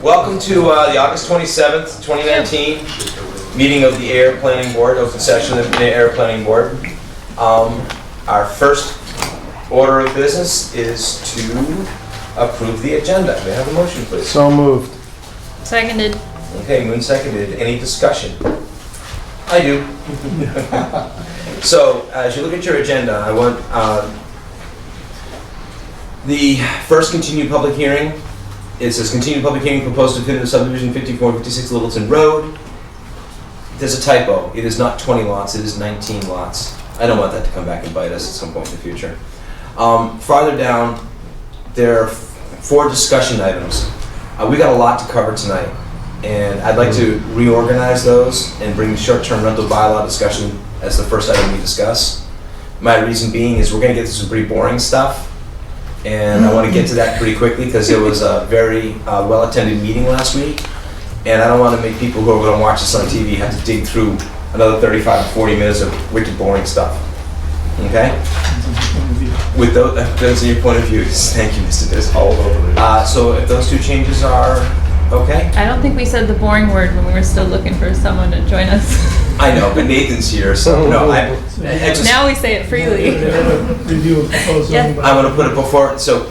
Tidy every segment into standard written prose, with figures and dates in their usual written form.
Welcome to the August 27th, 2019 meeting of the Ayer Planning Board, open session of the Ayer Planning Board. Our first order of business is to approve the agenda. May I have a motion, please? So moved. Seconded. Okay, moved and seconded. Any discussion? I do. So, as you look at your agenda, I want the first continued public hearing. It says continued public hearing proposed definitive subdivision 5456 Littleton Road. There's a typo. It is not 20 lots, it is 19 lots. I don't want that to come back and bite us at some point in the future. Farther down, there are 4 discussion items. We got a lot to cover tonight, and I'd like to reorganize those and bring the short-term rental bylaw discussion as the first item we discuss. My reason being is we're going to get to some pretty boring stuff, and I want to get to that pretty quickly because it was a very well-attended meeting last week, and I don't want to make people who are going to watch this on TV have to dig through another 35 to 40 minutes of wicked boring stuff. Okay? With those in your point of view, thank you, Mr. Diz. So if those 2 changes are okay? I don't think we said the boring word when we were still looking for someone to join us. I know, but Nathan's here, so no. Now we say it freely. Review of proposed zoning bylaw. I want to put it before. So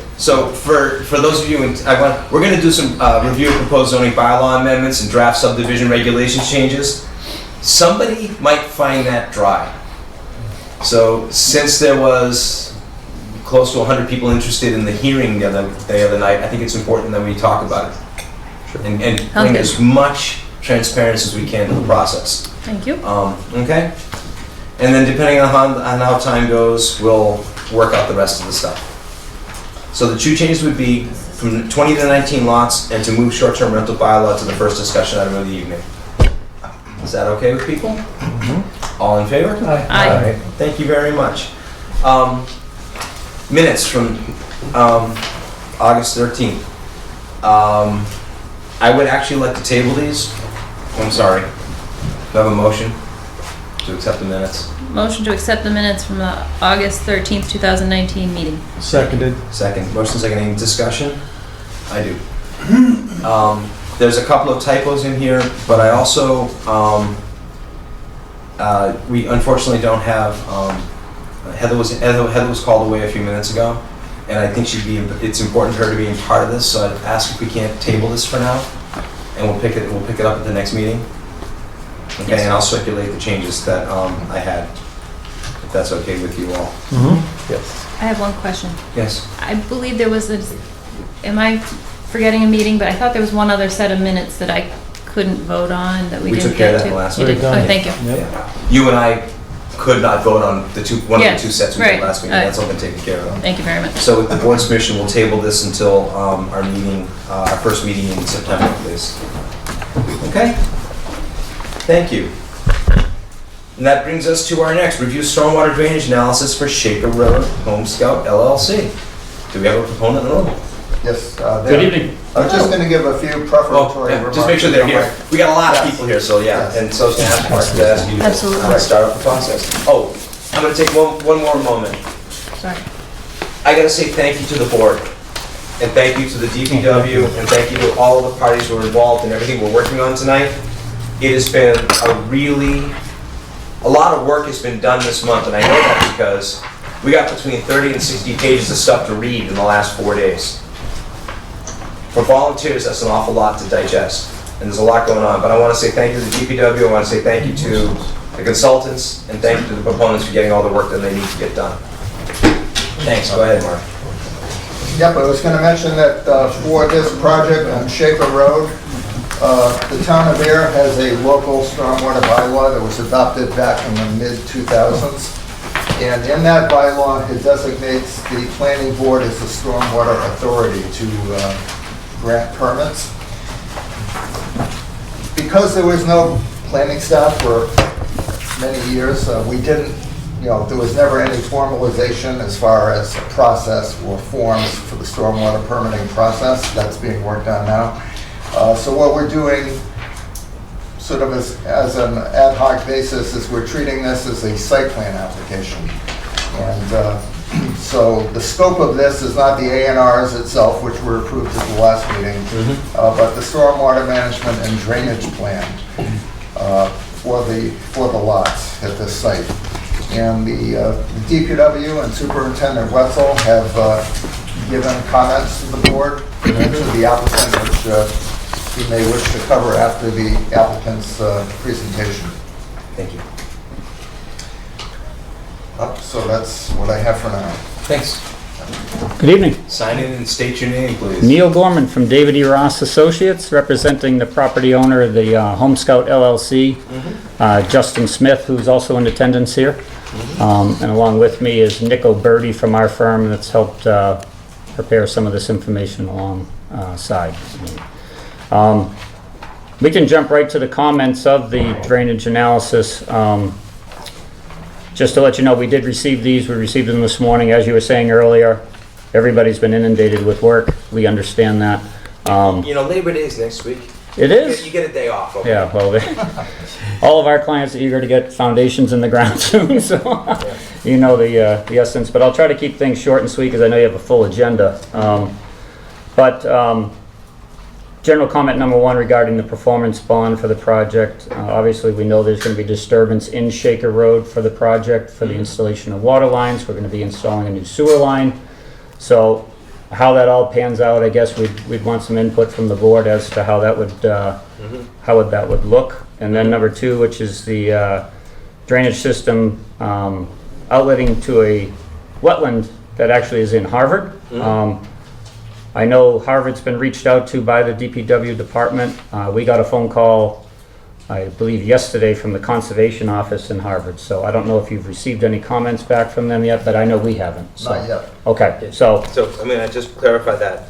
for those of you, we're going to do some review of proposed zoning bylaw amendments and draft subdivision regulations changes. Somebody might find that dry. So since there was close to 100 people interested in the hearing the other night, I think it's important that we talk about it. Sure. And bring as much transparency as we can to the process. Thank you. Okay? And then depending on how time goes, we'll work out the rest of the stuff. So the 2 changes would be from 20 to 19 lots and to move short-term rental bylaw to the first discussion item of the evening. Is that okay with people? Mm-hmm. All in favor? Aye. Aye. All right. Thank you very much. Minutes from August 13th. I would actually like to table these. I'm sorry. Do I have a motion to accept the minutes? Motion to accept the minutes from the August 13th, 2019 meeting. Seconded. Second. Motion second. Any discussion? I do. There's a couple of typos in here, but I also, we unfortunately don't have, Heather was called away a few minutes ago, and I think it's important for her to be a part of this, so I'd ask if we can't table this for now, and we'll pick it up at the next meeting. Okay, yes. And I'll circulate the changes that I had, if that's okay with you all. Mm-hmm. Yes. I have one question. Yes. I believe there was am I forgetting a meeting, but I thought there was one other set of minutes that I couldn't vote on that we didn't took care get of that to. in the last You meeting. did? Oh, thank you. Yep. Yeah. You and I could not vote on one of the 2 sets we did right. last meeting. That's all been taken care of. Thank you very much. So with the board's permission, we'll table this until our meeting, our first meeting in September, please. Okay? Thank you. And that brings us to our next review stormwater drainage analysis for Shaker Road Home Scout LLC. Do we have a proponent in the room? Yes. Good evening. I'm just going to give a few prefatory remarks. Just make sure they're here. We got a lot of people here, so yeah. Yes. And so it's going to ask you to Absolutely. start off the process. Oh, I'm going to take one more moment. Sorry. I got to say thank you to the board, and thank you to the DPW, and thank you to all of the parties who are involved in everything we're working on tonight. It has been a lot of work has been done this month, and I know that because we got between 30 and 60 pages of stuff to read in the last 4 days. For volunteers, that's an awful lot to digest, and there's a lot going on, but I want to say thank you to the DPW, I want to say thank you to the consultants, and thank you to the proponents for getting all the work that they need to get done. Thanks. Go ahead, Mark. Yep, I was going to mention that for this project on Shaker Road, the town of Ayer has a local stormwater bylaw that was adopted back in the mid-2000s. And in that bylaw, it designates the planning board as the stormwater authority to grant permits. Because there was no planning staff for many years, we didn't, there was never any formalization as far as a process or forms for the stormwater permitting process. That's being worked on now. So what we're doing sort of as an ad hoc basis is we're treating this as a site plan application. And So the scope of this is not the A&Rs itself, which were approved at the last meeting, but the stormwater management and drainage plan for the lots at this site. And the DPW and Superintendent Wetzel have given comments to the board and to the applicant, which he may wish to cover after the applicant's presentation. Thank you. So that's what I have for now. Thanks. Good evening. Sign in and state your name, please. Neil Gorman from David E. Ross Associates, representing the property owner of the Home Scout LLC, Justin Smith, who's also in attendance here. And along with me is Nick O'Berty from our firm that's helped prepare some of this information alongside. We can jump right to the comments of the drainage analysis. Just to let you know, we did receive these. We received them this morning. As you were saying earlier, everybody's been inundated with work. We understand that. You know, Labor Day is next week. It is? You get a day off. Okay? Yeah, well, all of our clients are eager to get foundations in the ground soon, so you know the essence. But I'll try to keep things short and sweet because I know you have a full agenda. General comment number one regarding the performance bond for the project. Obviously, we know there's going to be disturbance in Shaker Road for the project for the installation of water lines. We're going to be installing a new sewer line. So how that all pans out, I guess we'd want some input from the board as to how that would that would look. And then number two, which is the drainage system outletting to a wetland that actually is in Harvard. I know Harvard's been reached out to by the DPW department. We got a phone call, I believe yesterday, from the conservation office in Harvard. So I don't know if you've received any comments back from them yet, but I know we haven't. So. Not yet. Okay, so. So, I'm going to just clarify that.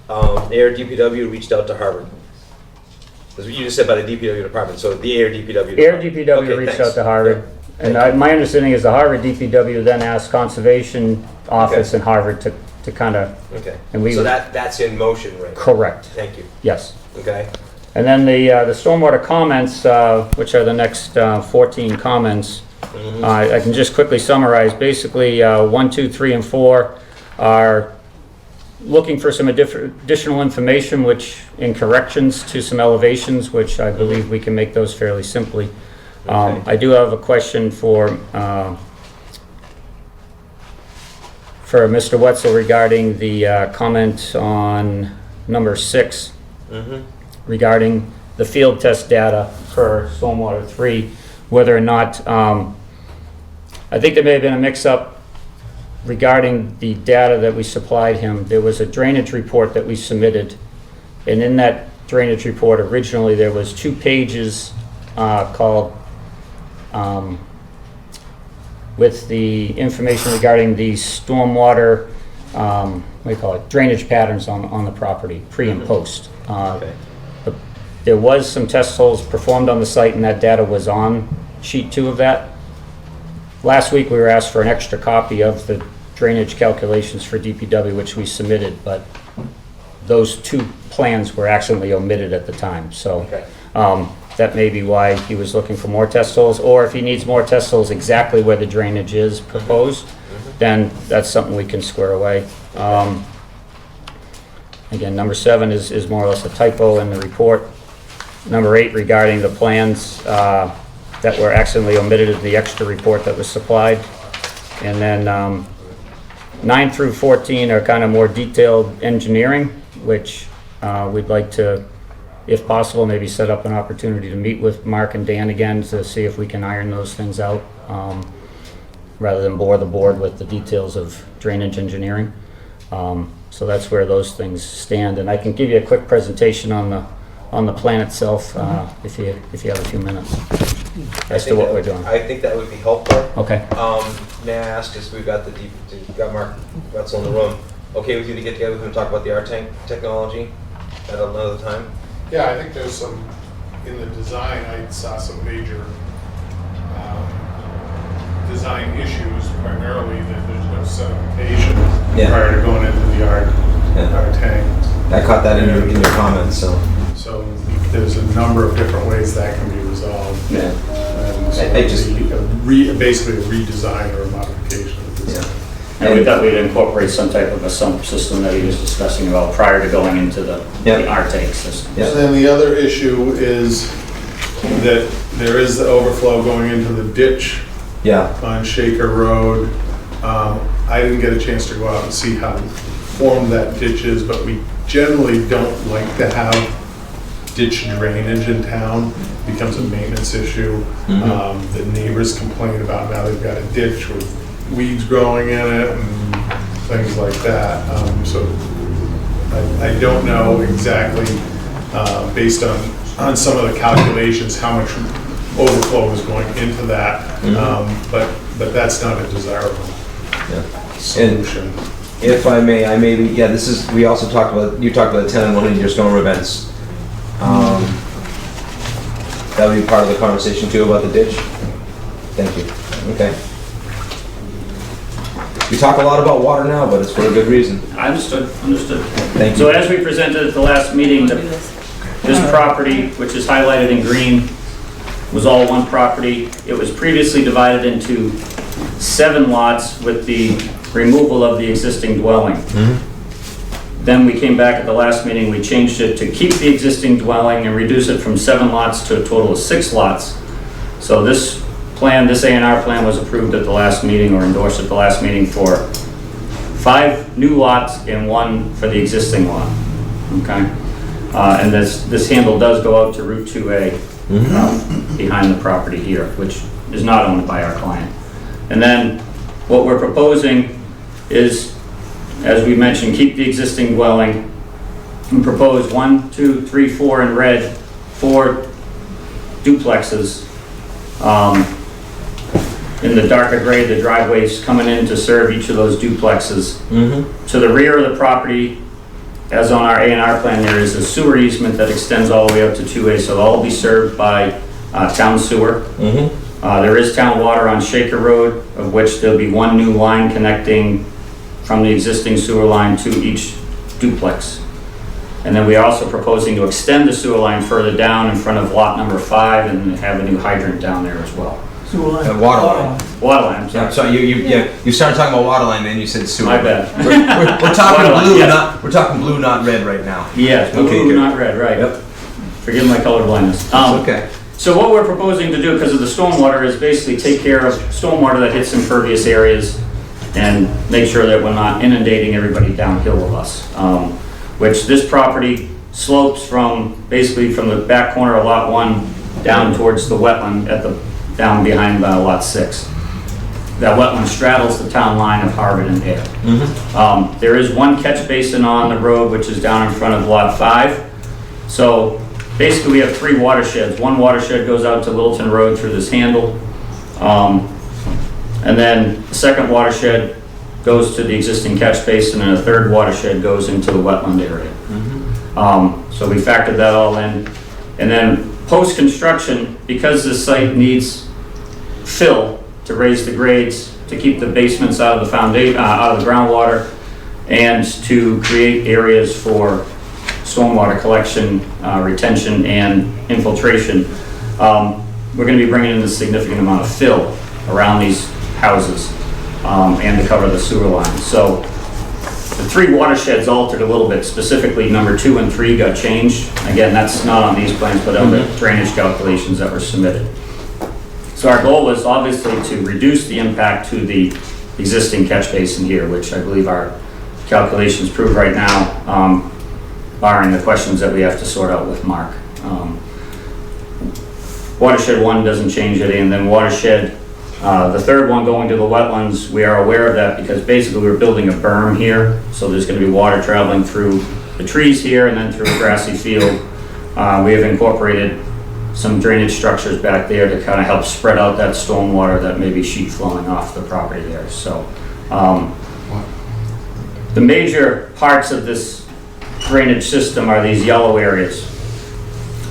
Ayer DPW reached out to Harvard. That's what you just said by the DPW department. So the Ayer DPW Ayer department. DPW Okay, reached thanks. out to Harvard. And my understanding is the Harvard DPW then asked conservation office in Harvard to kind of. Okay. And we so that's in motion right now. Correct. Thank you. Yes. Okay. And then the stormwater comments, which are the next 14 comments, I can just quickly summarize. Basically, 1, 2, 3, and 4 are looking for some additional information, which in corrections to some elevations, which I believe we can make those fairly simply. I do have a question for Mr. Wetzel regarding the comment on number 6 regarding the field test data for stormwater 3, whether or not, I think there may have been a mix-up regarding the data that we supplied him. There was a drainage report that we submitted, and in that drainage report originally there was 2 pages called with the information regarding the stormwater, what do you call it, drainage patterns on the property, pre and post. There was some test holes performed on the site, and that data was on sheet 2 of that. Last week we were asked for an extra copy of the drainage calculations for DPW, which we submitted, but those 2 plans were accidentally omitted at the time. So that may be why he was looking for more test holes, or if he needs more test holes exactly where the drainage is proposed, then that's something we can square away. Again, number 7 is more or less a typo in the report. Number 8 regarding the plans that were accidentally omitted in the extra report that was supplied. And then 9 through 14 are kind of more detailed engineering, which we'd like to, if possible, maybe set up an opportunity to meet with Mark and Dan again to see if we can iron those things out, rather than bore the board with the details of drainage engineering. So that's where those things stand, and I can give you a quick presentation on the plan itself if you have a few minutes as to what we're doing. I think that would be helpful. Okay. May I ask, as we've got got Mark Wetzel in the room, okay with you to get together with him and talk about the R-Tank technology at another time? Yeah, I think there's some, in the design, I saw some major design issues, primarily that there's no sedimentation prior to going into the our tank. I caught that in your comments, so. So there's a number of different ways that can be resolved. Yeah. And so I just- basically a redesign or a modification of the design. And we thought we'd incorporate some type of a sump system that he was discussing about prior to going into the our tank system. Yeah. And then the other issue is that there is the overflow going into the ditch Yeah, on Shaker Road. I didn't get a chance to go out and see how formed that ditch is, but we generally don't like to have ditch drainage in town. It becomes a maintenance issue. The neighbors complain about now they've got a ditch with weeds growing in it and things like that. So I don't know exactly, based on some of the calculations, how much overflow is going into that. But that's not a desirable solution. if I may, this is, we also talked about, you talked about the 10 and 1 of your storm events. That would be part of the conversation too about the ditch? Thank you. Okay. We talk a lot about water now, but it's for a good reason. Understood. Thank you. So as we presented at the last meeting, this property, which is highlighted in green, was all one property. It was previously divided into 7 lots with the removal of the existing dwelling. Then we came back at the last meeting, we changed it to keep the existing dwelling and reduce it from 7 lots to a total of 6 lots. So this plan, this A&R plan was approved at the last meeting or endorsed at the last meeting for 5 new lots and 1 for the existing lot. Okay? And this handle does go out to Route 2A behind the property here, which is not owned by our client. And then what we're proposing is, as we mentioned, keep the existing dwelling and propose 1, 2, 3, 4 in red, 4 duplexes. In the darker gray, the driveways coming in to serve each of those duplexes. To the rear of the property, as on our A&R plan, there is a sewer easement that extends all the way up to 2A, so they'll all be served by town sewer. There is town water on Shaker Road, of which there'll be 1 new line connecting from the existing sewer line to each duplex. And then we are also proposing to extend the sewer line further down in front of lot number 5 and have a new hydrant down there as well. Water line. Water line, I'm sorry. Yeah, so you started talking about water line, then you said sewer. My bad. We're talking Water line, blue, yes. we're talking blue, not red right now. Yes, Okay, blue, good. not red, right. Yep. Forgive my color blindness. It's okay. So what we're proposing to do, because of the stormwater, is basically take care of stormwater that hits impervious areas and make sure that we're not inundating everybody downhill of us. Which this property slopes from, basically from the back corner of lot 1 down towards the wetland down behind lot 6. That wetland straddles the town line of Harvard and Ayer. There is 1 catch basin on the road, which is down in front of lot 5. So basically we have 3 watersheds. 1 watershed goes out to Littleton Road through this handle. And then the second watershed goes to the existing catch basin, and a 3rd watershed goes into the wetland area. So we factored that all in. And then post-construction, because this site needs fill to raise the grades, to keep the basements out of the foundation, out of the groundwater, and to create areas for stormwater collection, retention, and infiltration, we're going to be bringing in a significant amount of fill around these houses and to cover the sewer line. So the 3 watersheds altered a little bit. Specifically, number 2 and 3 got changed. Again, that's not on these plans, but on the drainage calculations that were submitted. So our goal was obviously to reduce the impact to the existing catch basin here, which I believe our calculations prove right now, barring the questions that we have to sort out with Mark. Watershed 1 doesn't change it, and then watershed, the 3rd one going to the wetlands, we are aware of that because basically we're building a berm here, so there's going to be water traveling through the trees here and then through a grassy field. We have incorporated some drainage structures back there to kind of help spread out that storm water that may be sheet flowing off the property there. So the major parts of this drainage system are these yellow areas.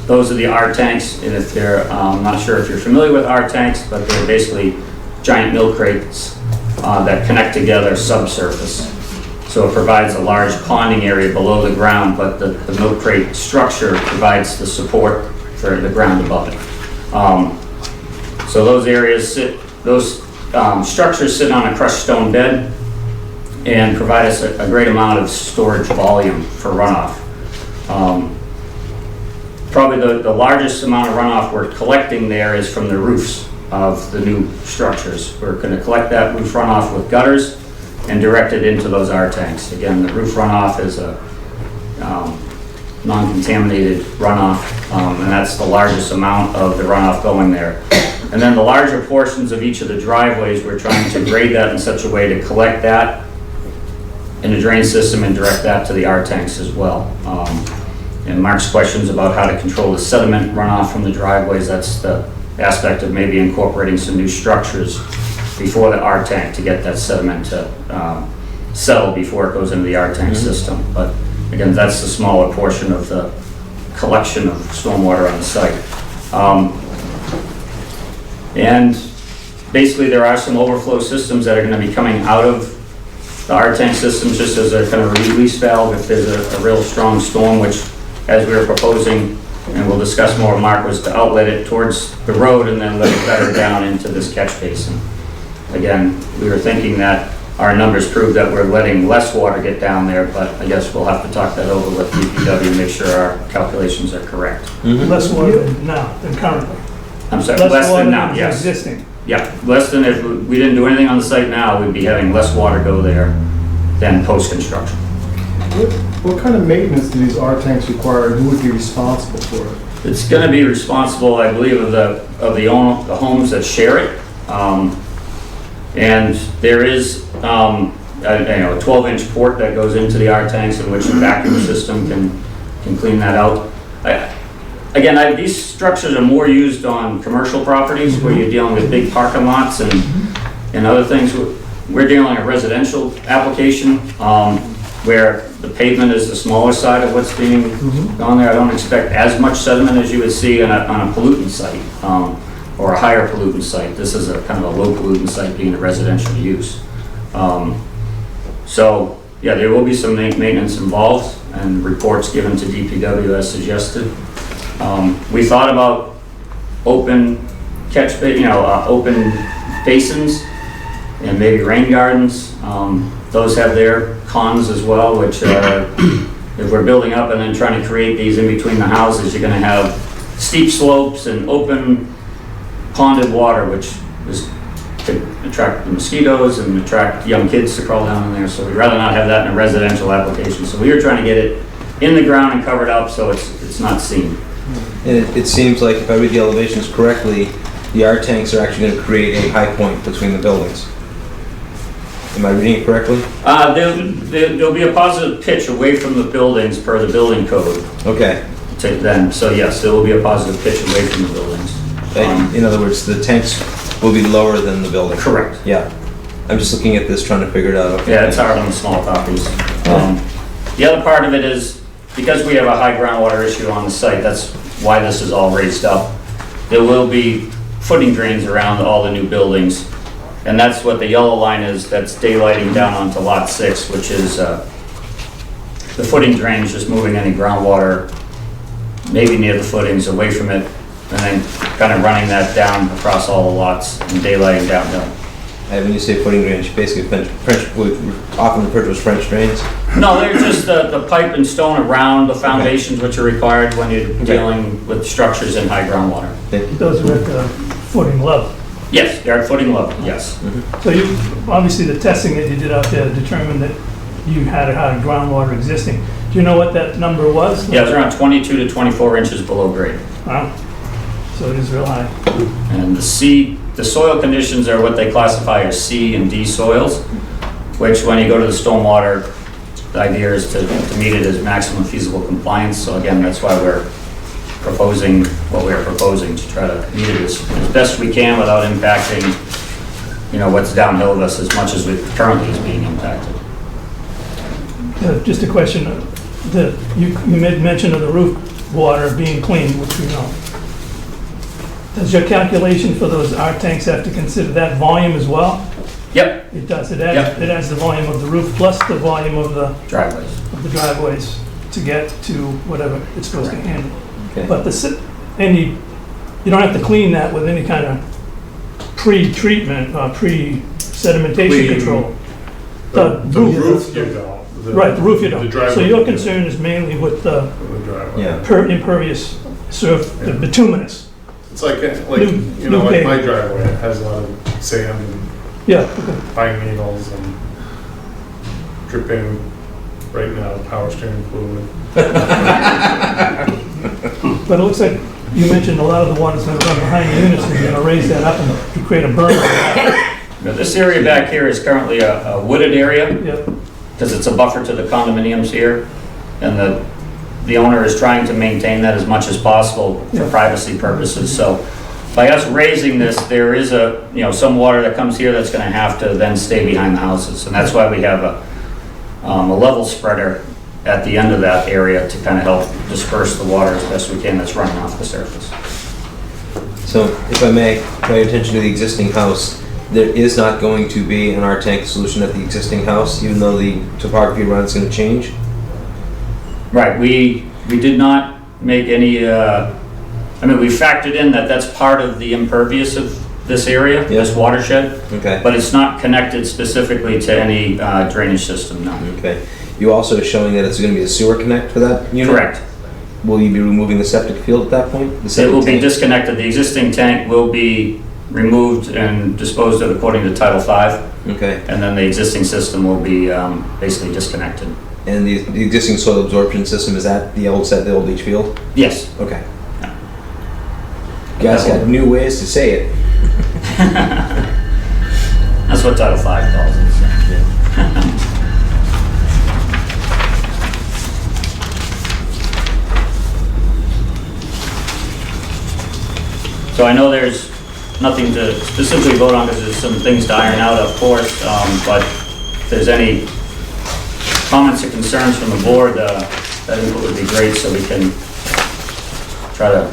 Those are the R tanks, and if they're, I'm not sure if you're familiar with R tanks, but they're basically giant milk crates that connect together subsurface. So it provides a large ponding area below the ground, but the milk crate structure provides the support for the ground above it. So those areas sit, those structures sit on a crushed stone bed. and provide us a great amount of storage volume for runoff. Probably the largest amount of runoff we're collecting there is from the roofs of the new structures. We're going to collect that roof runoff with gutters and direct it into those R tanks. Again, the roof runoff is a non-contaminated runoff, and that's the largest amount of the runoff going there. And then the larger portions of each of the driveways, we're trying to grade that in such a way to collect that in the drain system and direct that to the R tanks as well. And Mark's questions about how to control the sediment runoff from the driveways, that's the aspect of maybe incorporating some new structures before the R tank to get that sediment to settle before it goes into the R tank system. But again, that's the smaller portion of the collection of stormwater on the site. And basically there are some overflow systems that are going to be coming out of the R tank systems just as a kind of release valve if there's a real strong storm, which as we were proposing, and we'll discuss more, Mark, was to outlet it towards the road and then let it better down into this catch basin. Again, we were thinking that our numbers prove that we're letting less water get down there, but I guess we'll have to talk that over with DPW and make sure our calculations are correct. Less water now than currently. I'm sorry, less than now, water yes. existing. Yeah, less than if we didn't do anything on the site now, we'd be having less water go there than post-construction. What kind of maintenance do these R tanks require, and who would be responsible for it? It's going to be responsible, I believe, of the homes that share it. And there is a 12-inch port that goes into the R tanks in which the vacuum system can clean that out. Again, these structures are more used on commercial properties where you're dealing with big parking lots and other things. We're dealing a residential application where the pavement is the smaller side of what's being gone there. I don't expect as much sediment as you would see on a pollutant site or a higher pollutant site. This is a kind of a low pollutant site being a residential use. So yeah, there will be some maintenance involved and reports given to DPW as suggested. We thought about open open basins and maybe rain gardens. Those have their cons as well, which if we're building up and then trying to create these in between the houses, you're going to have steep slopes and open ponded water, which could attract the mosquitoes and attract young kids to crawl down in there. So we'd rather not have that in a residential application. So we were trying to get it in the ground and covered up so it's not seen. And it seems like, if I read the elevations correctly, the R tanks are actually going to create a high point between the buildings. Am I reading it correctly? There'll be a positive pitch away from the buildings per the building code. Okay. So yes, there will be a positive pitch away from the buildings. In other words, the tanks will be lower than the building. Correct. Yeah. I'm just looking at this, trying to figure it out. Okay. Yeah, it's hard on the small copies. The other part of it is, because we have a high groundwater issue on the site, that's why this is all raised up. There will be footing drains around all the new buildings. And that's what the yellow line is, that's daylighting down onto lot 6, which is the footing drains, just moving any groundwater maybe near the footings away from it, and then kind of running that down across all the lots and daylighting downhill. When you say footing drains, basically often referred to as French drains? No, they're just the pipe and stone around the foundations, which are required when you're dealing with structures in high groundwater. Those are at the footing level. Yes, they're at footing level, yes. So you, obviously the testing that you did out there determined that you had a high groundwater existing. Do you know what that number was? Yeah, it was around 22 to 24 inches below grade. Wow. So it is real high. And the soil conditions are what they classify as C and D soils, which when you go to the stormwater, the idea is to meet it as maximum feasible compliance. So again, that's why we're proposing what we're proposing, to try to meet it as best we can without impacting, what's downhill of us as much as it currently is being impacted. Just a question, you made mention of the roof water being clean, which we know. Does your calculation for those R tanks have to consider that volume as well? Yep. It does. It adds the volume of the roof plus the volume of the driveways to get to whatever it's supposed to handle. Okay. But you don't have to clean that with any kind of pre-treatment or pre-sedimentation control. The roof you don't. Right, the roof you The don't. driveway. So your concern is mainly with the The driveway. Yeah. impervious surf, the bituminous. It's like, New like my pavement. driveway, it has a lot of sand and Yeah, okay. pine needles and dripping right now, power steering fluid. But it looks like you mentioned a lot of the water's gonna run behind the units, and you're gonna raise that up and create a berm. Now, this area back here is currently a wooded area, Yeah, because it's a buffer to the condominiums here, and the owner is trying to maintain that as much as possible for Yeah. privacy purposes. So by us raising this, there is some water that comes here that's gonna have to then stay behind the houses. And that's why we have a level spreader at the end of that area to kind of help disperse the water as best we can that's running off the surface. So if I may, draw your attention to the existing house. There is not going to be an R-tank solution at the existing house, even though the topography around is going to change. Right, we did not make any, we factored in that that's part of the impervious of this area, this watershed, Okay. but it's not connected specifically to any drainage system, no. Okay. You also showing that it's going to be a sewer connect for that unit? Correct. Will you be removing the septic field at that point? The It septic will be tank? disconnected. The existing tank will be removed and disposed of according to Title V, Okay. and then the existing system will be basically disconnected. And the existing soil absorption system, is that the old leach field? Yes. Okay. You guys got new ways to say it. That's what Title V calls it. so. So I know there's nothing to specifically vote on because there's some things to iron out, of course, but if there's any comments or concerns from the board, that input would be great so we can try to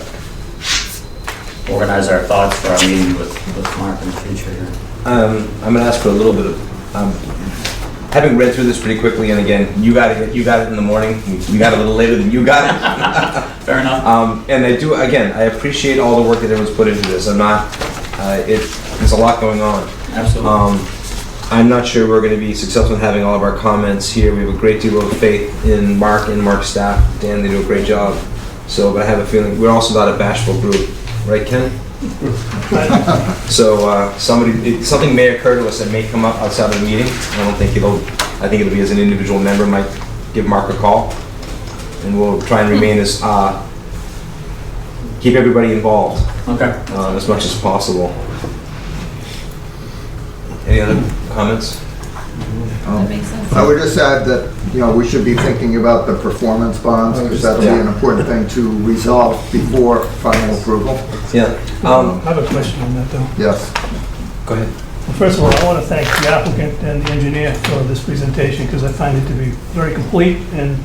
organize our thoughts for our meeting with Mark in the future here. I'm going to ask for a little bit of, having read through this pretty quickly, and again, you got it in the morning. We got it a little later than you got it. Fair enough. And I appreciate all the work that everyone's put into this. There's a lot going on. Absolutely. I'm not sure we're going to be successful in having all of our comments here. We have a great deal of faith in Mark and Mark's staff. Dan, they do a great job. So, but I have a feeling we're also not a bashful group, right, Ken? So something may occur to us that may come up outside of the meeting. I think it'll be as an individual member might give Mark a call, and we'll try and remain as keep everybody involved Okay. as much as possible. Any other comments? That makes sense. I would just add that, we should be thinking about the performance bonds, because that'll be an important thing to resolve before final approval. Yeah. I have a question on that though. Yes. Go ahead. Well, first of all, I want to thank the applicant and the engineer for this presentation because I find it to be very complete and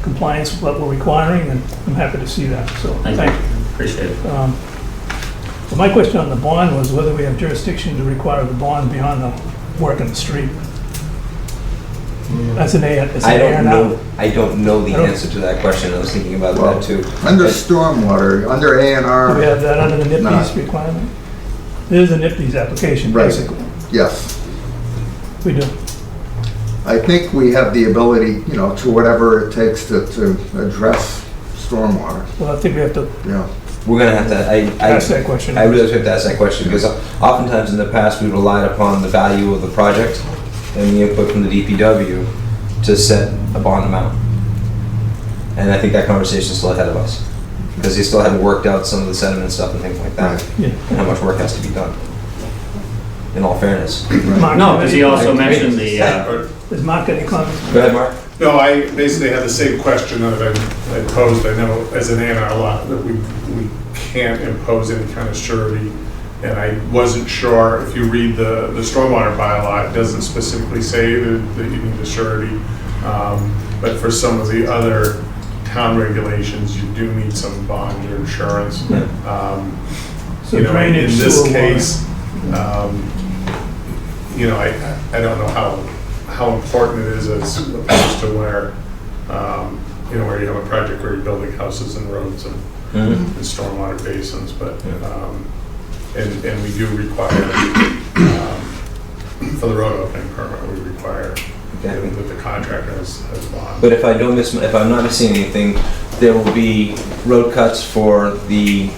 compliance with what we're requiring, and I'm happy to see that, so Thank thank you. you. Appreciate it. Well, my question on the bond was whether we have jurisdiction to require the bond beyond the work in the street. That's an A, it's I an A don't now. know. I don't know the I don't- answer to that question. I was thinking about Well, that too. Under stormwater, under A and Do we R, have that under the No. NIPD's requirement? It is a NIPD's application, Right. basically. yes. We do. I think we have the ability, to whatever it takes to address stormwater, Well, I think we have to We're gonna have to. ask that question. I really have to ask that question because oftentimes in the past we relied upon the value of the project and the input from the DPW to set a bond amount. And I think that conversation is still ahead of us because they still haven't worked out some of the sediment stuff and things like that, Yeah. and how much work has to be done. In all fairness. Mark, No, because he also I- mentioned the, Does Mark got any comments? Go ahead, Mark. No, I basically had the same question that I posed. I know as an A&R lot that we can't impose any kind of surety. And I wasn't sure, if you read the stormwater bylaw, it doesn't specifically say that you need a surety. But for some of the other town regulations, you do need some bond or insurance. So In drainage, this sewer, water. case, I don't know how important it is as opposed to where, where you have a project where you're building houses and roads and stormwater basins, but, and we do require, for the road opening permit, we require that the contractor has bought. But if I'm not missing anything, there will be road cuts for the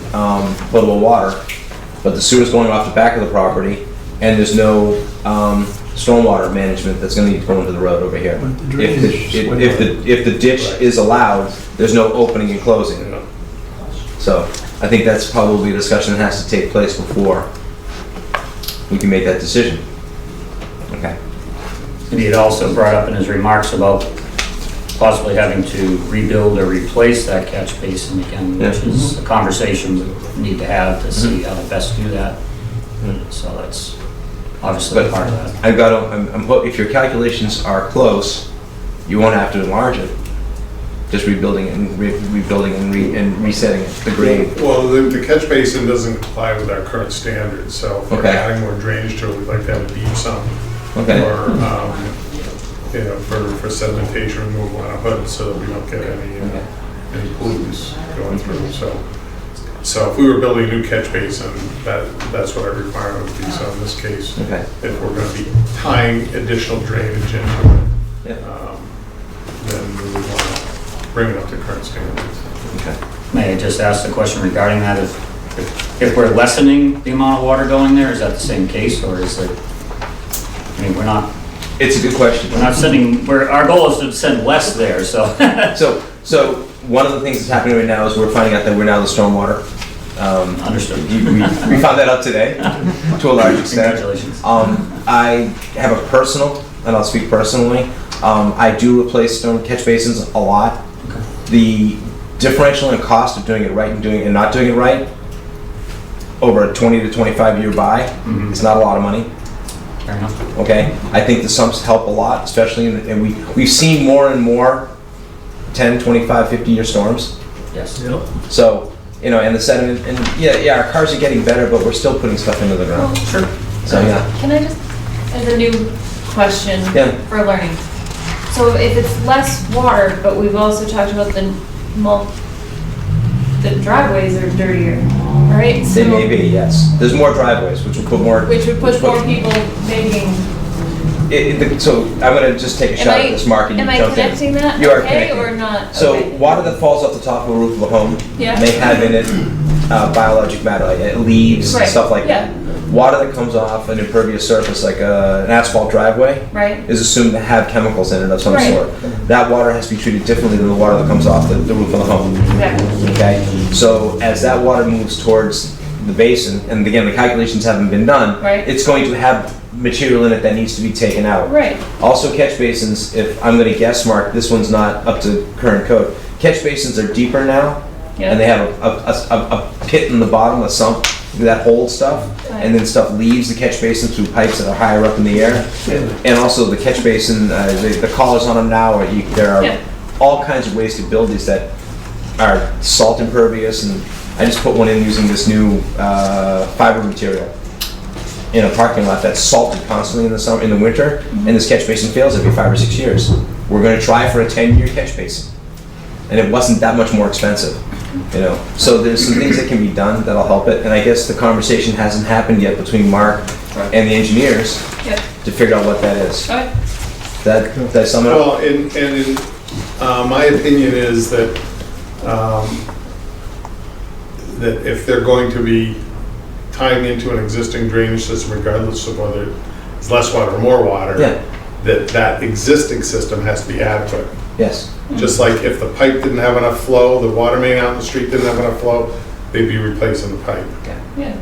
potable water, but the sewer's going off the back of the property, and there's no stormwater management that's going to need to go into the road over here. But the drainage- If the ditch is allowed, there's no opening and closing. Yeah. So I think that's probably a discussion that has to take place before we can make that decision. Okay. And he had also brought up in his remarks about possibly having to rebuild or replace that catch basin again, which is a conversation we need to have to see how to best do that. So that's obviously part of that. If your calculations are close, you won't have to enlarge it. Just rebuilding it and rebuilding and resetting it, the grade. Well, the catch basin doesn't comply with our current standards, so if we're Okay. adding more drainage to it, we'd like to have a deep sump. Okay. Or, for sedimentation removal on a hood, so that we don't get any pollutants going through, so if we were building a new catch basin, that's what our requirement would be, so in this case, Okay. if we're gonna be tying additional drainage into it, Yeah. then we would wanna bring it up to current standards. Okay. May I just ask the question regarding that? If we're lessening the amount of water going there, is that the same case, or is it, I mean, we're not It's a good question. sending, our goal is to send less there, so. So one of the things that's happening right now is we're finding out that we're now the stormwater. Understood. We found that out today, to a large extent. Congratulations. I have a personal, and I'll speak personally, I do replace storm catch basins a lot. The differential in cost of doing it right and not doing it right, over a 20 to 25 year buy, it's not a lot of money. Fair enough. Okay, I think the sumps help a lot, especially and we've seen more and more 10, 25, 50-year storms. Yes. So, and the sediment, and yeah, our cars are getting better, but we're still putting stuff into the ground. Sure. So, yeah. Can I just, as a new question Yeah. for learning. So if it's less water, but we've also talked about the driveways are dirtier, right? They may be, yes. There's more driveways, which will put more. Which would push more people making. So I'm gonna just take a shot at this, Mark, and you Am I jump in. connecting that You are okay connecting. or not? So Okay. water that falls off the top of a roof of a home Yeah. may have in it biologic matter, like leaves, Right, stuff like yeah. that. Water that comes off an impervious surface, like an asphalt driveway, Right. is assumed to have chemicals in it of some Right. sort. That water has to be treated differently than the water that comes off the roof of the home. Exactly. Okay, so as that water moves towards the basin, and again, the calculations haven't been done, Right. it's going to have material in it that needs to be taken out. Right. Also, catch basins, if I'm gonna guess, Mark, this one's not up to current code. Catch basins are deeper now, and they have a pit in the bottom, a sump, that holds stuff, and then stuff leaves the catch basin through pipes that are higher up in the air. And also the catch basin, the collars on them now, there are Yeah. all kinds of ways to build these that are salt impervious, and I just put one in using this new fiber material in a parking lot that's salted constantly in the summer, in the winter, and this catch basin fails every 5 or 6 years. We're gonna try for a 10-year catch basin, and it wasn't that much more expensive, So there's some things that can be done that'll help it, and I guess the conversation hasn't happened yet between Mark and the engineers Yep. to figure out what that is. Okay. Did I sum it up? Well, and my opinion is that, that if they're going to be tying into an existing drainage system, regardless of whether it's less water or more water, Yeah. that existing system has to be adequate. Yes. Just like if the pipe didn't have enough flow, the water main out in the street didn't have enough flow, they'd be replacing the pipe. Yeah.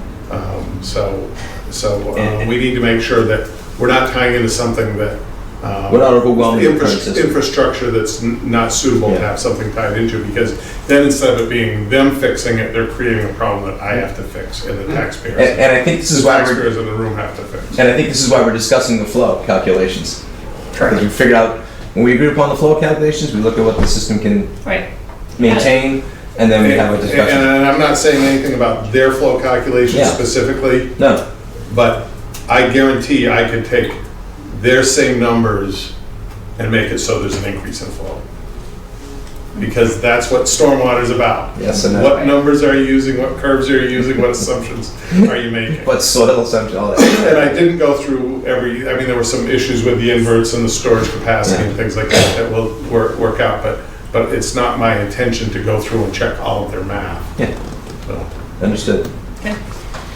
We need to make sure that we're not tying into something that. We're not overwhelming the current system. Infrastructure that's not suitable to Yeah. have something tied into, because then instead of it being them fixing it, they're creating a problem that I have to fix and the taxpayers. And I think this is The why we're taxpayers in the room have to fix. And I think this is why we're discussing the flow calculations. Because we figured out, when we agree upon the flow calculations, we look at what the system can Right. maintain, and then we have a discussion. And I'm not saying anything about their flow calculations Yeah. specifically, No, but I guarantee I could take their same numbers and make it so there's an increase in flow. because that's what stormwater is about. Yes, and What numbers are you using, what curves are you using, what assumptions are you making? But soil assumption, all that. And I didn't go through there were some issues with the inverts and the storage capacity and things like that that will work out, but it's not my intention to go through and check all of their math. Yeah, So, understood. Okay.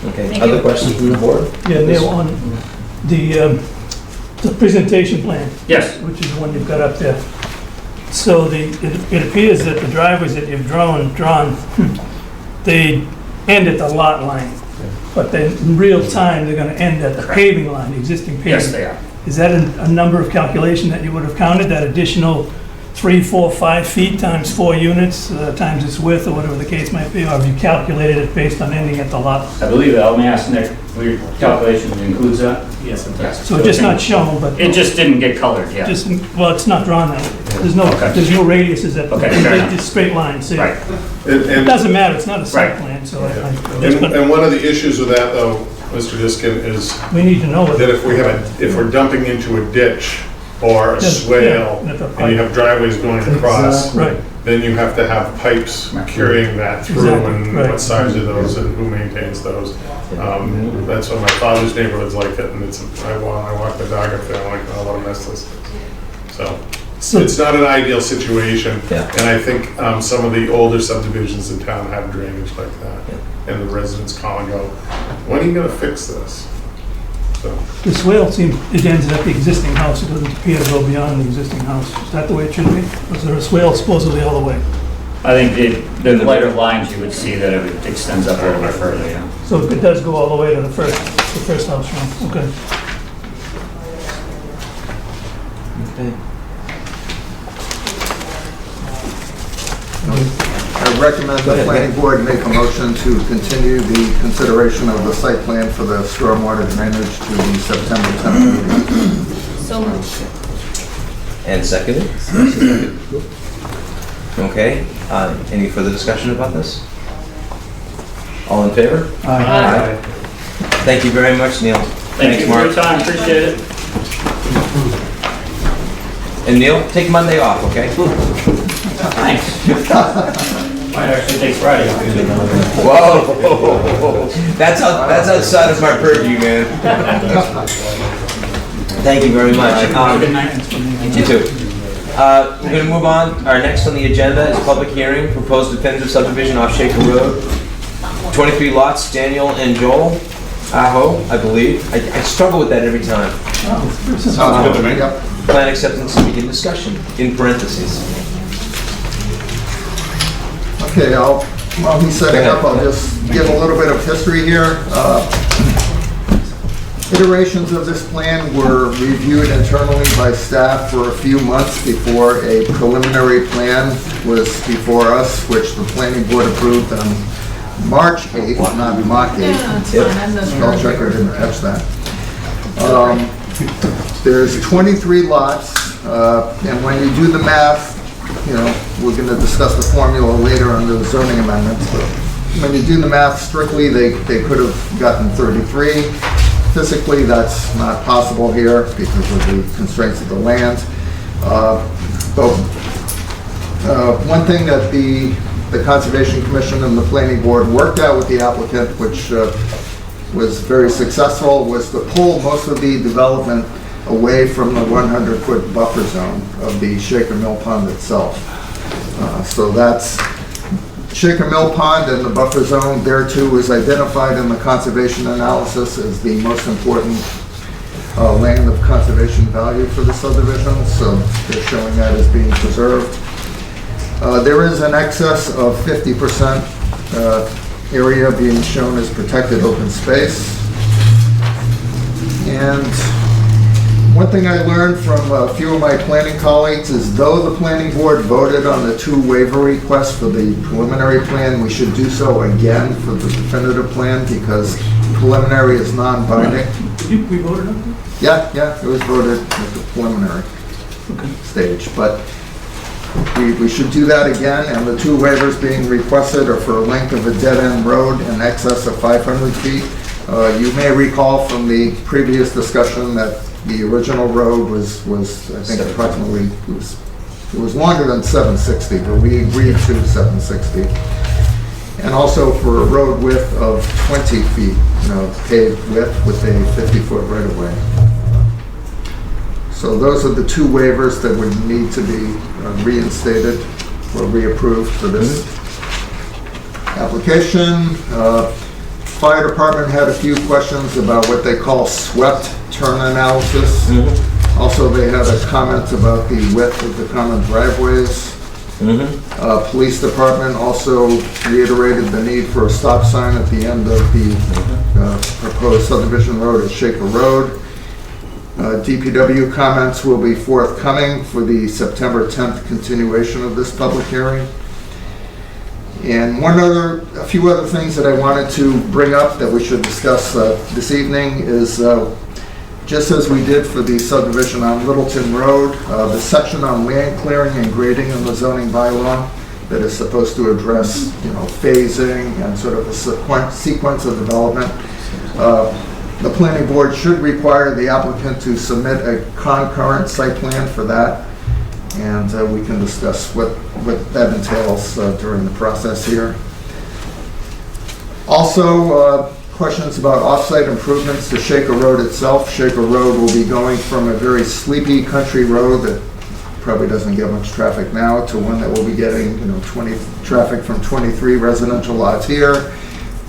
Okay, Thank other you. questions from the board? Yeah, Neil, on the presentation plan, Yes, which is the one you've got up there. So it appears that the driveways that you've drawn, they end at the lot line, but then in real time, they're gonna end at the paving line, the existing paving. yes, they are. Is that a number of calculation that you would have counted, that additional 3, 4, 5 feet times 4 units, times its width, or whatever the case might be, or have you calculated it based on ending at the lot? I believe that. Let me ask Nick, were your calculations includes that? Yes, it does. So it's just not shown, but It just didn't get colored yet. just, well, it's not drawn that way. There's no, Okay. there's no radiuses at, Okay, fair enough. it's straight lines, see? Right. It and, doesn't matter, it's not a site Right. plan, so just, but and one of the issues with that though, Mr. Diskin, is we need to know that it. if we're dumping into a ditch or a Yeah, swale, yeah, that's a and you have driveways going across, Exactly. Right, then you have to have pipes carrying that through, Exactly, and right. what size are those, and who maintains those. That's what my father's neighborhood's like it, and I walk the dog up there, I'm like, oh, what a mess this is. So, so, it's not an ideal situation, Yeah. and I think some of the older subdivisions in town have drainage like that. And the residents call and go, when are you gonna fix this? So, the swale seems, it ends at the existing house, it doesn't appear to go beyond the existing house. Is that the way it should be? Was there a swale supposedly all the way? I think the lighter lines, you would see that it extends up a little bit further, yeah. So it does go all the way to the first house, right? Okay. Okay. I recommend Go the ahead, planning board make a motion to continue the consideration of the site plan for the stormwater drainage to the September 10th meeting. So moved. And seconded? Okay, any further discussion about this? All in favor? Aye. Thank you very much, Neil. Thank you for Mark. your time, appreciate it. And Neil, take Monday off, okay? Thanks. Might actually take Friday off. Whoa, that's outside of my purview, man. Thank you very much. Good night. You too. We're gonna move on. Our next on the agenda is public hearing, proposed definitive subdivision off Shaker Road. 23 lots, Daniel and Joel Aho, I believe. I struggle with that every time. Sounds good to me. Yep. Plan acceptance and begin discussion, in parentheses. Okay, while he's setting up, I'll just give a little bit of history here. Iterations of this plan were reviewed internally by staff for a few months before a preliminary plan was before us, which the planning board approved on March 8th, not March 8th. Yeah, it's fine, I'm the. Spell checker didn't catch that. There's 23 lots, and when you do the math, we're going to discuss the formula later under the zoning amendments, but when you do the math strictly, they could have gotten 33. Physically, that's not possible here because of the constraints of the land. One thing that the Conservation Commission and the Planning Board worked out with the applicant, which was very successful, was to pull most of the development away from the 100-foot buffer zone of the Shaker Mill Pond itself. So that's Shaker Mill Pond, and the buffer zone there too was identified in the conservation analysis as the most important land of conservation value for the subdivision, so they're showing that as being preserved. There is an excess of 50% area being shown as protected open space. And one thing I learned from a few of my planning colleagues is though the planning board voted on the 2 waiver requests for the preliminary plan, we should do so again for the definitive plan because preliminary is non-binding. We voted on it? Yeah, it was voted at the preliminary stage, but we should do that again, and the 2 waivers being requested are for a length of a dead-end road in excess of 500 feet. You may recall from the previous discussion that the original road was I think approximately It was longer than 760, but we agreed to 760. And also for a road width of 20 feet, paved width with a 50-foot right-of-way. So those are the two waivers that would need to be reinstated or reapproved for this application. Fire department had a few questions about what they call swept turn analysis. Also, they had a comment about the width of the common driveways. Police department also reiterated the need for a stop sign at the end of the proposed subdivision road at Shaker Road. DPW comments will be forthcoming for the September 10th continuation of this public hearing. And a few other things that I wanted to bring up that we should discuss this evening is just as we did for the subdivision on Littleton Road, the section on land clearing and grading in the zoning bylaw that is supposed to address, phasing and sort of a sequence of development. The planning board should require the applicant to submit a concurrent site plan for that, and we can discuss what that entails during the process here. Also, questions about off-site improvements to Shaker Road itself. Shaker Road will be going from a very sleepy country road that probably doesn't get much traffic now to one that will be getting, traffic from 23 residential lots here,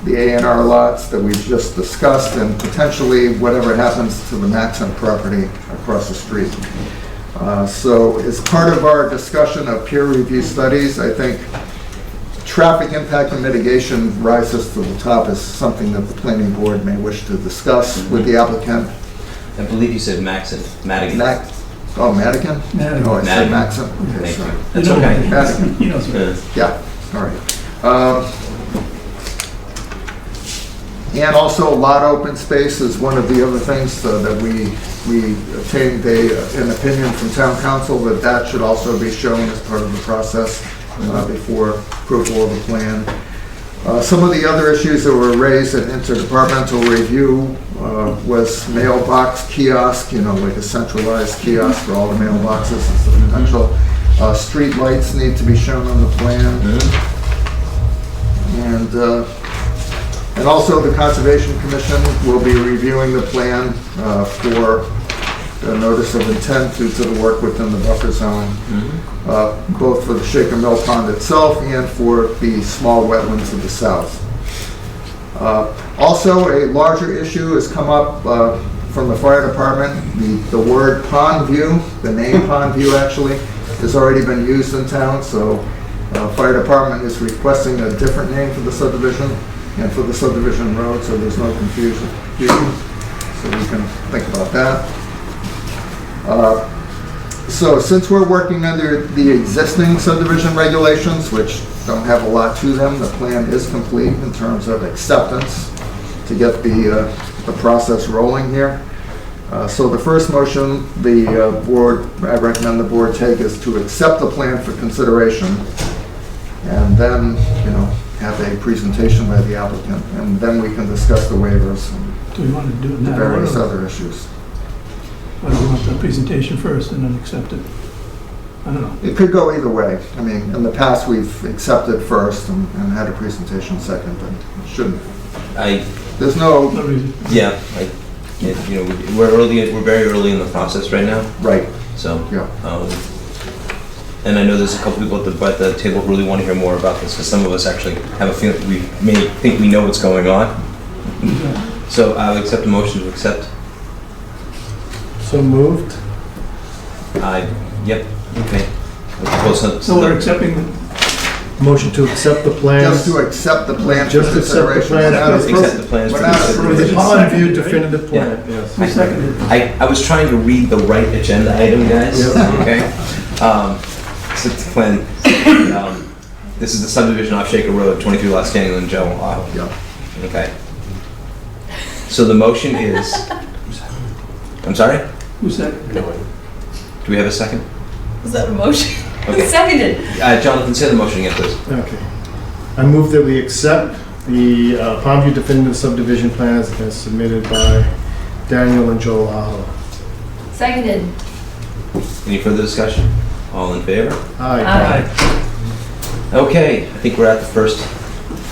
the A&R lots that we've just discussed, and potentially whatever happens to the Maxon property across the street. So as part of our discussion of peer review studies, I think traffic impact and mitigation rises to the top as something that the planning board may wish to discuss with the applicant. I believe you said Madigan. Madigan? Madigan. Oh, I said Maxon. Okay, Thank sorry. you. That's okay. Madigan. He knows what. Yeah, all right. And also lot open space is one of the other things that we obtained an opinion from town council that should also be shown as part of the process before approval of the plan. Some of the other issues that were raised at interdepartmental review was mailbox kiosk, like a centralized kiosk for all the mailboxes and the potential. Street lights need to be shown on the plan. And also the Conservation Commission will be reviewing the plan for the notice of intent due to the work within the buffer zone, both for the Shaker Mill Pond itself and for the small wetlands to the south. Also, a larger issue has come up from the fire department. The word pond view, the name pond view actually, has already been used in town, so fire department is requesting a different name for the subdivision and for the subdivision road, so there's no confusion. So we can think about that. So since we're working under the existing subdivision regulations, which don't have a lot to them, the plan is complete in terms of acceptance to get the process rolling here. So the first motion I recommend the board take is to accept the plan for consideration, and then, have a presentation by the applicant, and then we can discuss the waivers and Do we want to do it the now? various other issues. Or do we want the presentation first and then accept it? I don't know. It could go either way. I mean, in the past, we've accepted first and had a presentation second, but it shouldn't. There's no, No reason. Yeah, we're very early in the process right now, right, so. yeah. And I know there's a couple people at the table who really want to hear more about this, because some of us actually have a feeling, we may think we know what's going on. So I'll accept a motion to accept. So moved. Yep, okay. So we're accepting the Motion to accept the Just plans. to accept the plan for Just accept the consideration. plan. We're not Accept the approving- plans for we're not consideration. approving- The pond view definitive plan, yes. Who seconded? I was trying to read the right agenda item, guys, okay? So the plan, this is the subdivision off Shaker Road, 23 lots standing in Joe, Ohio. Yeah. Okay. So the motion is, I'm sorry? Who seconded? Do we have a second? Was that a motion? Okay. Seconded. Jonathan, say the motion again, please. Okay. I move that we accept the Pondview definitive subdivision plan as been submitted by Daniel and Joel Aho. Seconded. Any further discussion? All in favor? Aye. Okay, I think we're at the first.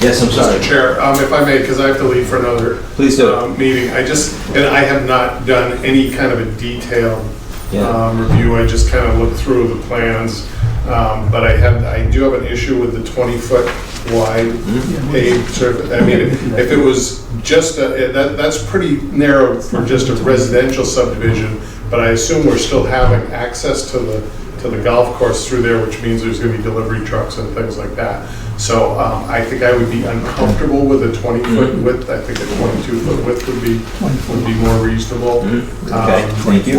Yes, I'm sorry. Mr. Chair, if I may, because I have to leave for another Please do. meeting, and I have not done any kind of a detailed Yeah. review, I just kind of looked through the plans, but I do have an issue with the 20-foot wide paved surface. I mean, if it was just, that's pretty narrow for just a residential subdivision, but I assume we're still having access to the golf course through there, which means there's gonna be delivery trucks and things like that. So I think I would be uncomfortable with a 20-foot width. I think a 22-foot width would be more reasonable. Okay, thank you.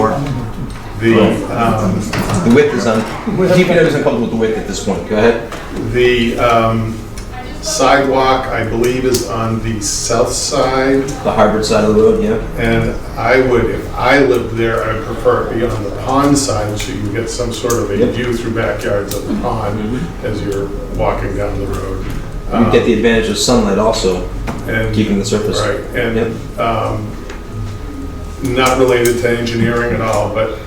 The width is DPW is uncomfortable with the width at this point. Go ahead. The sidewalk, I believe, is on the south side, The Harvard side of the road, yeah. and I would, if I lived there, I'd prefer it be on the pond side, so you get some sort of a Yep. view through backyards of the pond as you're walking down the road. You get the advantage of sunlight also, And keeping the surface. Right, Yep. and not related to engineering at all, but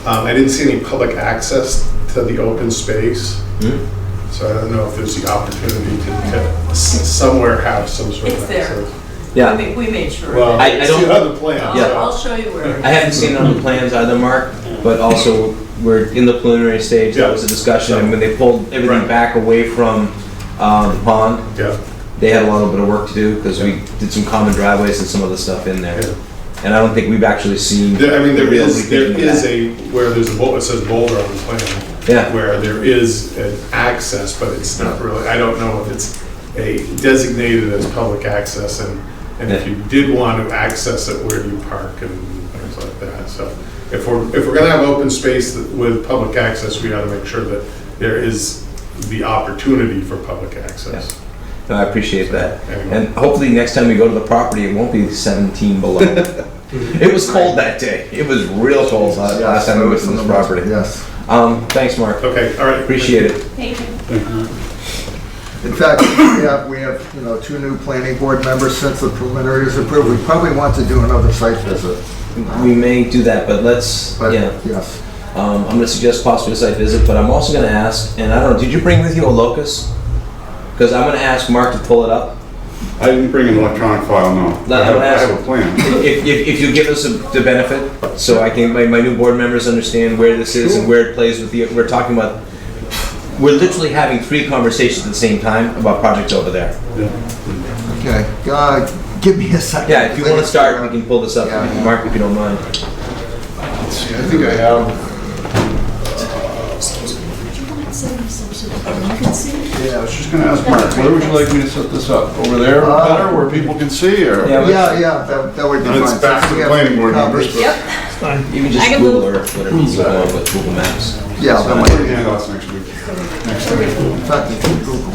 I didn't see any public access to the open space. Hmm? So I don't know if there's the opportunity to somewhere have some sort of It's there. access. Yeah, We made sure. Well, I see don't- it on the plan. I'll Yeah. I'll show you where. I haven't seen it on the plans either, Mark, but also we're in the preliminary stage. That was a discussion, and when they pulled everything Right. back away from the pond, Yeah, they had a little bit of work to do because we did some common driveways and some other stuff in there. yeah. And I don't think we've actually seen. I mean, there the real is leakage into that. where there's a boulder, it says boulder on the plan, Yeah, where there is an access, but it's not really, I don't know if it's designated as public access, and if you did want to access it, where do you park and things like that, so. If we're gonna have open space with public access, we ought to make sure that there is the opportunity for public access. no, I appreciate that. Anyway. And hopefully next time we go to the property, it won't be 17 below. It was cold that day. It was real cold last time we went to this property. Yes. Thanks, Mark. Okay, all right. Appreciate it. Thank you. In fact, we have, you know, 2 new planning board members since the preliminary is approved. We probably want to do another site visit. We may do that, but let's, But, yeah. yes. I'm gonna suggest possibly a site visit, but I'm also gonna ask, and I don't know, did you bring with you a locus? Because I'm gonna ask Mark to pull it up. I didn't bring an electronic file, no. No, I have I a plan. If you give us the benefit, so I can, my new board members understand where this is and where it plays with the, we're talking about, we're literally having 3 conversations at the same time about projects over there. Okay, give me a second. Yeah, if you wanna start, we can pull this up, Yeah. Mark, if you don't mind. Let's see, I think I have, Yeah, I was just gonna ask Mark, where would you like me to set this up? Over there, better, where people can see, or? Yeah. Yeah, that would be fine. It's back to the planning board members, but- Yep. It's fine. You can I just can Google move. Earth, whatever you go on with Google Maps. Yeah, that I'll might put be. handouts next week. In fact, you can Google.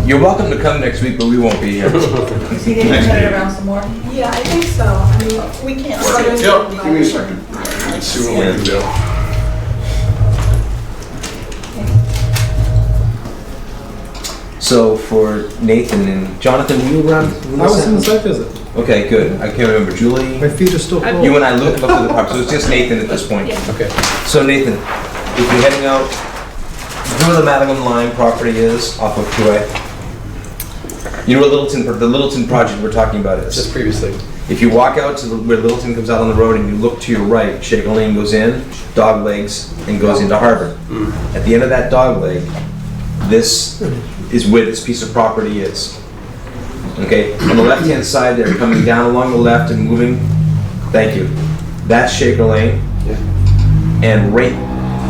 You're welcome to come next week, but we won't be here. You think you can turn it around some more? Yeah, I think so. I mean, we can't. yep, give me a second. Let's see what we can do. So for Nathan and Jonathan, were you around? when I this was in the happened? site visit. Okay, good. I can't remember. Julie? My feet are still cold. You and I looked up to the park, so it's just Nathan at this point. Okay. So Nathan, if you're heading out, you know where the Madigan Line property is off of 2A? You know where the Littleton project we're talking about is? Just previously. If you walk out to where Littleton comes out on the road and you look to your right, Shaker Lane goes in, dog legs, and goes into Harvard. At the end of that dog leg, this is where this piece of property is. Okay, on the left-hand side there, coming down along the left and moving, thank you, that's Shaker Lane. And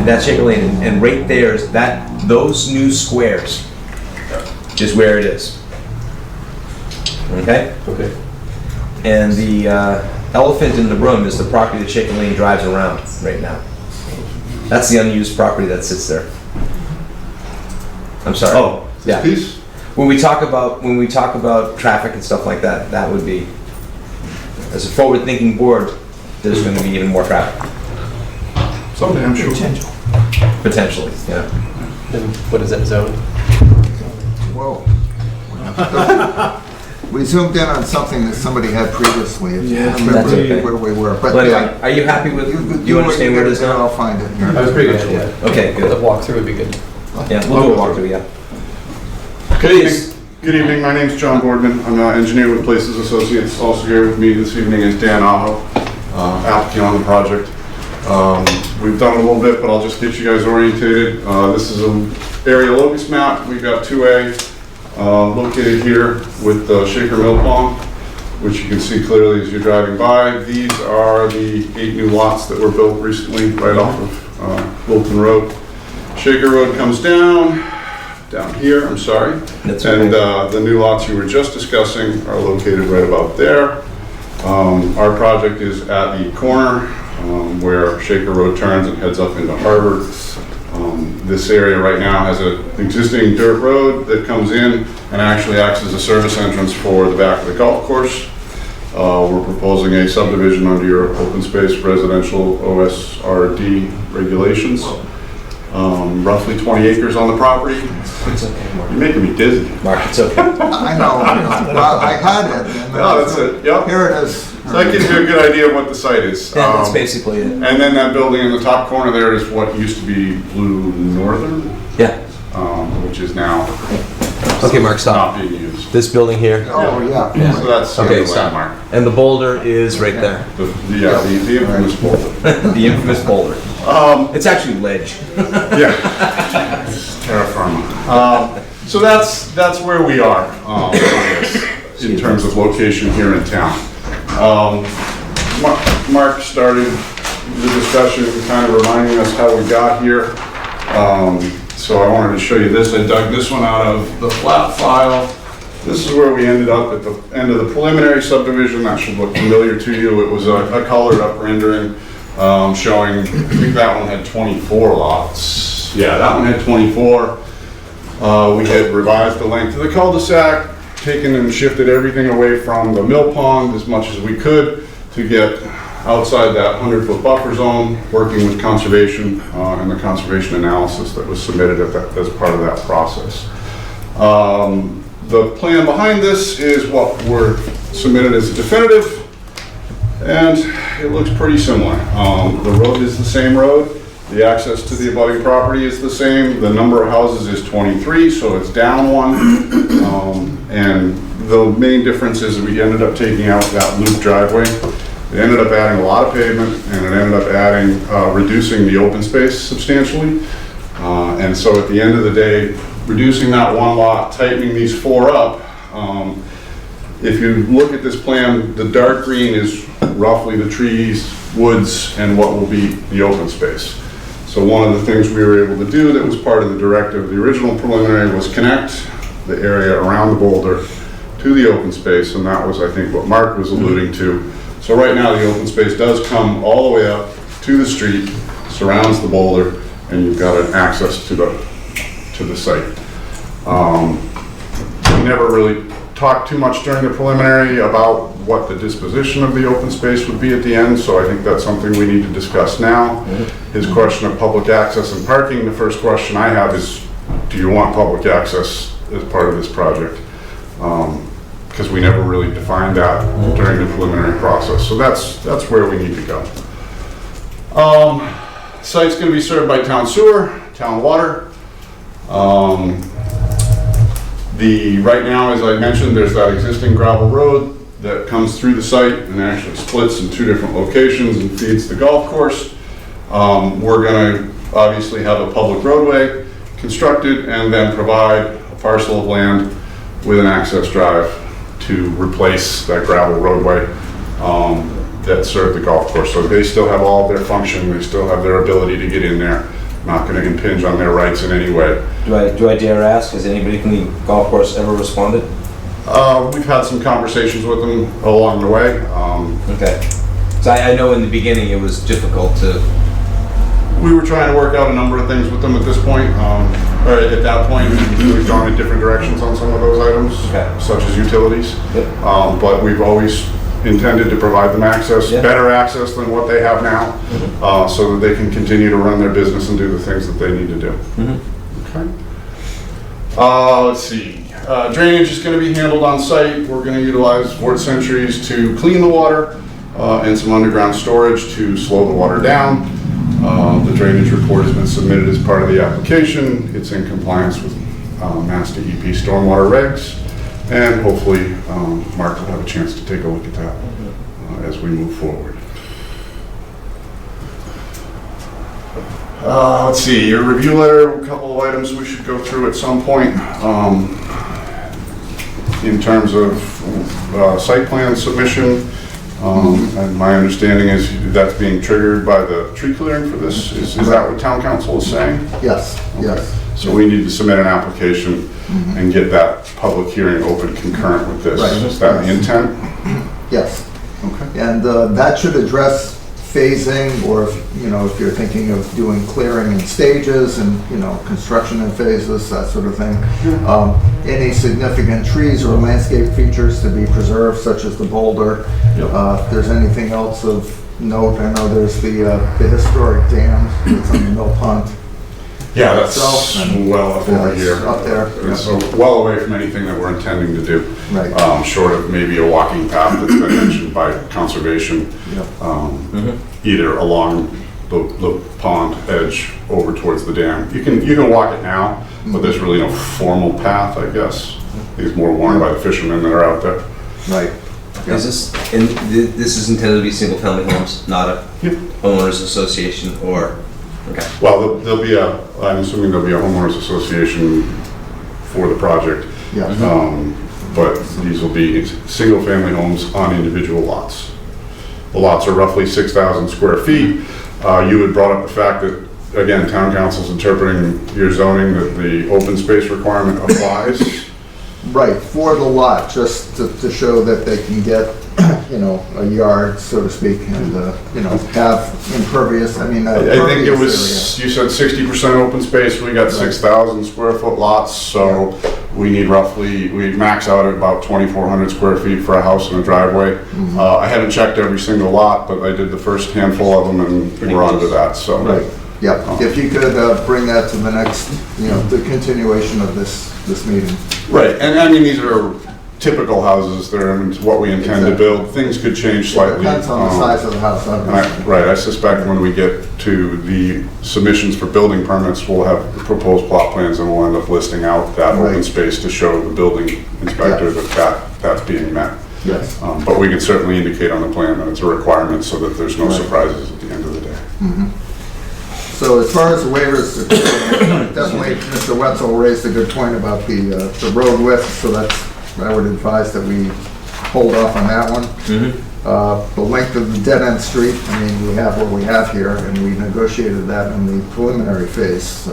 that's Shaker Lane, and right there is those new squares is where it is. Okay? Okay. And the elephant in the room is the property that Shaker Lane drives around right now. That's the unused property that sits there. I'm sorry. Oh, yeah. this piece? When we talk about traffic and stuff like that, that would be, as a forward-thinking board, there's going to be even more traffic, Someday, I'm sure. Potential. potentially. Yeah. And what is that zone? Whoa. We zoomed in on something that somebody had previously. If you that's remember okay. where we were. But anyway, are you happy with, do you understand where it is now? I'll find it. That was pretty good, yeah. Okay, The good. walkthrough would be good. Yeah, we'll do a walkthrough, yeah. Good evening. Good evening, my name's John Boardman. I'm an engineer with Places Associates. Also here with me this evening is Dan Aho, applicant on the project. We've done a little bit, but I'll just get you guys orientated. This is an area locus map. We've got 2A located here with Shaker Mill Pond, which you can see clearly as you're driving by. These are the 8 new lots that were built recently right off of Wilton Road. Shaker Road comes down here, I'm sorry. That's and okay. The new lots you were just discussing are located right about there. Our project is at the corner where Shaker Road turns and heads up into Harvard. This area right now has an existing dirt road that comes in and actually acts as a service entrance for the back of the golf course. We're proposing a subdivision under your open space residential OSRD regulations. Roughly 20 acres on the property. It's okay, Mark. You're making me dizzy. Mark, it's okay. I know. Well, I had it. And No, that's it, yep. Here it is. So that gives you a good idea of what the site is. Yeah, that's basically it. And then that building in the top corner there is what used to be Blue Northern, Yeah. which is now Okay, Mark, stop. not being used. This building here, Oh, yeah. So that's Okay, the stop. landmark. and the boulder is right there. The infamous boulder. The infamous boulder. It's actually ledge. Yeah. Terra firma. So that's where we are on this, in terms of location here in town. Mark started the discussion kind of reminding us how we got here. So I wanted to show you this. I dug this one out of the flat file. This is where we ended up at the end of the preliminary subdivision. That should look familiar to you. It was a colored up rendering showing, I think that one had 24 lots. Yeah, that one had 24. We had revised the length of the cul-de-sac, taken and shifted everything away from the mill pond as much as we could to get outside that 100-foot buffer zone, working with conservation and the conservation analysis that was submitted as part of that process. The plan behind this is what were submitted as a definitive, and it looks pretty similar. The road is the same road. The access to the abutting property is the same. The number of houses is 23, so it's down one. And the main difference is we ended up taking out that loop driveway. It ended up adding a lot of pavement, and it ended up adding, reducing the open space substantially. And so at the end of the day, reducing that one lot, tightening these 4 up, if you look at this plan, the dark green is roughly the trees, woods, and what will be the open space. So one of the things we were able to do that was part of the directive of the original preliminary was connect the area around the boulder to the open space, and that was, I think, what Mark was alluding to. So right now, the open space does come all the way up to the street, surrounds the boulder, and you've got an access to the site. We never really talked too much during the preliminary about what the disposition of the open space would be at the end, so I think that's something we need to discuss now. His question of public access and parking, the first question I have is, do you want public access as part of this project? Because we never really defined that during the preliminary process, so that's where we need to go. Site's going to be served by town sewer, town water. Right now, as I mentioned, there's that existing gravel road that comes through the site and actually splits in 2 different locations and feeds the golf course. We're going to obviously have a public roadway constructed and then provide a parcel of land with an access drive to replace that gravel roadway that served the golf course. So they still have all of their function, they still have their ability to get in there, not going to impinge on their rights in any way. Do I dare ask, has anybody from the golf course ever responded? We've had some conversations with them along the way. Okay. So I know in the beginning it was difficult to... We were trying to work out a number of things with them at this point. Or at that point, we've gone in different directions on some of those items, Okay. such as utilities. Yep. But we've always intended to provide them access, Yeah. better access than what they have now, so that they can continue to run their business and do the things that they need to do. Okay. Let's see. Drainage is going to be handled on site. We're going to utilize Fort Centuries to clean the water and some underground storage to slow the water down. The drainage report has been submitted as part of the application. It's in compliance with Mass DEP stormwater regs, and hopefully Mark will have a chance to take a look at that as we move forward. Let's see, your review letter, a couple of items we should go through at some point. In terms of site plan submission, and my understanding is that's being triggered by the tree clearing for this. Is that what town council is saying? Yes, yes. So we need to submit an application and get that public hearing open concurrent with this. Right. Is that the intent? Yes. Okay. And that should address phasing, or if you're thinking of doing clearing in stages and, construction in phases, that sort of thing. Any significant trees or landscape features to be preserved, such as the boulder. If there's anything else of note, I know there's the historic dam that's on the Mill Pond. Yeah, that's So, well up over it's here. up there. It's well away from anything that we're intending to do. Right. Short of maybe a walking path that's been mentioned by conservation, Yep. either along the pond edge over towards the dam. You can walk it now, but there's really no formal path, I guess. It's more worn by the fishermen that are out there. Right. Is this is intended to be single-family homes, not a homeowners association or, okay. Well, I'm assuming there'll be a homeowners association for the project. Yeah. But these will be single-family homes on individual lots. The lots are roughly 6,000 square feet. You had brought up the fact that, again, town council's interpreting your zoning that the open space requirement applies. Right, for the lot, just to show that they can get, a yard, so to speak, and, have impervious, I think it was, you said 60% open space, we got 6,000 square foot lots, so we need we max out at about 2,400 square feet for a house and a driveway. I haven't checked every single lot, but I did the first handful of them and we're onto that, so. Right, yeah, if you could bring that to the next, the continuation of this meeting. Right, and I mean, these are typical houses, they're what we intend to build. Things could change slightly. Depends on the size of the house, obviously. Right, I suspect when we get to the submissions for building permits, we'll have proposed plot plans and we'll end up listing out that open space to show the building inspector that's being met. Yes. But we can certainly indicate on the plan that it's a requirement so that there's no surprises at the end of the day. So as far as the waivers, definitely Mr. Wetzel raised a good point about the road width, so I would advise that we hold off on that one. The length of the dead-end street, I mean, we have what we have here, and we negotiated that in the preliminary phase, so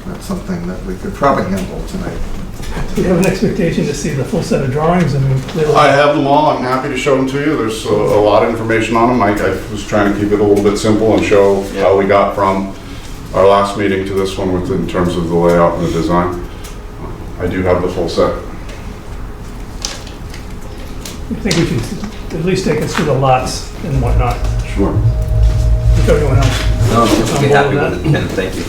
that's something that we could probably handle tonight. Do you have an expectation to see the full set of drawings? I mean, clearly. I have them all. I'm happy to show them to you. There's a lot of information on them. I was trying to keep it a little bit simple and show how we got from our last meeting to this one in terms of the layout and the design. I do have the full set. I think we should at least take us through the lots and whatnot. Sure. If everyone else. No, I'm is on be board happy with with it, Ken, thank you.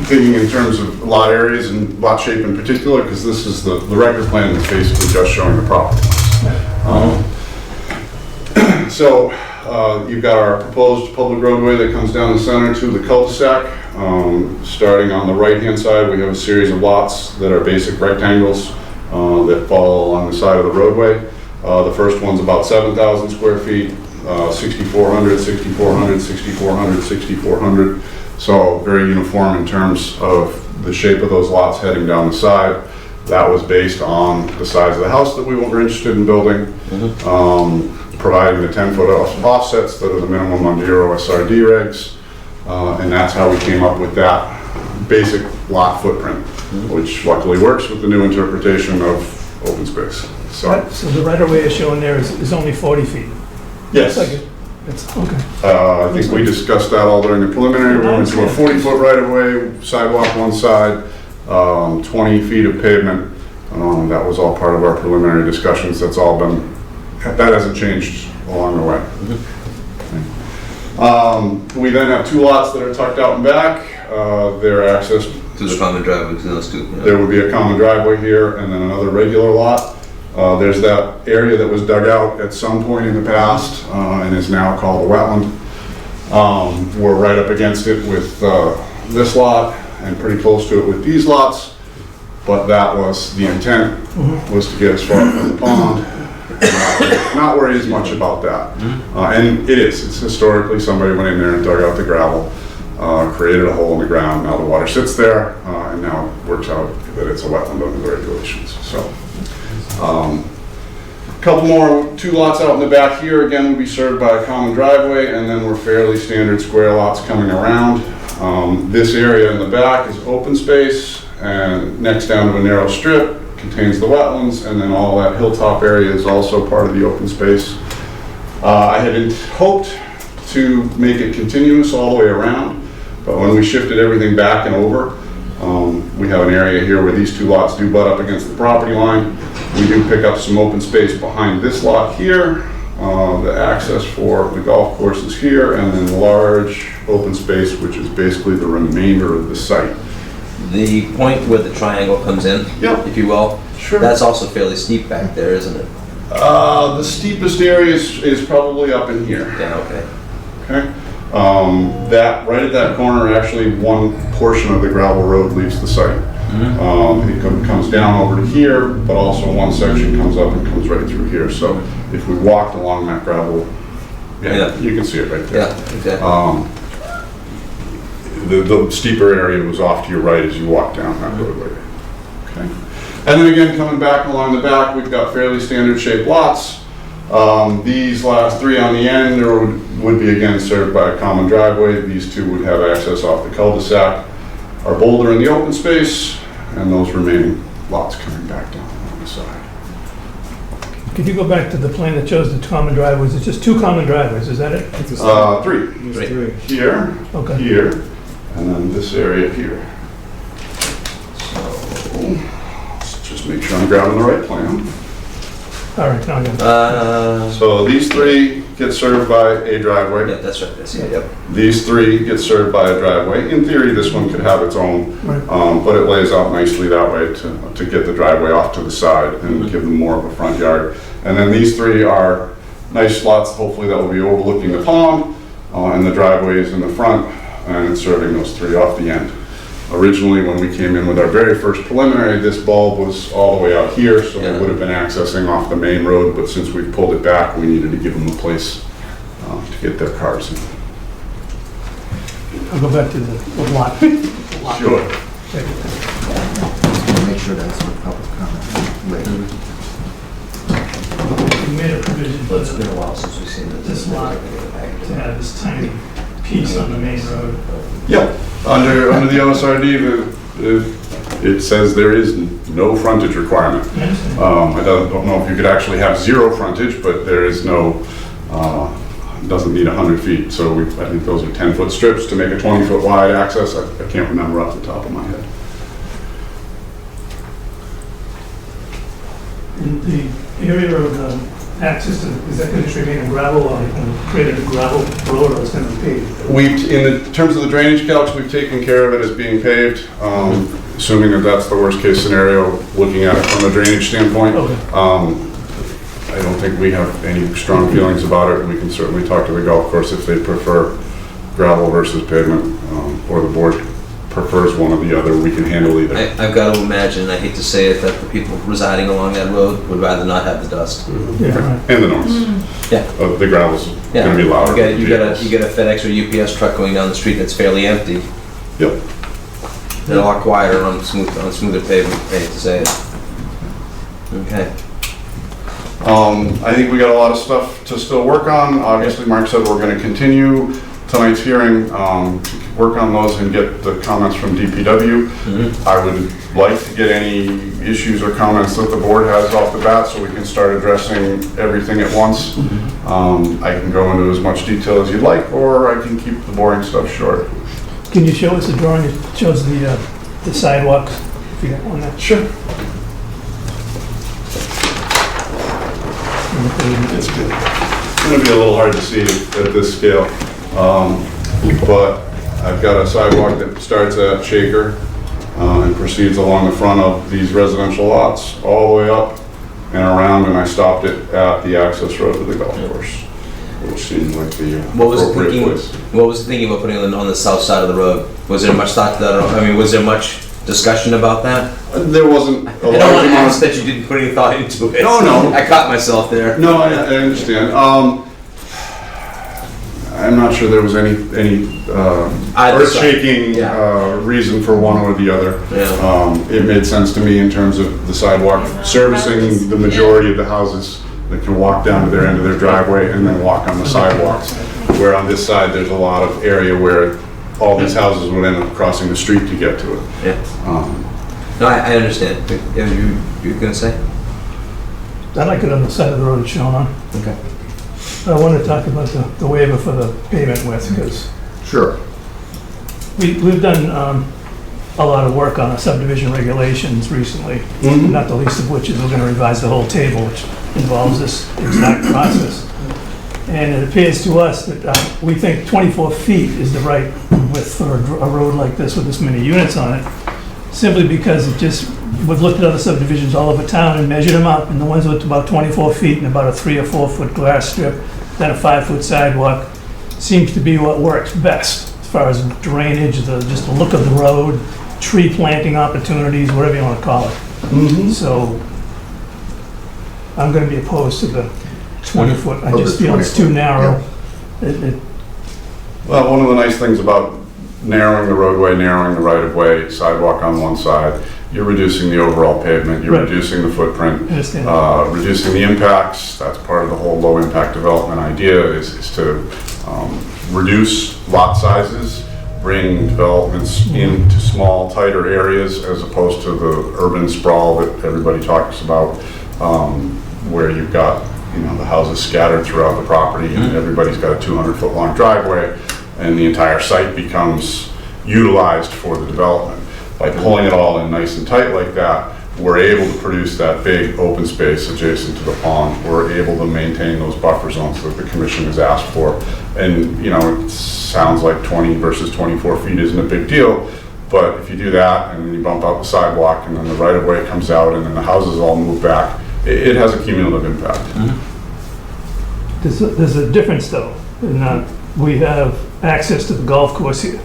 Thinking in terms of lot areas and lot shape in particular, because this is the record plan that's basically just showing the property lines. So you've got our proposed public roadway that comes down the center to the cul-de-sac. Starting on the right-hand side, we have a series of lots that are basic rectangles that fall along the side of the roadway. The first one's about 7,000 square feet, 6,400, 6,400, 6,400, 6,400. So very uniform in terms of the shape of those lots heading down the side. That was based on the size of the house that we were interested in building, providing the 10-foot offsets that are the minimum under Euro SRD regs. And that's how we came up with that basic lot footprint, which luckily works with the new interpretation of open space. So the right-of-way is shown there is only 40 feet. Yes. It's okay. I think we discussed that all during the preliminary. We went to a 40-foot right-of-way, sidewalk one side, 20 feet of pavement, That was all part of our preliminary discussions. That hasn't changed along the way. We then have 2 lots that are tucked out and back. They're accessed. To the common driveway to those 2. Yeah. There would be a common driveway here and then another regular lot. There's that area that was dug out at some point in the past and is now called a wetland. We're right up against it with this lot and pretty close to it with these lots. But that was the intent, was to get as far as the pond. Not worried as much about that. And it's historically, somebody went in there and dug out the gravel, created a hole in the ground, now the water sits there, and now it works out that it's a wetland under the regulations. So, couple more, 2 lots out in the back here, again, will be served by a common driveway, and then we're fairly standard square lots coming around. This area in the back is open space, and next down to a narrow strip contains the wetlands, and then all that hilltop area is also part of the open space. I had hoped to make it continuous all the way around, but when we shifted everything back and over, we have an area here where these 2 lots do butt up against the property line. We do pick up some open space behind this lot here. The access for the golf course is here, and then large open space, which is basically the remainder of the site. The point where the triangle comes in, Yep. if you will, Sure. that's also fairly steep back there, isn't it? The steepest area is probably up in here. Yeah, okay. Okay. That right at that corner, actually, one portion of the gravel road leaves the site. It comes down over to here, but also one section comes up and comes right through here. So if we walked along that gravel, Yeah. you can see it right there. Yeah, exactly. The steeper area was off to your right as you walk down that roadway. Okay. And then again, coming back along the back, we've got fairly standard shaped lots. These last 3 on the end would be again served by a common driveway. These 2 would have access off the cul-de-sac. Our boulder in the open space, and those remaining lots coming back down on the side. Could you go back to the plan that shows the common driveways? It's just 2 common driveways, is that it? 3. Great. 3. Here, Okay. here, and then this area here. So, let's just make sure I'm grabbing the right plan. All right, now I got it. So these 3 get served by a driveway. Yeah, that's right. That's it. Yep. These 3 get served by a driveway. In theory, this one could have its own, Right. but it lays out nicely that way to get the driveway off to the side and give them more of a front yard. And then these 3 are nice lots, hopefully that will be overlooking the pond, and the driveway is in the front, and it's serving those 3 off the end. Originally, when we came in with our very first preliminary, this bulb was all the way out here, so they would have been accessing off the main road, but since we've pulled it back, we needed to give them a place to get their cars in. I'll go back to the lot. Sure. Make sure that's for public comment later. We made a provision for It's been a while since we've seen this lot to have this tiny piece on the main road. Yeah, under the OSRD, it says there is no frontage requirement. I understand. I don't know if you could actually have 0 frontage, but there is no, doesn't need 100 feet. So I think those are 10-foot strips to make a 20-foot wide access. I can't remember off the top of my head. And the area of access to, is that going to remain in gravel, or created a gravel road, or it's going to be paved? In terms of the drainage calcs, we've taken care of it as being paved, assuming that that's the worst case scenario, looking at it from a drainage standpoint. Okay. I don't think we have any strong feelings about it. We can certainly talk to the golf course if they prefer gravel versus pavement, or the board prefers one or the other. We can handle either. I've got to imagine, I hate to say it, that the people residing along that road would rather not have the dust. Yeah, right. And the noise. Yeah. The gravel's Yeah. gonna be louder. You get a FedEx or UPS truck going down the street that's fairly empty. Yep. They're a lot quieter on smoother pavement, I hate to say it. Okay. I think we got a lot of stuff to still work on. Obviously, Mark said we're gonna continue tonight's hearing, to work on those and get the comments from DPW. I would like to get any issues or comments that the board has off the bat so we can start addressing everything at once. I can go into as much detail as you'd like, or I can keep the boring stuff short. Can you show us a drawing that shows the sidewalks, if you got one there? Sure. the pavement. It's going to be a little hard to see at this scale, but I've got a sidewalk that starts at Shaker and proceeds along the front of these residential lots, all the way up and around, and I stopped it at the access road to the golf course, which seemed like the appropriate place. What was the thinking about putting it on the south side of the road? Was there much thought to that? I mean, was there much discussion about that? There wasn't a I large don't want to amount. ask that you didn't put any thought into it. No. I caught myself there. No, I understand. I'm not sure there was any Either side. earth-shaking Yeah. reason for one or the other. Yeah. It made sense to me in terms of the sidewalk servicing the majority of the houses that can walk down to their end of their driveway and then walk on the sidewalks. Where on this side, there's a lot of area where all these houses would end up crossing the street to get to it. Yeah. No, I understand. Yeah, you were gonna say? I like it on the side of the road it's shown on. Okay. I want to talk about the waiver for the pavement width, because Sure. we've done a lot of work on our subdivision regulations recently, not the least of which is we're going to revise the whole table, which involves this exact process. And it appears to us that we think 24 feet is the right width for a road like this with this many units on it, simply because we've looked at other subdivisions all over town and measured them up, and the ones with about 24 feet and about a 3 or 4 foot grass strip, then a 5-foot sidewalk seems to be what works best as far as drainage, just the look of the road, tree planting opportunities, whatever you want to call it. So I'm going to be opposed to the 20 foot. I just feel it's too narrow. Well, one of the nice things about narrowing the roadway, narrowing the right-of-way, sidewalk on one side, you're reducing the overall pavement, you're Right. reducing the footprint, Understand. reducing the impacts. That's part of the whole low-impact development idea is to reduce lot sizes, bring developments into small, tighter areas as opposed to the urban sprawl that everybody talks about, where you've got, the houses scattered throughout the property and everybody's got a 200-foot long driveway and the entire site becomes utilized for the development. By pulling it all in nice and tight like that, we're able to produce that big open space adjacent to the pond. We're able to maintain those buffer zones that the commission has asked for. And, it sounds like 20 versus 24 feet isn't a big deal, but if you do that and then you bump out the sidewalk and then the right-of-way comes out and then the houses all move back, it has a cumulative impact. There's a difference though, in that we have access to the golf course here,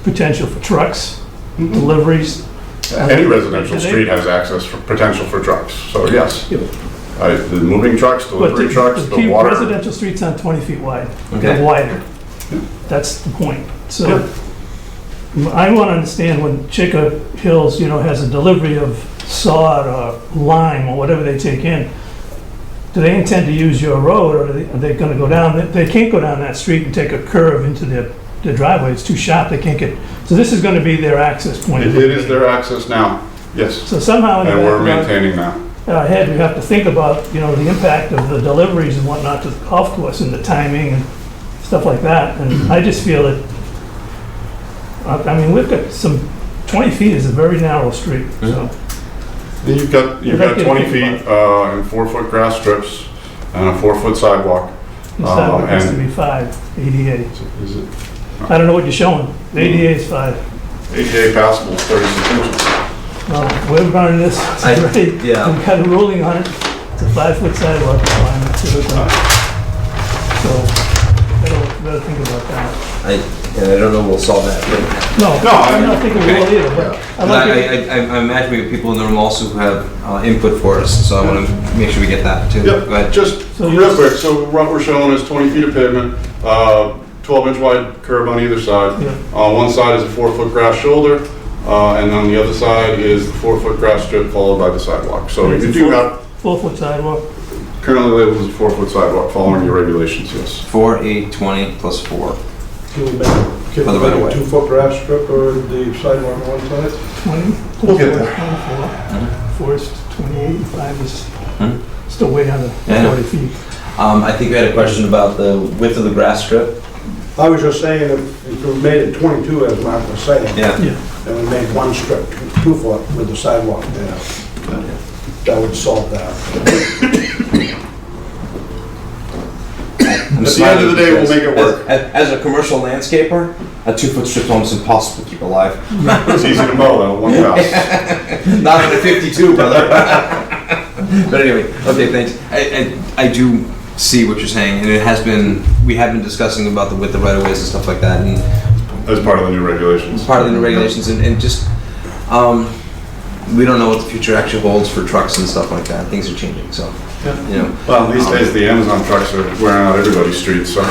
potential for trucks, deliveries. Any residential street has access for potential for trucks, so yes. The moving trucks, But delivery trucks, the keep water. residential streets aren't 20 feet wide. Okay. They're wider. That's the point. So I want to understand when Shaker Hills, has a delivery of sod or lime or whatever they take in, do they intend to use your road, or are they going to go down? They can't go down that street and take a curve into their driveway. It's too sharp. They can't get. So this is going to be their access point. It is their access now, yes. So somehow in the And we're back of maintaining that. our head, we have to think about, the impact of the deliveries and whatnot to the golf course and the timing and stuff like that. And I just feel that, we've got 20 feet is a very narrow street, so. You've got 20 feet and 4-foot grass strips and a 4-foot sidewalk. The sidewalk has to and- be 5 ADA. Is it I don't know what you're showing. The ADA is 5. ADA passable is 36 inches? Well, we're running this today. yeah. We've got a ruling on it. It's a 5-foot sidewalk requirement. So, better think about that. I don't know we'll solve that. No, I'm not thinking we will either, but I like it. I imagine we have people in the room also who have input for us, so I want to make sure we get that too. Go Yep, ahead. just So real quick, so what we're showing is 20 feet of pavement, 12-inch wide curb on either side. Yeah. On one side is a 4-foot grass shoulder, and on the other side is the 4-foot grass strip followed by the sidewalk. So It's you a do have, 4-foot sidewalk. currently labeled as a 4-foot sidewalk, following your regulations, yes. 4, 8, 20 plus 4. Can we make a For the right of way. 2-foot grass strip or the sidewalk on one side? 20. We'll get there. 24 is 28, 5 is still way under Yeah. 40 feet. I think we had a question about the width of the grass strip. I was just saying, if we made it 22, as Mark was saying, Yeah. then we made one strip 2 foot with the sidewalk there. That would solve that. At the end of the day, we'll make it work. As a commercial landscaper, a 2-foot strip's almost impossible to keep alive. It's easy to mow though, one pass. Not in a 52, brother. But anyway, okay, thanks. I do see what you're saying, and it has been, we have been discussing about the width of right-of-ways and stuff like that, and As part of the new regulations. part of the new regulations, and just, we don't know what the future actually holds for trucks and stuff like that. Things are changing, so, you know. Well, these days, the Amazon trucks are wearing out everybody's streets, so.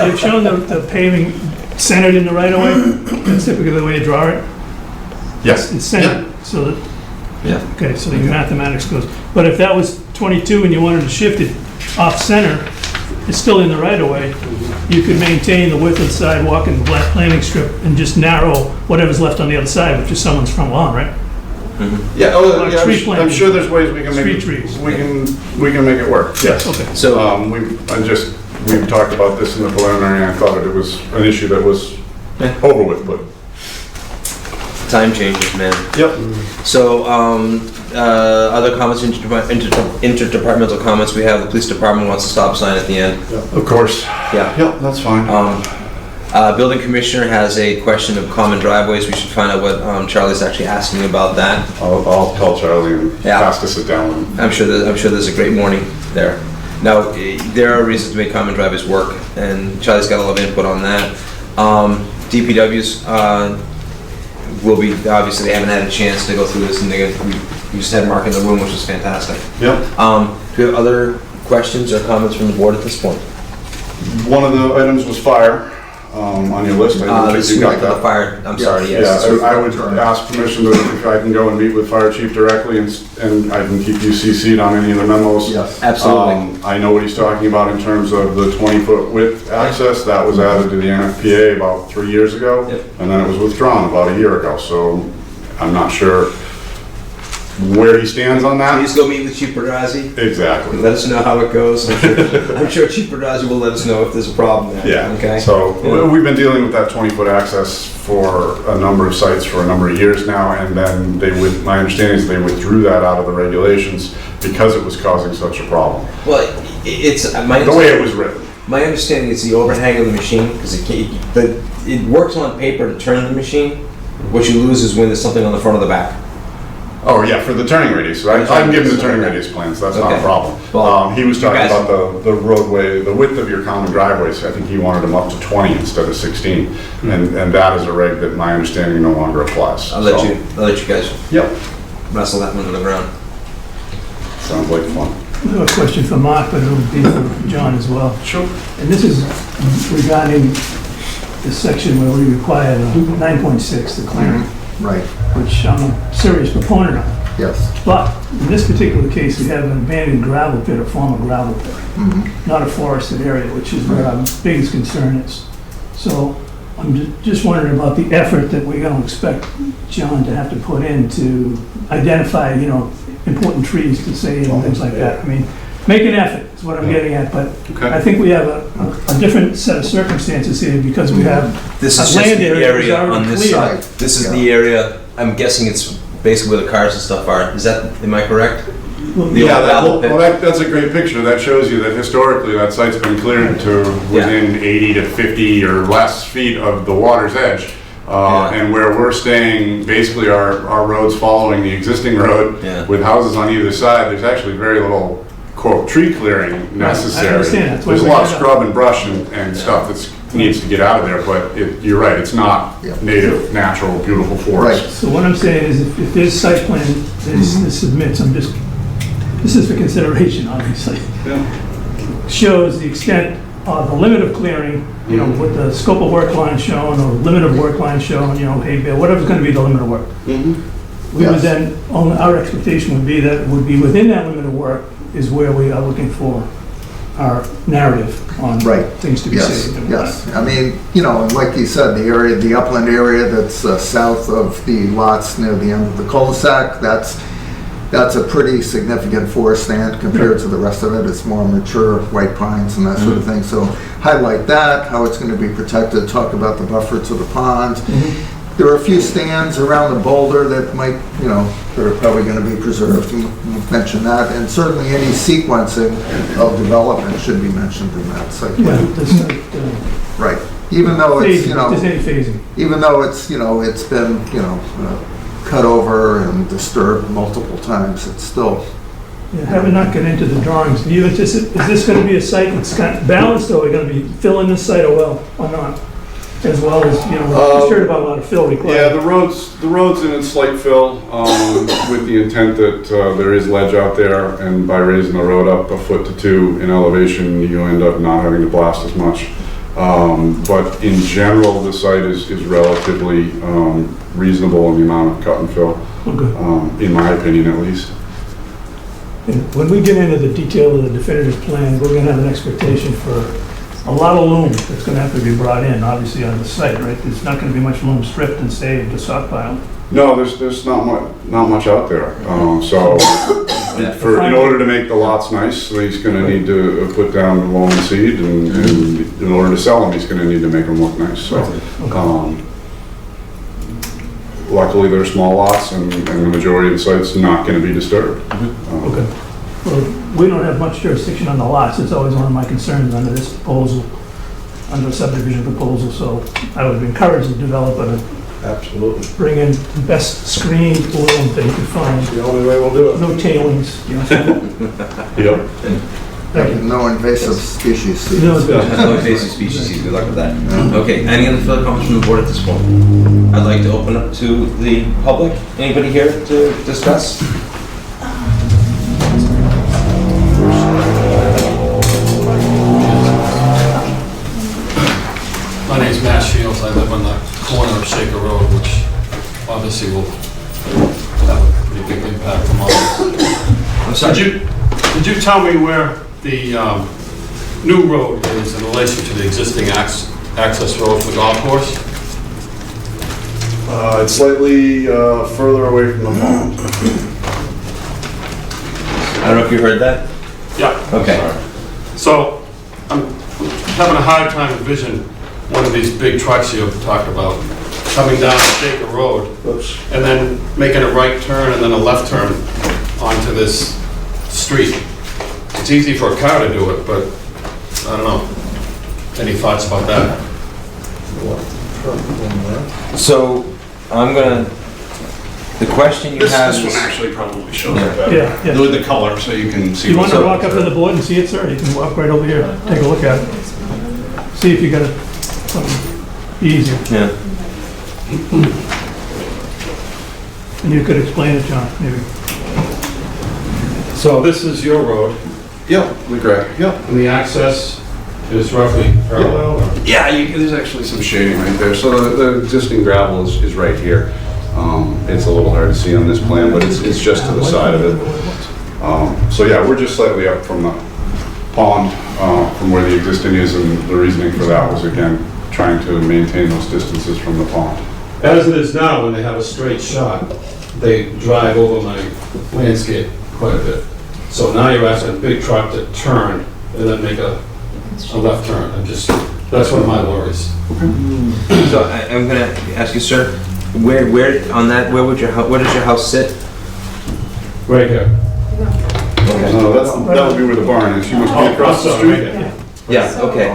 You've shown the paving centered in the right of way. That's typically the way you draw it. Yes. It's centered, so that, Yeah. okay, so the mathematics goes. But if that was 22 and you wanted to shift it off center, it's still in the right of way. You could maintain the width of the sidewalk and the black planting strip and just narrow whatever's left on the other side, which is someone's front lawn, right? Yeah, Like yeah, tree I'm planting. sure there's ways we can make Street it. trees. We can make it work, yes. Okay. So, We've talked about this in the preliminary, and I thought that it was an issue that was over with, but. time changes, man. Yep. So, other comments, interdepartmental comments, we have the police department wants a stop sign at the end. Of course. Yeah. Yep, that's fine. Building commissioner has a question of common driveways. We should find out what Charlie's actually asking about that. I'll tell Charlie and Yeah. ask to sit down with him. I'm sure there's a great morning there. Now, there are reasons to make common driveways work, and Charlie's got a lot of input on that. DPW's will be, obviously, they haven't had a chance to go through this, and we just had Mark in the room, which was fantastic. Yep. Do we have other questions or comments from the board at this point? One of the items was fire, on your list. I don't The think you sweep got of the that. fire, I'm sorry, yes. Yeah, I would ask permission to, if I can go and meet with fire chief directly, and I can keep you CC'd on any of the memos. Yes. Absolutely. I know what he's talking about in terms of the 20-foot width access. That was added to the NFPA about 3 years ago. Yep. And then it was withdrawn about a year ago, so I'm not sure where he stands on that. Please go meet with Chief Pedrazi. Exactly. Let us know how it goes. I'm sure Chief Pedrazi will let us know if there's a problem there. Yeah, Okay. so Yeah. we've been dealing with that 20-foot access for a number of sites for a number of years now, and then my understanding is they withdrew that out of the regulations because it was causing such a problem. Well, it's my The way it was written. My understanding is the overhang of the machine, because it works on paper to turn the machine. What you lose is when there's something on the front or the back. Oh, yeah, for the turning radius. I can give him the turning radius plans, that's not a Okay. problem. Well, He was talking you guys- about the roadway, the width of your common driveways. I think he wanted them up to 20 instead of 16. And that is a reg that my understanding no longer applies. I'll let So, you guys Yep, wrestle that one to the ground. sounds like fun. I have a question for Mark, but it'll be for John as well. Sure. And this is regarding the section where we require the 9.6, the clearing, Right, which I'm a serious proponent of. yes. But in this particular case, we have an abandoned gravel pit, a former gravel pit, not a forested area, which is where our biggest concern is. So I'm just wondering about the effort that we're going to expect John to have to put in to identify, important trees to save and things like that. I mean, make an effort is what I'm getting at, but Okay. I think we have a different set of circumstances here because we have This is a just land the area that was area on already this cleared. side. This is the area, I'm guessing it's basically where the cars and stuff are. Am I correct? The old Yeah, gravel pit. that's a great picture. That shows you that historically that site's been cleared to within 80 to 50 or less feet of the water's edge. And where we're staying, basically our road's following the existing road Yeah. with houses on either side. There's actually very little, quote, tree clearing necessary. I understand. That's why There's a we lot of got it. scrub and brush and stuff that needs to get out of there, but you're right, it's not Yeah. native, natural, beautiful forest. Right. So what I'm saying is if there's site plan, this submits, this is for consideration, obviously. Yeah. Shows the extent of the limit of clearing, with the scope of work line shown, or limit of work line shown, hay bale, whatever's gonna be the limit of work. We would Yes. then, our expectation would be that it would be within that limit of work is where we are looking for our narrative on Right. things to be Yes, saved. and yes. I mean, and like you said, the upland area that's south of the lots near the end of the cul-de-sac, that's a pretty significant forest stand compared to the rest of it. It's more mature white pines and that sort of thing. So highlight that, how it's going to be protected, talk about the buffer to the pond. There are a few stands around the boulder that might, you know, that are probably going to be preserved. You mentioned that, and certainly any sequencing of development should be mentioned in that site Yeah, plan. there's no, Right. Even though it's, you phasing, if know, there's any phasing. even though it's, you know, it's been, you know, cut over and disturbed multiple times, it's still, Yeah, having not got into the drawings, is this gonna be a site that's kind of balanced, or are we gonna be filling this site well, or not? As well as, you know, we just heard about a lot of fill Yeah, required. the road's in its slight fill, with the intent that there is ledge out there, and by raising the road up a foot to 2 in elevation, you end up not having to blast as much. But in general, the site is relatively reasonable in the amount of cut and fill, Okay. in my opinion at least. And when we get into the detail of the definitive plan, we're gonna have an expectation for a lot of loom that's gonna have to be brought in, obviously, on the site, right? There's not gonna be much loom stripped and saved to stockpile. No, there's not much out there. So in order to make the lots nice, he's gonna need to put down loam and seed, and in order to sell them, he's gonna need to make them look nice, so. Luckily, they're small lots, and the majority of the site's not gonna be disturbed. Okay. Well, we don't have much jurisdiction on the lots. It's always one of my concerns under this proposal, under a subdivision proposal, so I would encourage the developer to Absolutely. bring in the best screened loom that he could find. The only way we'll do it. No tailings, you know. Yep. Thank you. no invasive species. No, No invasive species, good luck with that. Okay, any other further comments from the board at this point? I'd like to open up to the public. Anybody here to discuss? My name's Matt Shields. I live on the corner of Shaker Road, which obviously will have a pretty big impact on all I'm this. sorry. Did you tell me where the new road is in relation to the existing access road for the golf course? It's slightly further away from the pond. I don't know if you heard that? Yeah. Okay. So I'm having a hard time envisioning one of these big trucks you talked about coming down Shaker Road and then making a right turn and then a left turn onto this street. It's easy for a car to do it, but I don't know. Any thoughts about that? So, I'm gonna, the question you have This is... one actually probably shows it better. Yeah, yeah. With the color, so you can see. You want what's to up. walk up to the board and see it, sir? You can walk right over here, take a look at it. See if you got it. Be easier. Yeah. And you could explain it, John, maybe. So this is your road, Yeah, the gray, yeah. and the access is roughly parallel? or- Yeah, there's actually some shading right there. So the existing gravel is right here. It's a little hard to see on this plan, but it's just to the side of it. So yeah, we're just slightly up from the pond, from where the existing is, and the reasoning for that was, again, trying to maintain those distances from the pond. As it is now, when they have a straight shot, they drive over my landscape quite a bit. So now you're asking a big truck to turn and then make a left turn. That's one of my worries. So I'm gonna ask you, sir, where on that, where does your house sit? Right here. No, that would be where the barn is. You must be across the sorry, right street. here. Yeah, okay.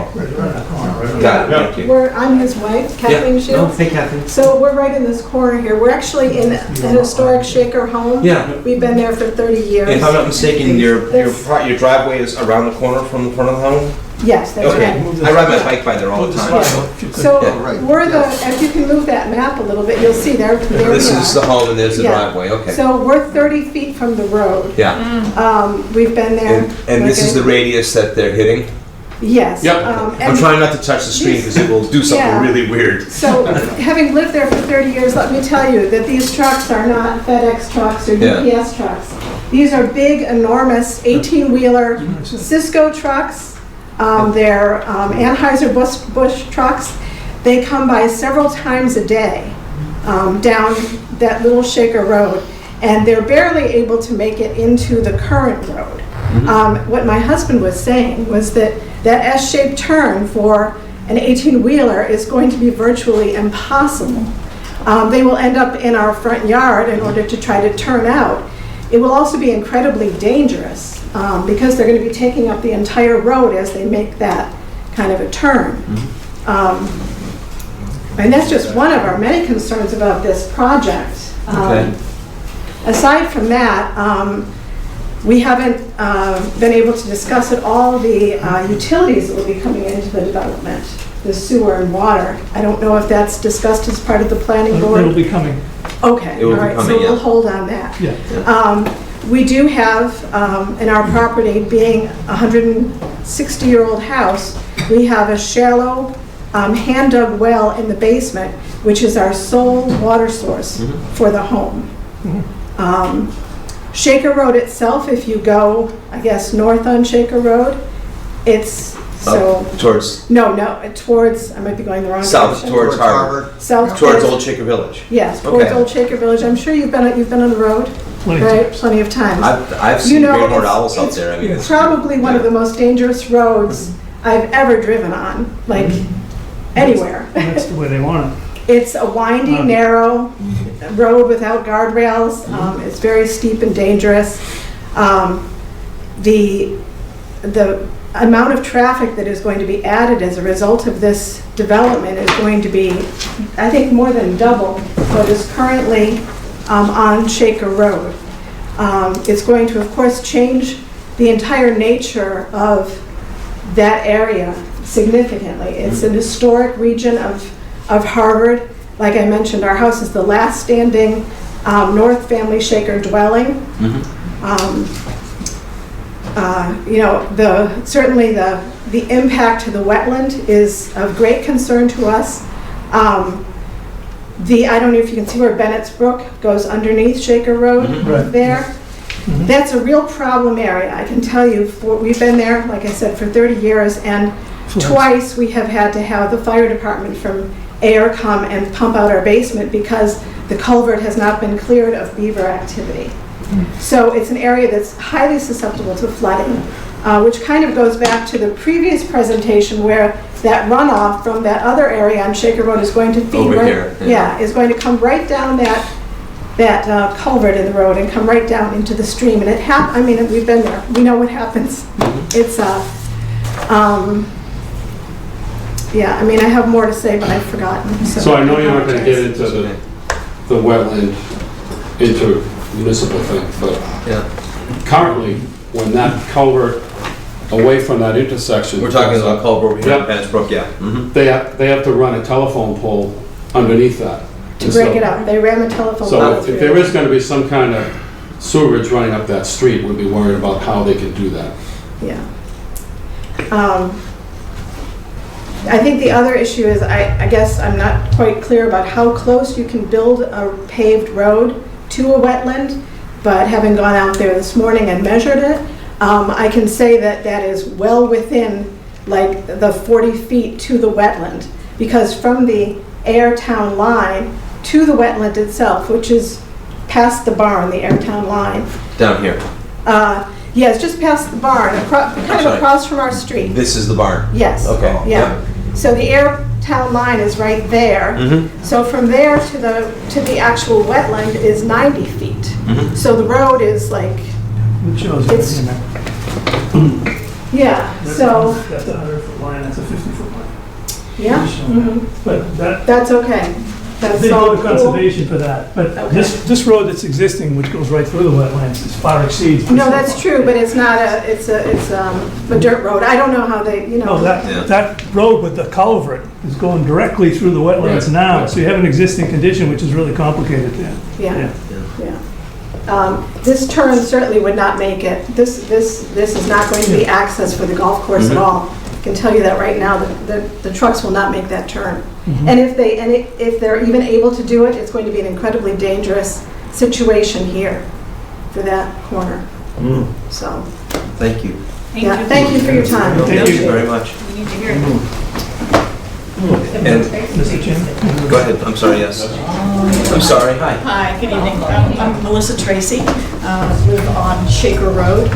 Got it, thank you. I'm his wife, Yeah, Kathleen no, Shields. hey Kathleen. So we're right in this corner here. We're actually in a historic Shaker home. Yeah. We've been there for 30 years. If I'm not mistaken, your driveway is around the corner from the front of the home? Yes, that's Okay, right. I ride my bike by there all the time. So right, we're the, yes. if you can move that map a little bit, you'll see there we This is the are. home and there's the Yeah. driveway, okay. So we're 30 feet from the road. Yeah, We've been there. and this like is the radius that they're hitting? Yes. Yep. I'm and- trying not to touch the screen because it will do something Yeah. really weird. So, having lived there for 30 years, let me tell you that these trucks are not FedEx trucks or Yeah. UPS trucks. These are big, enormous 18-wheeler Cisco trucks. They're Anheuser-Busch trucks. They come by several times a day down that little Shaker Road, and they're barely able to make it into the current road. What my husband was saying was that S-shaped turn for an 18-wheeler is going to be virtually impossible They will end up in our front yard in order to try to turn out. It will also be incredibly dangerous because they're going to be taking up the entire road as they make that kind of a turn. And that's just one of our many concerns about this project. Okay. Aside from that, we haven't been able to discuss at all the utilities that will be coming into the development, the sewer and water. I don't know if that's discussed as part of the planning board. It'll be coming. Okay, It will all be right, coming, so we'll yeah. hold on that. Yeah. We do have, in our property, being a 160-year-old house, we have a shallow hand-dug well in the basement, which is our sole water source for the home. Shaker Road itself, if you go, I guess, north on Shaker Road, it's so... Up towards, No, towards, I might be going the wrong south, direction. towards Harvard. South Towards Old Shaker Village. Yes, towards Okay. Old Shaker Village. I'm sure you've been on the road, Plenty of right? times. Plenty of times. I've You seen know, great horned it's- owls out it's there. I mean, it's Probably one of the most dangerous roads I've ever driven on, like anywhere. That's the way they want it. It's a windy, narrow road without guardrails. It's very steep and dangerous. The amount of traffic that is going to be added as a result of this development is going to be, I think, more than double what is currently on Shaker Road. It's going to, of course, change the entire nature of that area significantly. It's an historic region of Harvard. Like I mentioned, our house is the last standing North Family Shaker dwelling. You know, certainly the impact to the wetland is of great concern to us. I don't know if you can see where Bennett's Brook goes underneath Shaker Road there. That's a real problem area. I can tell you, we've been there, like I said, for 30 years, and twice we have had to have the fire department from Ayer come and pump out our basement because the culvert has not been cleared of beaver activity. So it's an area that's highly susceptible to flooding, which kind of goes back to the previous presentation where that runoff from that other area on Shaker Road is going to feed Over right, here, yeah, is going to come right down that culvert in the road and come right down into the stream. And I mean, we've been there. We know what happens. It's yeah, I mean, I have more to say, but I've forgotten. So I know you're not gonna get into the wetland, into municipal thing, but currently, when that culvert away from that intersection. We're talking about culvert over here Yep. in Bennett's Brook, yeah. They have to run a telephone pole underneath that. To break it up. They ram a telephone So pole if through there it. is gonna be some kind of sewerage running up that street, we'd be worried about how they can do that. Yeah. I think the other issue is, I guess I'm not quite clear about how close you can build a paved road to a wetland, but having gone out there this morning and measured it, I can say that that is well within like the 40 feet to the wetland, because from the Ayer Town line to the wetland itself, which is past the barn, the Ayer Town line. Down here. Yeah, it's just past the barn, kind of across from our street. This is the barn. Yes. Okay. Yeah. So the Ayer Town line is right there. So from there to the actual wetland is 90 feet. So the road is like, It shows it It's- in there. yeah, so, That's a 100-foot line, that's a 50-foot line. yeah, But that's okay. That's they all go to cool. conservation for that. But Okay. this road that's existing, which goes right through the wetlands, is far exceeds. No, that's true, but it's not it's a dirt road. I don't know how they, you know. No, that road with the culvert is going directly through the wetlands Right. now, so you have an existing condition which is really complicated there. Yeah, yeah. This turn certainly would not make it. This is not going to be access for the golf course at all. I can tell you that right now, the trucks will not make that turn. And if they're even able to do it, it's going to be an incredibly dangerous situation here for that corner. So, Thank you. yeah, thank you for your time. Thank you very much. We need to hear it. And, Mr. Chairman? go ahead, I'm sorry, yes. I'm sorry, hi. Hi, good evening. I'm Melissa Tracy, live on Shaker Road,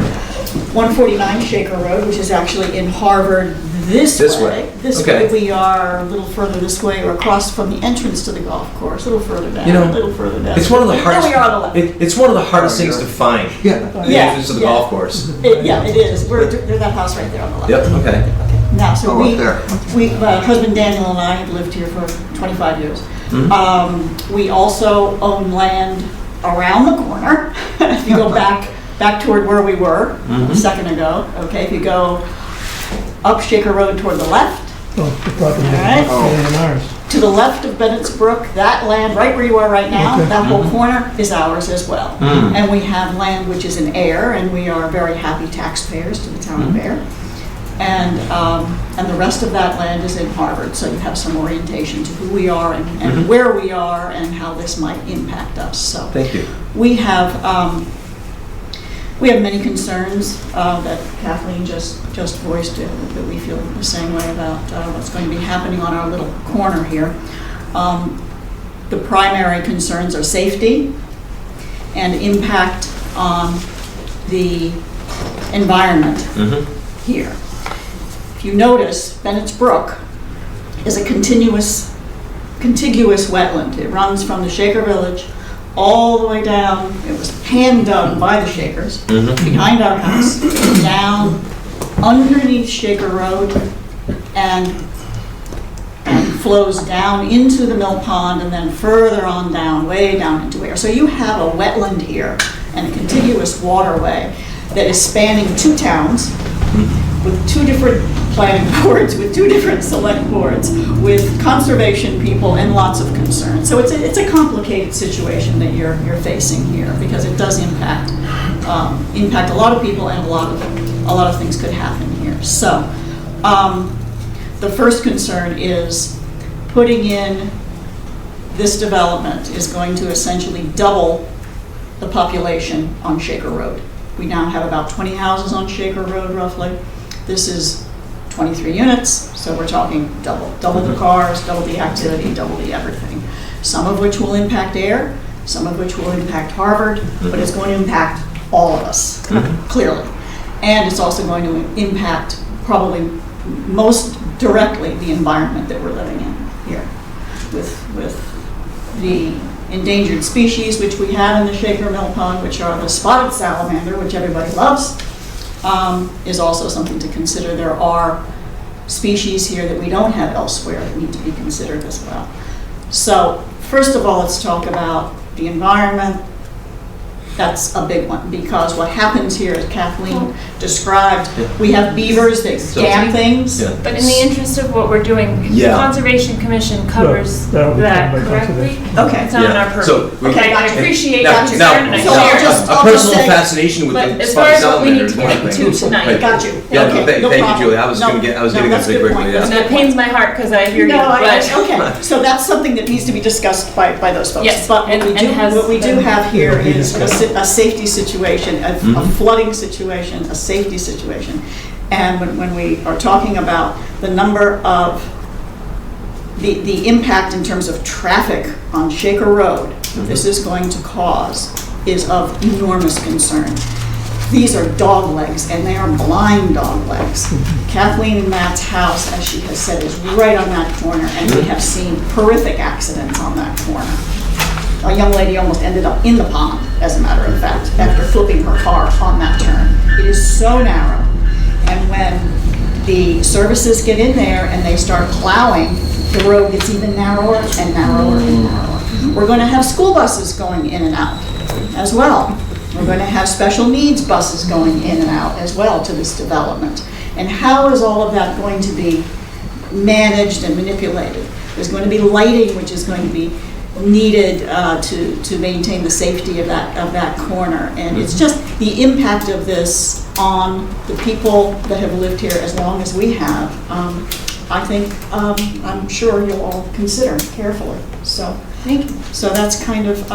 149 Shaker Road, which is actually in Harvard This This way. way. This Okay. way, we are a little further this way, or across from the entrance to the golf course, a little further down, You know, a little further down. It's one of the There hardest. we are on the left. It's one of the hardest things to find. Yeah. The Yeah, entrance to the yeah. golf course. Yeah, it is. There's that house right there on the left. Yep. Okay. Now, so Oh, up there. my husband Daniel and I have lived here for 25 years. Mhm. We also own land around the corner. If you go back toward where we were a second ago, okay, if you go up Shaker Road toward the left, Oh, the property. All right. A&Rs. to the left of Bennett's Brook, that land, right where you are right now, Okay. that whole corner is ours as well. Mm. And we have land which is in Ayer, and we are very happy taxpayers to the town of Ayer. And the rest of that land is in Harvard, so you have some orientation to who we are and where we are and how this might impact us. So Thank you. we have many concerns that Kathleen just voiced, that we feel the same way about what's going to be happening on our little corner here. The primary concerns are safety and impact on the environment here. If you notice, Bennett's Brook is a contiguous wetland. It runs from the Shaker Village all the way down. It was hand dug by the Shakers behind our house, down underneath Shaker Road, and flows down into the mill pond, and then further on down, way down into Ayer. So you have a wetland here and a contiguous waterway that is spanning two towns with two different planning boards, with two different select boards, with conservation people and lots of concerns. So it's a complicated situation that you're facing here, because it does impact a lot of people, and a lot of things could happen here. So the first concern is putting in this development is going to essentially double the population on Shaker Road. We now have about 20 houses on Shaker Road, roughly. This is 23 units, so we're talking double the cars, double the activity, double the everything. Some of which will impact Ayer, some of which will impact Harvard, but it's going to impact all of us, clearly. And it's also going to impact, probably most directly, the environment that we're living in here, with the endangered species which we have in the Shaker Mill Pond, which are the spotted salamander, which everybody loves, is also something to consider. There are species here that we don't have elsewhere that need to be considered as well. So first of all, let's talk about the environment. That's a big one, because what happens here, as Kathleen described, we have beavers that dam things. Yeah. But in the interest of what we're doing, the Yeah. Conservation Commission covers that'll be that covered by correctly? conservation. Okay. It's not in our So purview. we- Okay, I Gotcha. appreciate Now- your now- concern, and I so share it. just- a I'll personal say- fascination with But the as far spotted as what we salamander need is to one get thing. to tonight. Right. Got you. Yeah, Okay, thank no you, problem. Julie. I was No, gonna get no, into that's this a good quickly, point. yeah. That's And a it good pains my heart, because I hear you, No, but. okay, so that's something that needs to be discussed by those folks. Yes, But and has what we do been- have here It'll be is discussed. a safety situation, a Mhm. flooding situation, a safety situation. And when we are talking about the number of, the impact in terms of traffic on Shaker Road that this is going to cause is of enormous concern. These are dog legs, and they are blind dog legs. Kathleen and Matt's house, as she has said, is right on that corner, and we have seen horrific accidents on that corner. A young lady almost ended up in the pond, as a matter of fact, after flipping her car on that turn. It is so narrow, and when the services get in there and they start plowing, the road gets even narrower and narrower and narrower. We're going to have school buses going in and out as well. We're going to have special needs buses going in and out as well to this development. And how is all of that going to be managed and manipulated? There's going to be lighting, which is going to be needed to maintain the safety of that corner. And it's just the impact of this on the people that have lived here as long as we have. I think, I'm sure you'll all consider carefully. So, Thank you. so that's kind of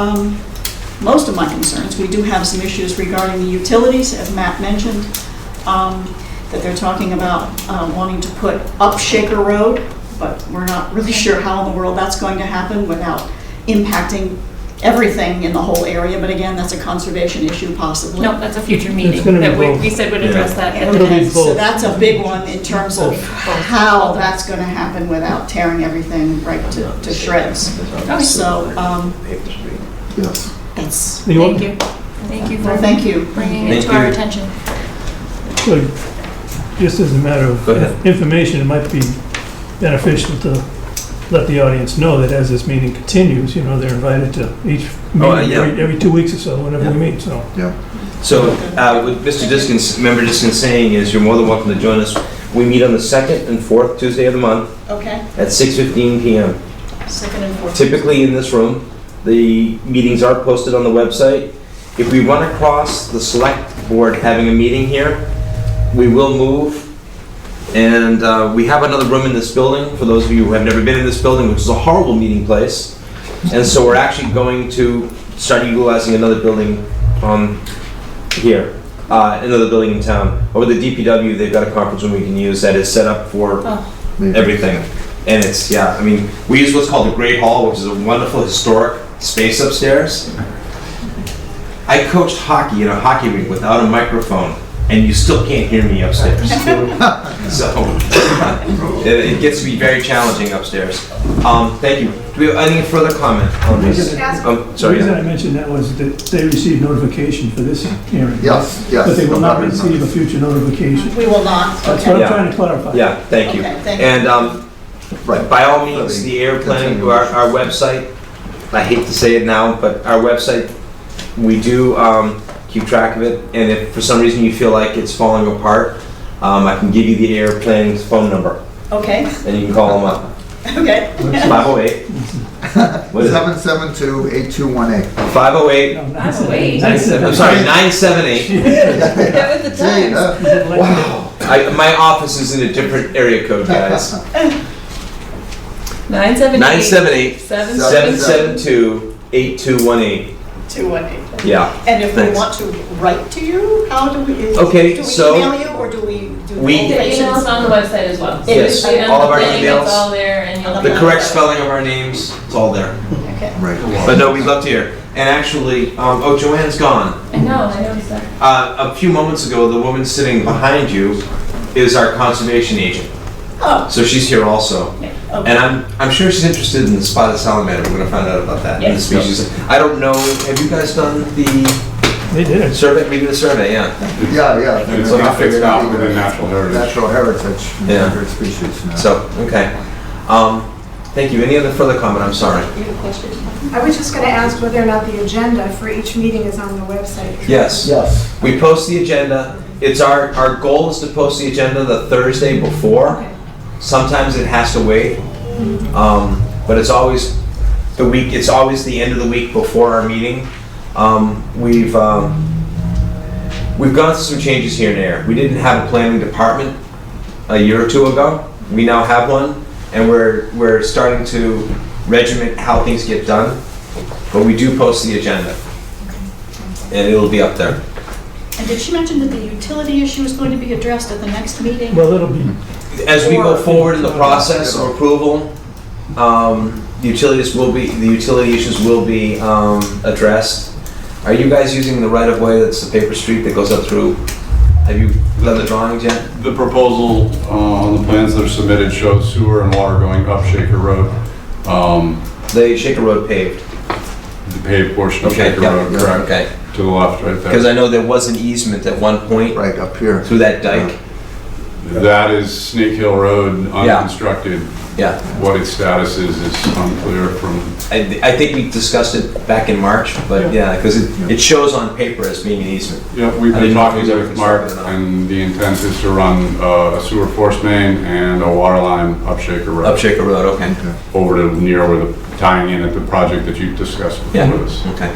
most of my concerns. We do have some issues regarding the utilities, as Matt mentioned, that they're talking about wanting to put up Shaker Road, but we're not really sure how in the world that's going to happen without impacting everything in the whole area, but again, that's a conservation issue possibly. No, that's a future meeting gonna be that both. we said would address that at It'll the be next. both. So that's a big one in terms of how that's gonna happen without tearing everything right to shreds. Okay. So, Yes. that's, You want- Thank you. Thank you well, for thank you. bringing Thank it to our you. attention. So, just as a matter Go ahead. of information, it might be beneficial to let the audience know that as this meeting continues, you know, they're invited to each meeting yeah. every 2 weeks or so, whenever we meet, so. So, what Mr. Diskins, Member Diskins saying is you're more than welcome to join us. We meet on the second and fourth Tuesday of the month Okay, at 6:15 PM. second and fourth. Typically in this room. The meetings are posted on the website. If we run across the select board having a meeting here, we will move. And we have another room in this building, for those of you who have never been in this building, which is a horrible meeting place. And so we're actually going to start utilizing another building here, another building in town. Over the DPW, they've got a conference room we can use that is set up for everything. And it's, yeah, I mean, we use what's called the Great Hall, which is a wonderful historic space upstairs. I coached hockey in a hockey rink without a microphone, and you still can't hear me upstairs. So, it gets to be very challenging upstairs. Thank you. Do we have any further comment on this? The Sorry. reason I mentioned that was that they received notification for this hearing. Yes, yes. But they will not receive a future notification. We will not, That's okay. what Yeah. I'm trying to clarify. Yeah, thank you. Okay, thank you. And, by all means, the air planning, our website, I hate to say it now, but our website, we do keep track of it, and if for some reason you feel like it's falling apart, I can give you the air planning's phone number, Okay, and you can call them up. okay. 508. What is it? 772-8218. 508. No, Oh, wait. I'm sorry, 978. That was the time. Wow. My office is in a different area code, guys. 978 772 8218. 218. Yeah. And if we Thanks. want to write to you, how do we? Okay, Do we so- email you or do we do the We- old The email's fashioned? on the website as well. Yes, And all of the our thing, emails. It's all there and you'll. The correct spelling of our names, it's all there. Okay. Right. But no, we'd love to hear. And actually, Joanne's gone. I know, I noticed that. A few moments ago, the woman sitting behind you is our conservation agent. Oh, So she's here also. okay. And I'm sure she's interested in the spotted salamander. We're gonna find out about that in the Yes. species. I don't know, have you guys done the They did it. survey? Maybe the survey, yeah. Yeah. It's So you not, figured it's not out- within natural heritage. Natural heritage, Yeah. endangered species. no. So, okay. Thank you. Any other further comment? I'm sorry. You have a question? I was just going to ask whether or not the agenda for each meeting is on the website. Yes. Yes. We post the agenda. It's our goal is to post the agenda the Thursday before. Okay. Sometimes it has to wait. But it's always it's always the end of the week before our meeting. We've gone through some changes here and there. We didn't have a planning department a year or two ago. We now have one, and we're starting to regiment how things get done. But we do post the agenda, and it'll be up there. And did she mention that the utility issue is going to be addressed at the next meeting? Well, it'll be, As we go forward in the process of approval, the utility issues will be addressed. Are you guys using the right-of-way that's the paper street that goes up through? Have you done the drawings yet? The proposal on the plans that are submitted shows sewer and water going up Shaker Road. The Shaker Road paved. The paved portion of Okay, Shaker yeah, Road, correct? okay. To the left, right Because there. I know there was an easement at one point Right up here. through that dike. That is Snake Hill Road, Yeah. unconstructed. Yeah. What its status is unclear from, I think we discussed it back in March, but yeah, because it shows on paper as being an easement. yeah, we've I been didn't know if it talking was ever with Mark, constructed or not. and the intent is to run a sewer force main and a water line up Shaker Road. Up Shaker Road, okay. Over to near where the, tying in at the project that you discussed Yeah, with us. okay.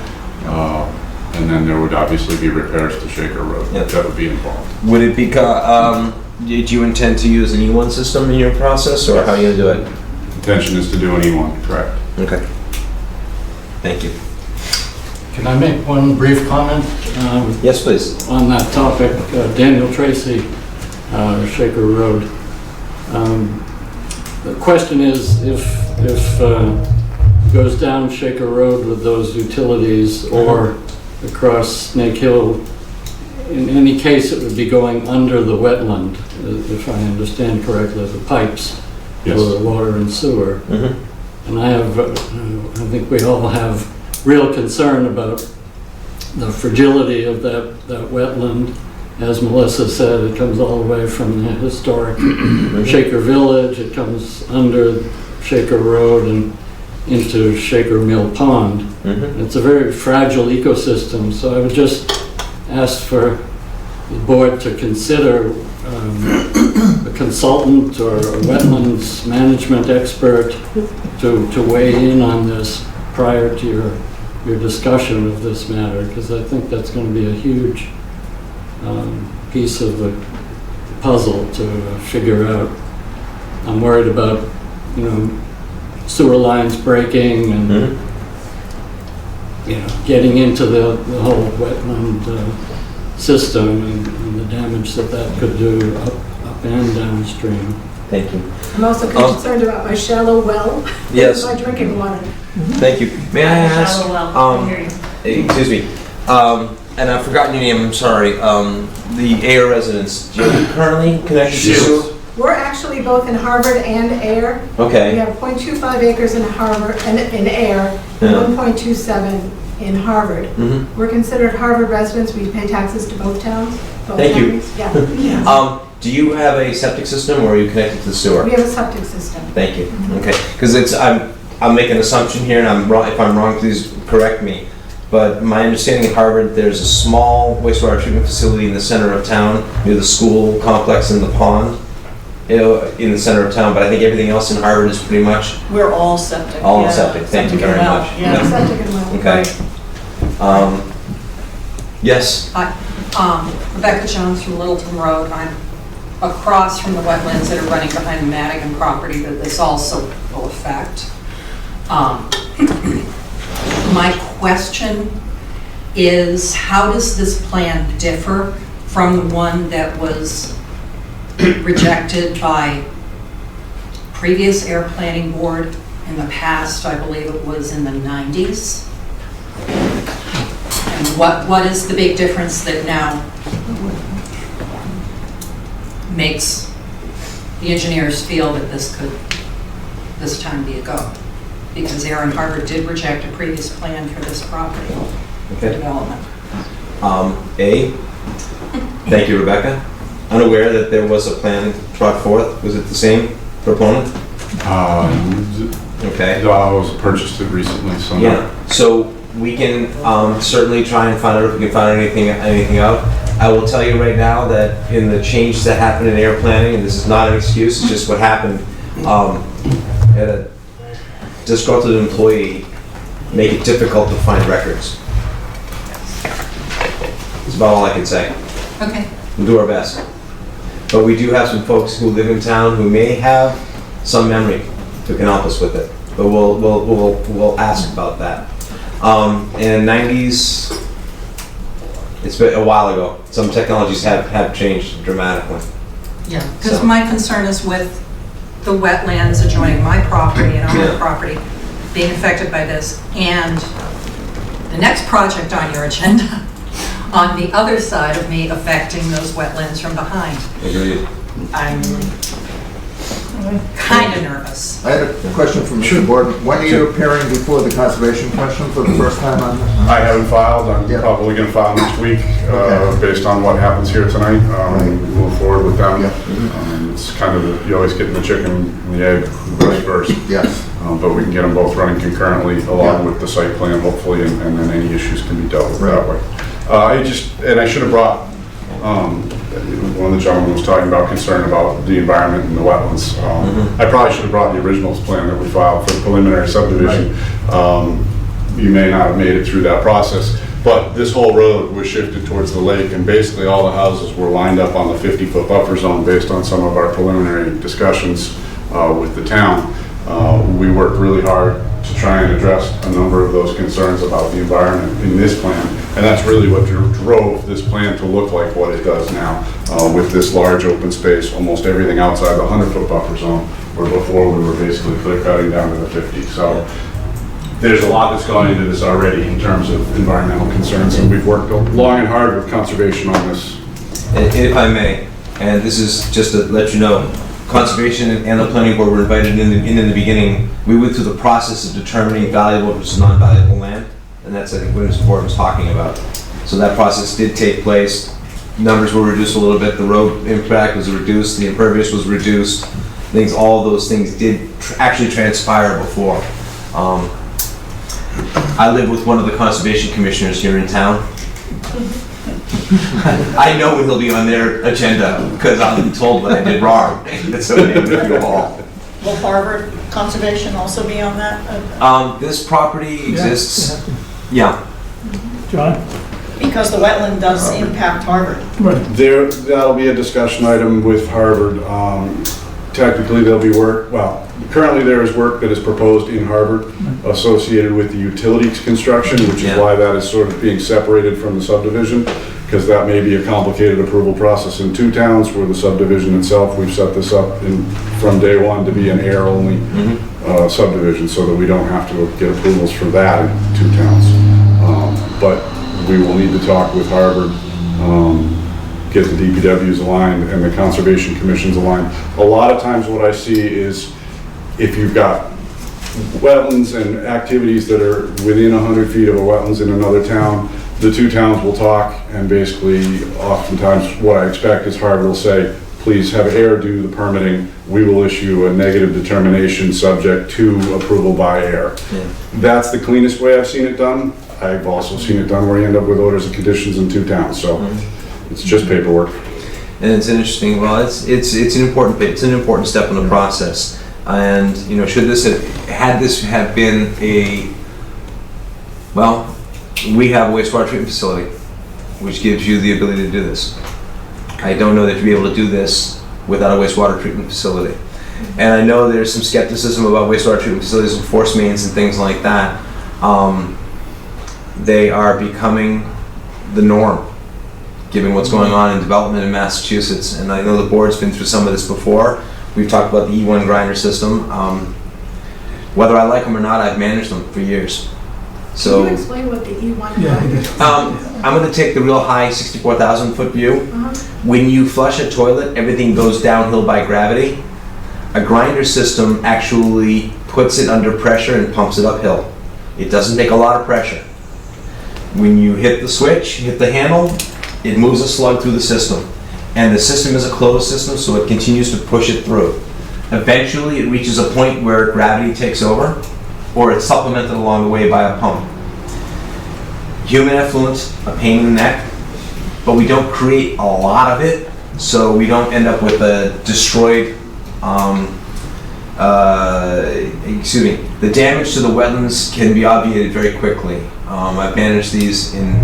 And then there would obviously be repairs to Shaker Road Yeah. that would be involved. Would it be, did you intend to use an E1 system in your process, or how are you gonna do it? Intention is to do an E1, correct? Okay. Thank you. Can I make one brief comment Yes, please. on that topic? Daniel Tracy, Shaker Road. The question is, if goes down Shaker Road with those utilities or across Snake Hill, in any case, it would be going under the wetland, if I understand correctly, the pipes Yes. for water and sewer. And I think we all have real concern about the fragility of that wetland. As Melissa said, it comes all the way from the historic Shaker Village, it comes under Shaker Road and into Shaker Mill Pond. It's a very fragile ecosystem, so I would just ask for the board to consider a consultant or a wetlands management expert to weigh in on this prior to your discussion of this matter, because I think that's going to be a huge piece of the puzzle to figure out. I'm worried about, sewer lines breaking and getting into the whole wetland system and the damage that could do up and downstream. Thank you. I'm also concerned about my shallow well. Yes. My drinking water. Thank you. May I ask, Shallow well. I hear you. excuse me, and I've forgotten your name, I'm sorry, the Ayer residence, do you currently connected to sewer? We're actually both in Harvard and Ayer. We Okay, have 0.25 acres in Harvard, and in Ayer, Yeah. 1.27 in Harvard. We're considered Harvard residents. We pay taxes to both towns. Both Thank you. counties. Yeah. do you have a septic system or are you connected to the sewer? We have a septic system. Thank you. Okay, because I'm making an assumption here, and I'm wrong. If I'm wrong, please correct me. But my understanding at Harvard, there's a small wastewater treatment facility in the center of town, near the school complex and the pond, in the center of town. But I think everything else in Harvard is pretty much We're all septic. all in yeah, septic. Thank you septic very and well, much. Yeah. Septic and well. Okay. Yes. Hi, Rebecca Jones from Littleton Road. I'm across from the wetlands that are running behind the Madigan property that this also will affect. My question is, how does this plan differ from the one that was rejected by previous air planning board in the past? I believe it was in the 90s. And what is the big difference that now makes the engineers feel that this could this time be a go? Because Air and Harvard did reject a previous plan for this property for development. Thank you, Rebecca. Unaware that there was a plan brought forth. Was it the same proponent? Okay. It was purchased it recently, so. Yeah, so we can certainly try and find out if we can find anything out. I will tell you right now that in the changes that happened in air planning, and this is not an excuse, it's just what happened, had a disgruntled employee make it difficult to find records. That's about all I can say. Okay. We'll do our best. But we do have some folks who live in town who may have some memory who can help us with it. But we'll ask about that. In the 90s, it's been a while ago. Some technologies have changed dramatically. Yeah, because my concern is with the wetlands adjoining my property and our property being affected by this, and the next project on your agenda on the other side of me affecting those wetlands from behind. Agreed. I'm kind of nervous. I had a question from Mr. Board. When are you appearing before the Conservation Commission for the first time on this? I haven't filed. I'm probably going to file next week, based on what happens here tonight. Move forward with them. It's kind of, you always get the chicken and the egg, vice versa. Yes. But we can get them both running concurrently along with the site plan, hopefully, and then any issues can be dealt with that way. I should have brought, one of the gentlemen was talking about concern about the environment and the wetlands. I probably should have brought the originals plan that we filed for the preliminary subdivision. You may not have made it through that process, but this whole road was shifted towards the lake, and basically all the houses were lined up on the 50-foot buffer zone based on some of our preliminary discussions with the town. We worked really hard to try and address a number of those concerns about the environment in this plan, and that's really what drove this plan to look like what it does now, with this large open space, almost everything outside the 100-foot buffer zone, where before we were basically clear cutting down to the 50. So there's a lot that's gone into this already in terms of environmental concerns, and we've worked long and hard with conservation on this. And if I may, and this is just to let you know, Conservation and the Planning Board were invited in the beginning. We went through the process of determining valuable versus non-valuable land, and that's, I think, what Mr. Ford was talking about. So that process did take place. Numbers were reduced a little bit, the road impact was reduced, the impervious was reduced. Things, all of those things did actually transpire before. I live with one of the conservation commissioners here in town. I know when he'll be on their agenda because I'm told what I did wrong. That's so named if you all. Will Harvard Conservation also be on that? This property exists. Yeah. John? Because the wetland does impact Harvard. That'll be a discussion item with Harvard. Technically, there'll be work, well, currently there is work that is proposed in Harvard associated with the utilities construction, which is why that is sort of being separated from the subdivision, because that may be a complicated approval process in two towns where the subdivision itself, we've set this up from day one to be an air-only subdivision so that we don't have to get approvals for that in two towns. But we will need to talk with Harvard, get the DPWs aligned and the Conservation Commissions aligned. A lot of times what I see is if you've got wetlands and activities that are within 100 feet of a wetlands in another town, the two towns will talk, and basically oftentimes what I expect is Harvard will say, please have Ayer do the permitting. We will issue a negative determination subject to approval by Ayer. That's the cleanest way I've seen it done. I've also seen it done where you end up with orders of conditions in two towns. So it's just paperwork. And it's interesting. Well, it's an important step in the process. And you know, should this have been a, well, we have a wastewater treatment facility, which gives you the ability to do this. I don't know that you'd be able to do this without a wastewater treatment facility. And I know there's some skepticism about wastewater treatment facilities and force mains and things like that. They are becoming the norm, given what's going on in development in Massachusetts. And I know the board's been through some of this before. We've talked about the E1 grinder system. Whether I like them or not, I've managed them for years. So, Can you explain what the E1 grinder is? I'm going to take the real high 64,000 foot view. When you flush a toilet, everything goes downhill by gravity. A grinder system actually puts it under pressure and pumps it uphill. It doesn't take a lot of pressure. When you hit the switch, hit the handle, it moves a slug through the system. And the system is a closed system, so it continues to push it through. Eventually, it reaches a point where gravity takes over, or it's supplemented along the way by a pump. Human effluent, a pain in the neck, but we don't create a lot of it, so we don't end up with a destroyed, the damage to the wetlands can be obviated very quickly. I've managed these in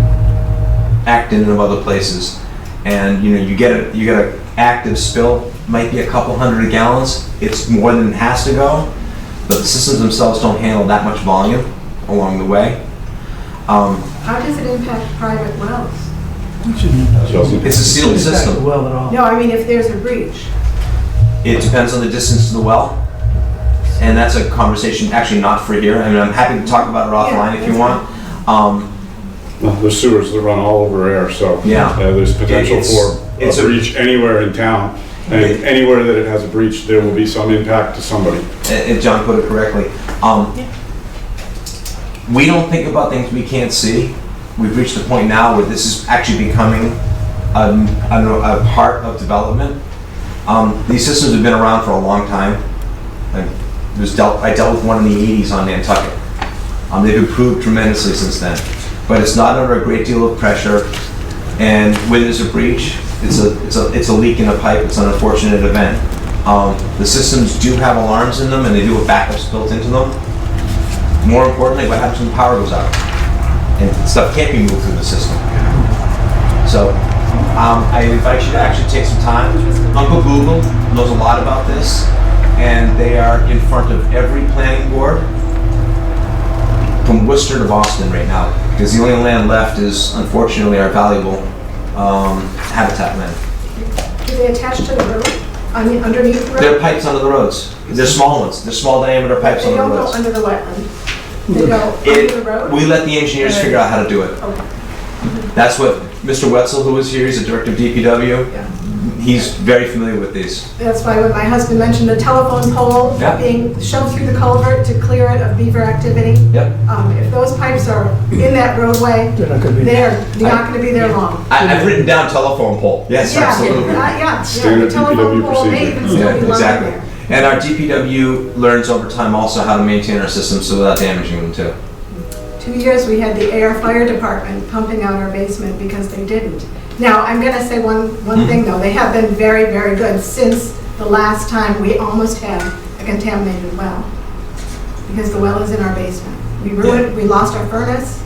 Acton and other places, and you know, you get an active spill, might be a couple hundred gallons. It's more than it has to go, but the systems themselves don't handle that much volume along the way. How does it impact private wells? It's a sealed system. Well at all. No, I mean if there's a breach. It depends on the distance to the well, and that's a conversation actually not for here. I mean, I'm happy to talk about it offline if you want. Well, there's sewers that run all over Ayer, so there's potential for a breach anywhere in town. And anywhere that it has a breach, there will be some impact to somebody. If John put it correctly. We don't think about things we can't see. We've reached a point now where this is actually becoming a part of development. These systems have been around for a long time. I dealt with one in the 80s on Nantucket. They've improved tremendously since then, but it's not under a great deal of pressure. And when there's a breach, it's a leak in a pipe. It's an unfortunate event. The systems do have alarms in them, and they do have backups built into them. More importantly, what happens when the power goes out? And stuff can't be moved through the system. So I invite you to actually take some time. Uncle Google knows a lot about this, and they are in front of every planning board from Worcester to Boston right now, because the only land left is, unfortunately, our valuable habitat land. Do they attach to the road? I mean, underneath the road? There are pipes under the roads. They're small ones. They're small diameter pipes They under the don't roads. go under the wetland. They go under the road? We let the engineers figure out how to do it. Okay. That's what Mr. Wetzel, who was here, he's the director of DPW. Yeah. He's very familiar with these. That's why when my husband mentioned the telephone pole Yeah. being shoved through the culvert to clear it of beaver activity, Yep. if those pipes are in that roadway, They're not gonna be. they're not gonna be there long. I've written down telephone pole. Yes, Yeah, absolutely. yeah, Standard the telephone DPW pole may procedure. even still Yeah, be lying exactly. there. And our DPW learns over time also how to maintain our systems so without damaging them too. 2 years, we had the Ayer Fire Department pumping out our basement because they didn't. Now, I'm gonna say one thing though, they have been very, very good since the last time we almost had a contaminated well. Because the well is in our basement. We lost our furnace.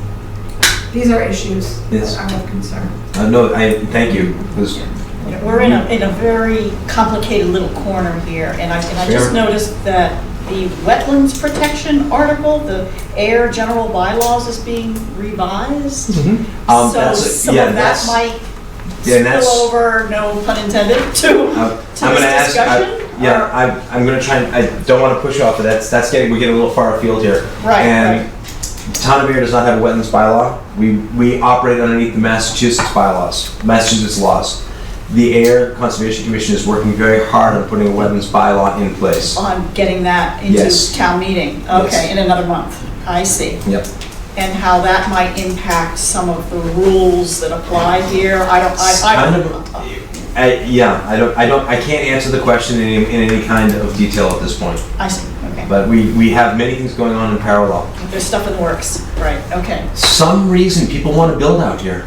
These are issues Yes. that are of concern. No, thank you. It was- We're in a very complicated little corner here, and I just Fair. noticed that the wetlands protection article, the Ayer general bylaws is being revised. So that's- some yeah, of that that's- might yeah, and that's- spill over, no pun intended, to I'm this gonna ask, discussion? I'm gonna try and, I don't wanna push off, but that's getting, we're getting a little far afield here. Right, And Town of Ayer does not have a wetlands bylaw. We operate underneath the Massachusetts bylaws, Massachusetts laws. The Ayer Conservation Commission is working very hard on putting a wetlands bylaw in place. On getting that Yes. into town meeting, Yes. okay, in another month, I see. Yep. And how that might impact some of the rules that apply here, I don't. I can't answer the question in any kind of detail at this point. I see, okay. But we have many things going on in parallel. There's stuff in the works, right, okay. Some reason people want to build out here.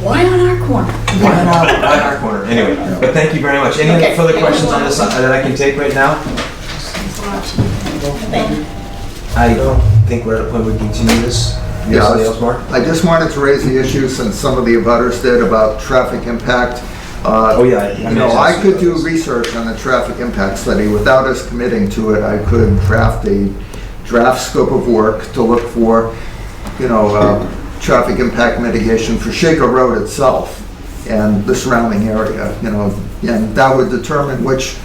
Why on our corner? Why not right our corner? Anyway, but thank you very much. Any Okay. further questions on this that I can take right now? Thank you. I think we're at a point we continue this. You have something else, Mark? I just wanted to raise the issue, since some of the abutters did, about traffic impact. Oh, yeah. You know, I could do research on the traffic impact study. Without us committing to it, I could draft a draft scope of work to look for, traffic impact mitigation for Shaker Road itself and the surrounding area, and that would determine which,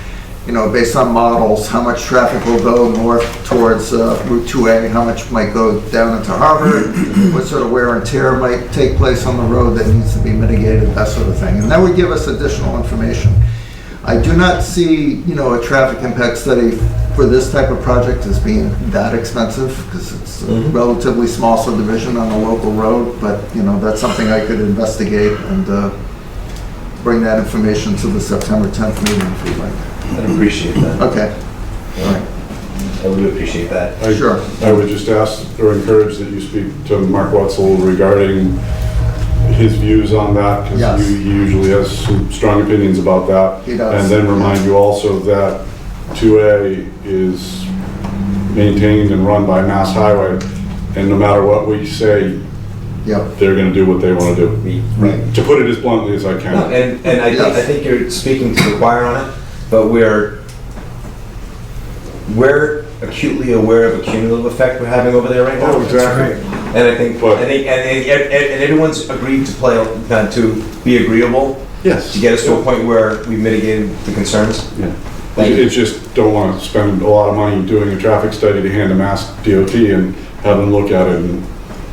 based on models, how much traffic will go north towards Route 2A, how much might go down into Harvard, what sort of wear and tear might take place on the road that needs to be mitigated, that sort of thing. And that would give us additional information. I do not see, a traffic impact study for this type of project as being that expensive, because it's a relatively small subdivision on a local road, but, that's something I could investigate and bring that information to the September 10th meeting if you'd like. I'd appreciate that. Okay. All right. I would appreciate that. Sure. I would just ask or encourage that you speak to Mark Wetzel regarding his views on that, because Yes. he usually has some strong opinions about that. He does. And then remind you also that 2A is maintained and run by Mass Highway, and no matter what we say, Yep. they're gonna do what they wanna do. Right. To put it as bluntly as I can. No, and I think you're speaking to the choir on it, but we're acutely aware of a cumulative effect we're having over there right now. Oh, exactly. And I think, and everyone's agreed to to be agreeable. Yes. To get us to a point where we mitigated the concerns. Yeah. Thank you. It's just don't want to spend a lot of money doing a traffic study to hand to Mass DOT and have them look at it and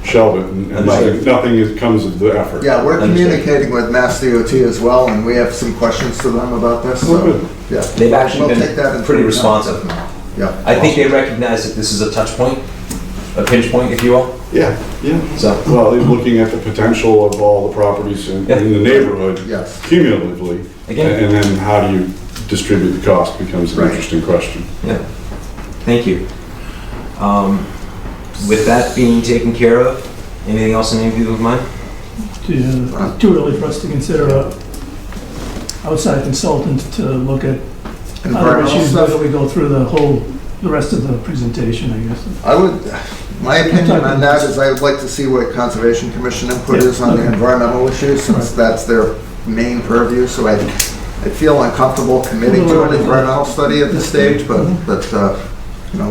shelve it, and nothing comes of the effort. Yeah, we're communicating with Mass DOT as well, and we have some questions to them about this, so, yeah. They've actually We'll take that been into pretty account. responsive. Yeah. I think they recognize that this is a touch point, a pinch point, if you will. Yeah. So, Well, they're looking at the potential of all the properties in the neighborhood Yes. cumulatively. Again. And then how do you distribute the cost becomes an Right. interesting question. yeah. Thank you. With that being taken care of, anything else in any people's mind? Too early for us to consider a outside consultant to look at other Environmental issues, stuff. whether we go through the rest of the presentation, I guess. I would, my opinion on that is I would like to see what Conservation Commission input is on the environmental issues, since that's their main purview, so I feel uncomfortable committing to an environmental study at this stage, but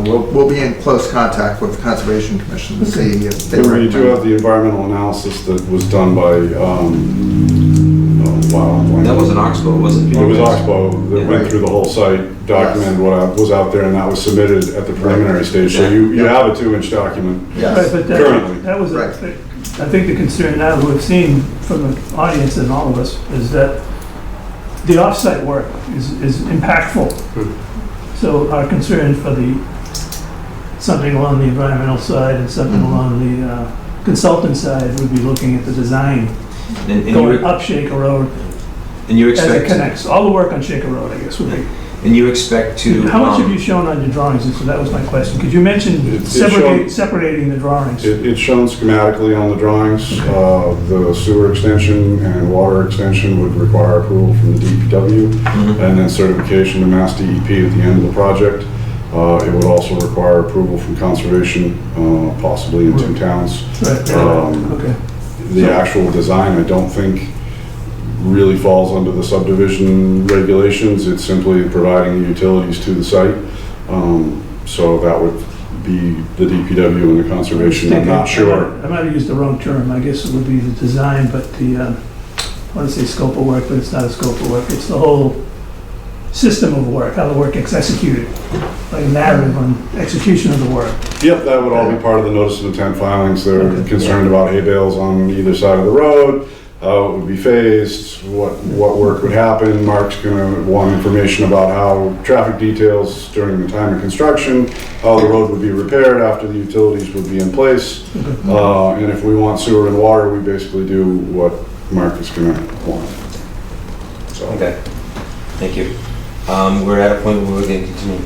we'll be in close contact with the Conservation Commission to see if they We do have recommend. the environmental analysis that was done by, That wasn't Oxbow, was it? it was Oxbow that Yeah. went through the whole site documented what was out there, and that was submitted at the preliminary stage. So you have a 2-inch document Right, but currently. that was, Right. I think the concern now that we've seen from the audience and all of us is that the off-site work is impactful. So our concern for something along the environmental side and something along the consultant side would be looking at the design, going up Shaker Road And you as it expect, connects. All the work on Shaker Road, I guess, would be. and you expect to. How much have you shown on your drawings? And so that was my question, because you mentioned It's shown- separating the drawings. It's shown schematically on the drawings. The sewer extension and water extension would require approval from the DPW, and then certification to Mass DEP at the end of the project. It would also require approval from conservation, possibly in 2 towns. Right, okay. The actual design, I don't think, really falls under the subdivision regulations. It's simply providing the utilities to the site. So that would be the DPW and the conservation. I'm not sure. I might have used the wrong term. I guess it would be the design, but the, I want to say scope of work, but it's not a scope of work. It's the whole system of work, how the work gets executed, like a narrative on execution of the work. Yep, that would all be part of the notice of intent filings. They're concerned about hay bales on either side of the road, how it would be phased, what work would happen. Mark's gonna want information about how traffic details during the time of construction, how the road would be repaired after the utilities would be in place. And if we want sewer and water, we basically do what Mark is gonna want. So. Okay, thank you. We're at a point where we're going to continue.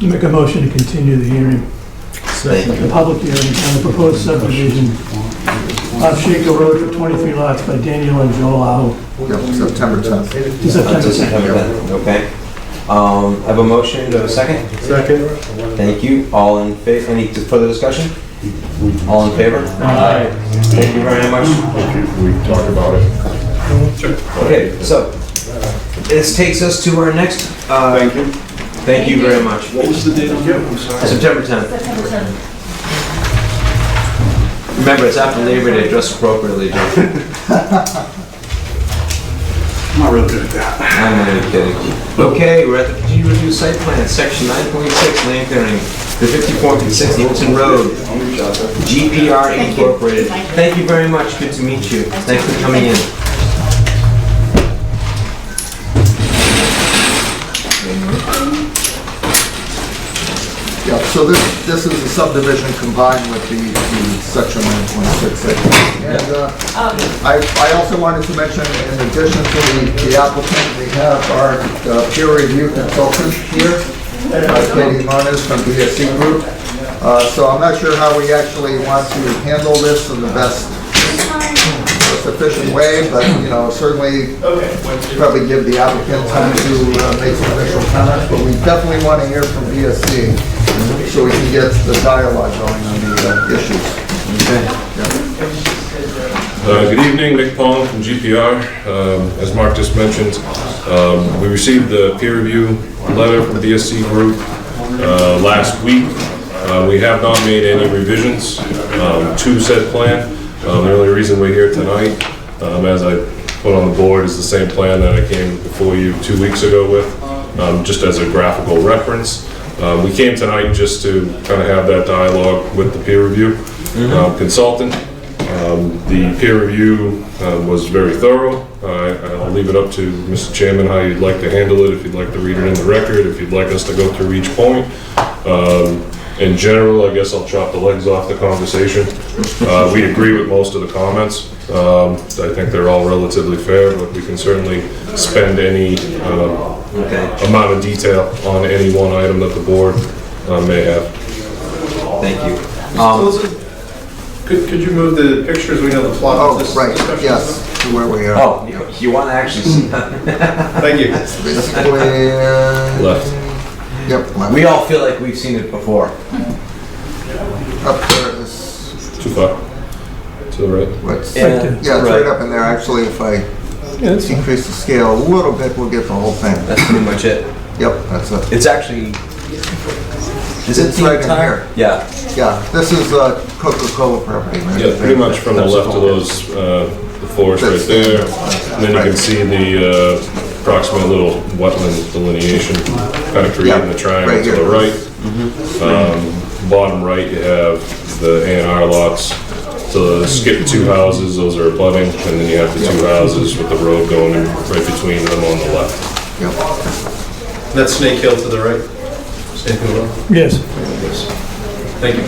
Make a motion to continue the hearing, the public hearing on the proposed subdivision of Shaker Road for 23 lots by Daniel and Joel Aho. Yep, September 10th. To September Until 10th. September 10th, okay. I have a motion, do I have a second? Second. Thank you. All in favor, any further discussion? All in favor? Aye. Thank you very much. We talk about it. Okay, so this takes us to our next, Thank you. thank you very much. What was the date on it? September 10th. Remember, it's after Labor Day, dress appropriately, Joe. I'm not real good at that. I'm not even kidding. Okay, we're at the continued review site plan, section 9.6, land clearing, the 5456 Littleton Road, GPR Incorporated. Thank you very much, good to meet you. Thanks for coming in. Yeah, so this is a subdivision combined with the section 9.6. And I also wanted to mention, in addition to the applicant, we have our peer review consultant here, Katie Moniz from BSC Group. So I'm not sure how we actually want to handle this in the most efficient way, but, you know, certainly probably give the applicant time to make some initial comments, but we definitely want to hear from BSC so we can get the dialogue going on the issues. Good evening, Mick Pong from GPR. As Mark just mentioned, we received the peer review letter from the BSC Group last week. We have not made any revisions to said plan. The only reason we're here tonight, as I put on the board, is the same plan that I came before you 2 weeks ago with, just as a graphical reference. We came tonight just to kind of have that dialogue with the peer review consultant. The peer review was very thorough. I'll leave it up to Mr. Chairman how you'd like to handle it, if you'd like to read it in the record, if you'd like us to go through each point. In general, I guess I'll chop the legs off the conversation. We agree with most of the comments. I think they're all relatively fair, but we can certainly spend any amount of detail on any one item that the board may have. Thank you. Could you move the pictures, we have the plot of this Right, discussion? yes, to where we are. Oh, you want to actually see that? Thank you. Basically, Left. yep. We all feel like we've seen it before. Up there is, Too far. To the right. what's, Yeah, yeah, it's right up in there. Actually, if I increase the scale a little bit, we'll get the whole thing. That's pretty much it. Yep, that's it. It's actually, is it It's right the in entire? Yeah. Yeah, this is Coca-Cola property, right? Yeah, pretty much from the left of those, the forest right there. And then you can see the approximate little wetland delineation, kind of creating the triangle to the right. Bottom right, you have the A&R lots. So skip 2 houses, those are abutting, and then you have the 2 houses with the road going in right between them on the left. That's Snake Hill to the right? Snake Hill Road? Yes. Thank you.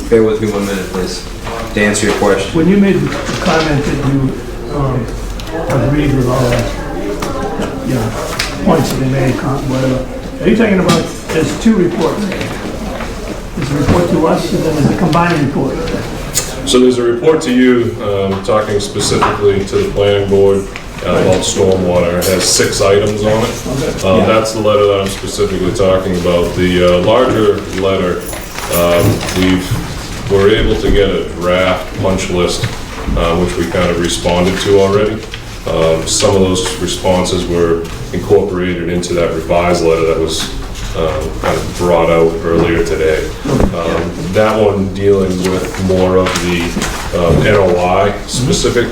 Bear with me 1 minute, please, to answer your question. When you made the comment that you agreed with all the points that they made, whatever, are you talking about, there's 2 reports? There's a report to us, and then there's a combined report. So there's a report to you, talking specifically to the planning board about stormwater. It has 6 items on it. That's the letter that I'm specifically talking about. The larger letter, we were able to get a draft punch list, which we kind of responded to already. Some of those responses were incorporated into that revised letter that was kind of brought out earlier today. That one dealing with more of the NOI specific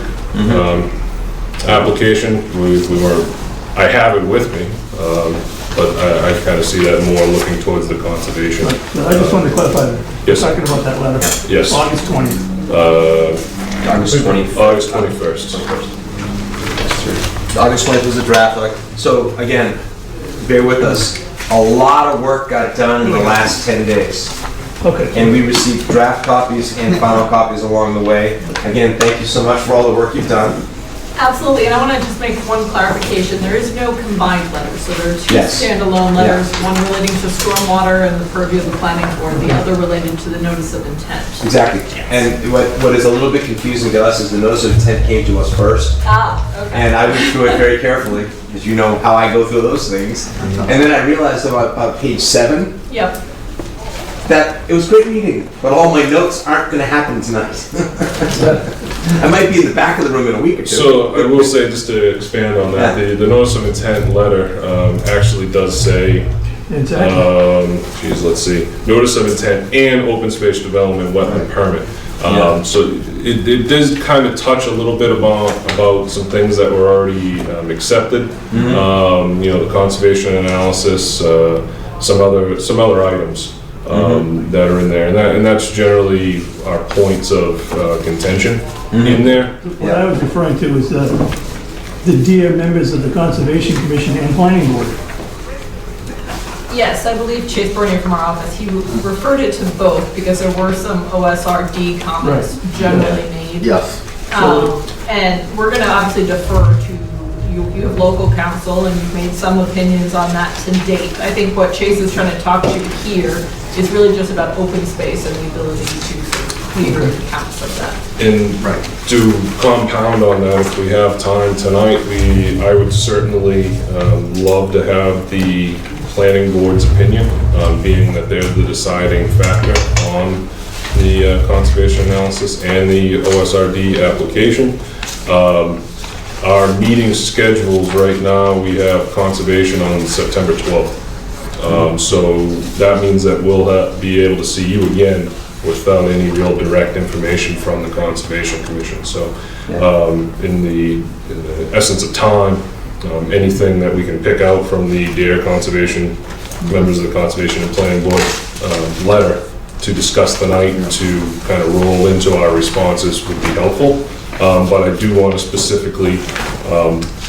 application. I have it with me, but I kind of see that more looking towards the conservation. I just wanted to clarify that. Yes. Talking about that letter. Yes. August 20th. August 20th. August 21st. August 20th was a draft. So again, bear with us. A lot of work got done in the last 10 days. Okay. And we received draft copies and final copies along the way. Again, thank you so much for all the work you've done. Absolutely, and I want to just make one clarification. There is no combined letter, so there are 2 Yes. standalone letters, one relating to stormwater and the purview of the planning board, the other related to the notice of intent. Exactly. And what is a little bit confusing to us is the notice of intent came to us first. Okay. And I went through it very carefully, because you know how I go through those things. And then I realized about page 7, Yep. that it was great reading, but all my notes aren't going to happen tonight. I might be in the back of the room in a week or 2. So I will say, just to expand on that, the notice of intent letter actually does say, geez, let's see, notice of intent and open space development wetland permit. So it does kind of touch a little bit about some things that were already accepted. The conservation analysis, some other items. That are in there, and that's generally our points of contention in there. What I was referring to was the dear members of the Conservation Commission and Planning Board. Yes, I believe Chase Bernier from our office, he referred it to both because there were some OSRD comments generally made. Yes. And we're going to obviously defer to you have local counsel, and you've made some opinions on that to date. I think what Chase is trying to talk to here is really just about open space and the ability to clear the counts of that. And to compound on that, if we have time tonight, I would certainly love to have the planning board's opinion, being that they're the deciding factor on the conservation analysis and the OSRD application. Our meeting schedules right now, we have conservation on September 12th. So that means that we'll be able to see you again without any real direct information from the Conservation Commission. So in the essence of time, anything that we can pick out from the DARE Conservation, members of the Conservation and Planning Board letter to discuss tonight and to kind of roll into our responses would be helpful. But I do want to specifically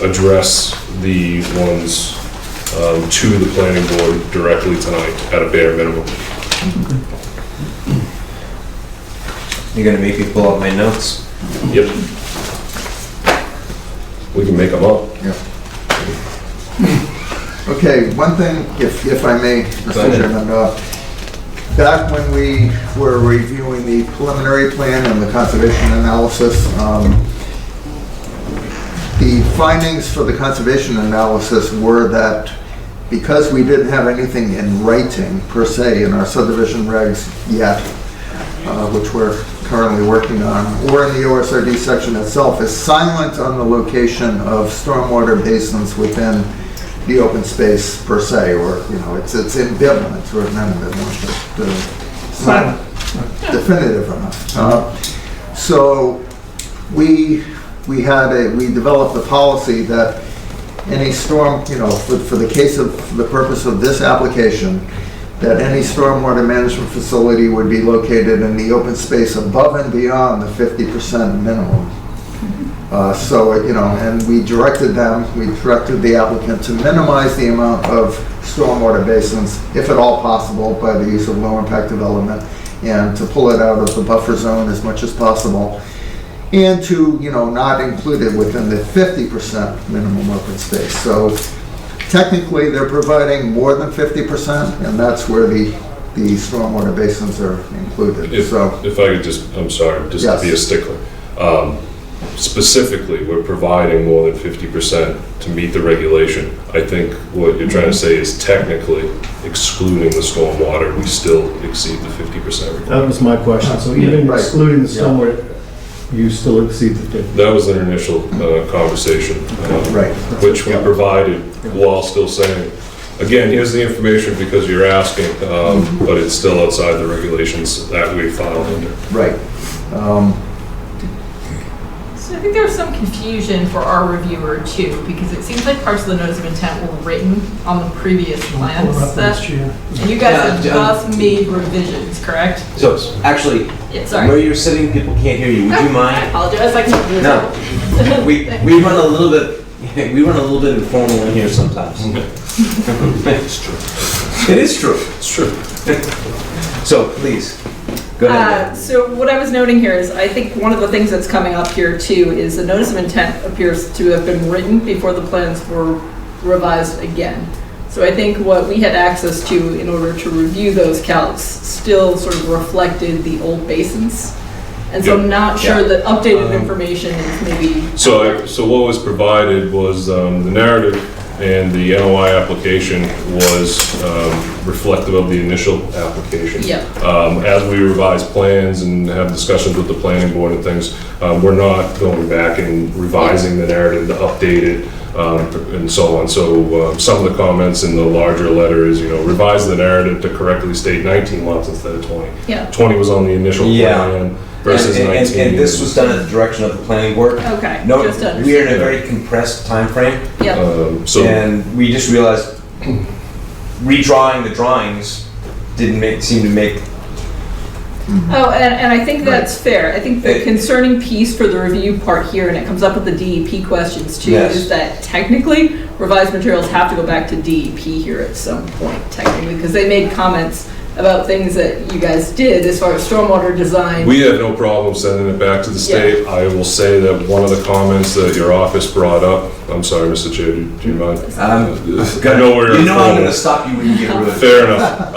address the ones to the planning board directly tonight at a bare minimum. You're going to make me pull out my notes? Yep. We can make them up. Yeah. Okay, one thing, if I may, Mr. Chairman, back when we were reviewing the preliminary plan and the conservation analysis, the findings for the conservation analysis were that because we didn't have anything in writing per se in our subdivision regs yet, which we're currently working on, or in the OSRD section itself, is silent on the location of stormwater basins within the open space per se, or, it's ambivalent, or not ambivalent, but Silent. definitive enough. So we developed a policy that any storm, for the case of, for the purpose of this application, that any stormwater management facility would be located in the open space above and beyond the 50% minimum. And we directed the applicant to minimize the amount of stormwater basins, if at all possible, by the use of low impact development, and to pull it out of the buffer zone as much as possible, and to, not include it within the 50% minimum open space. So technically, they're providing more than 50%, and that's where the stormwater basins are included. If I could just, I'm sorry, just Yes. to be a stickler. Specifically, we're providing more than 50% to meet the regulation. I think what you're trying to say is technically excluding the stormwater, we still exceed the 50% requirement. That was my question. So even excluding the stormwater, you still exceed the 50? That was an initial conversation, Right. which we provided while still saying, again, here's the information because you're asking, but it's still outside the regulations that we filed under. Right. So I think there was some confusion for our reviewer too, because it seems like parts of the notice of intent were written on the previous plans. And you guys have just made revisions, correct? So, actually, Yeah, sorry. where you're sitting, people can't hear you. Would you I mind? apologize. No. We run a little bit informal in here sometimes. It's true. It is true. It's true. So, please, go ahead. So what I was noting here is, I think one of the things that's coming up here too is the notice of intent appears to have been written before the plans were revised again. So I think what we had access to in order to review those calcs still sort of reflected the old basins. And so I'm not sure that updated information is maybe. So what was provided was the narrative and the NOI application was reflective of the initial application. Yep. As we revise plans and have discussions with the planning board and things, we're not going back and revising the narrative to update it and so on. So some of the comments in the larger letter is, revise the narrative to correctly state 19 lots instead of 20. Yeah. 20 was on the initial plan versus 19. And this was done at the direction of the planning board. Okay, No, just to we are in a understand. very compressed time frame. Yep. And we just realized redrawing the drawings didn't seem to make. Oh, and I think that's fair. I think the concerning piece for the review part here, and it comes up with the DEP questions too, Yes. is that technically revised materials have to go back to DEP here at some point, technically, because they made comments about things that you guys did as far as stormwater design. We have no problem sending it back to the state. I will say that one of the comments that your office brought up, I'm sorry, Mr. Chair, do you mind? I know we're. I'm going to stop you when you get rude. Fair enough.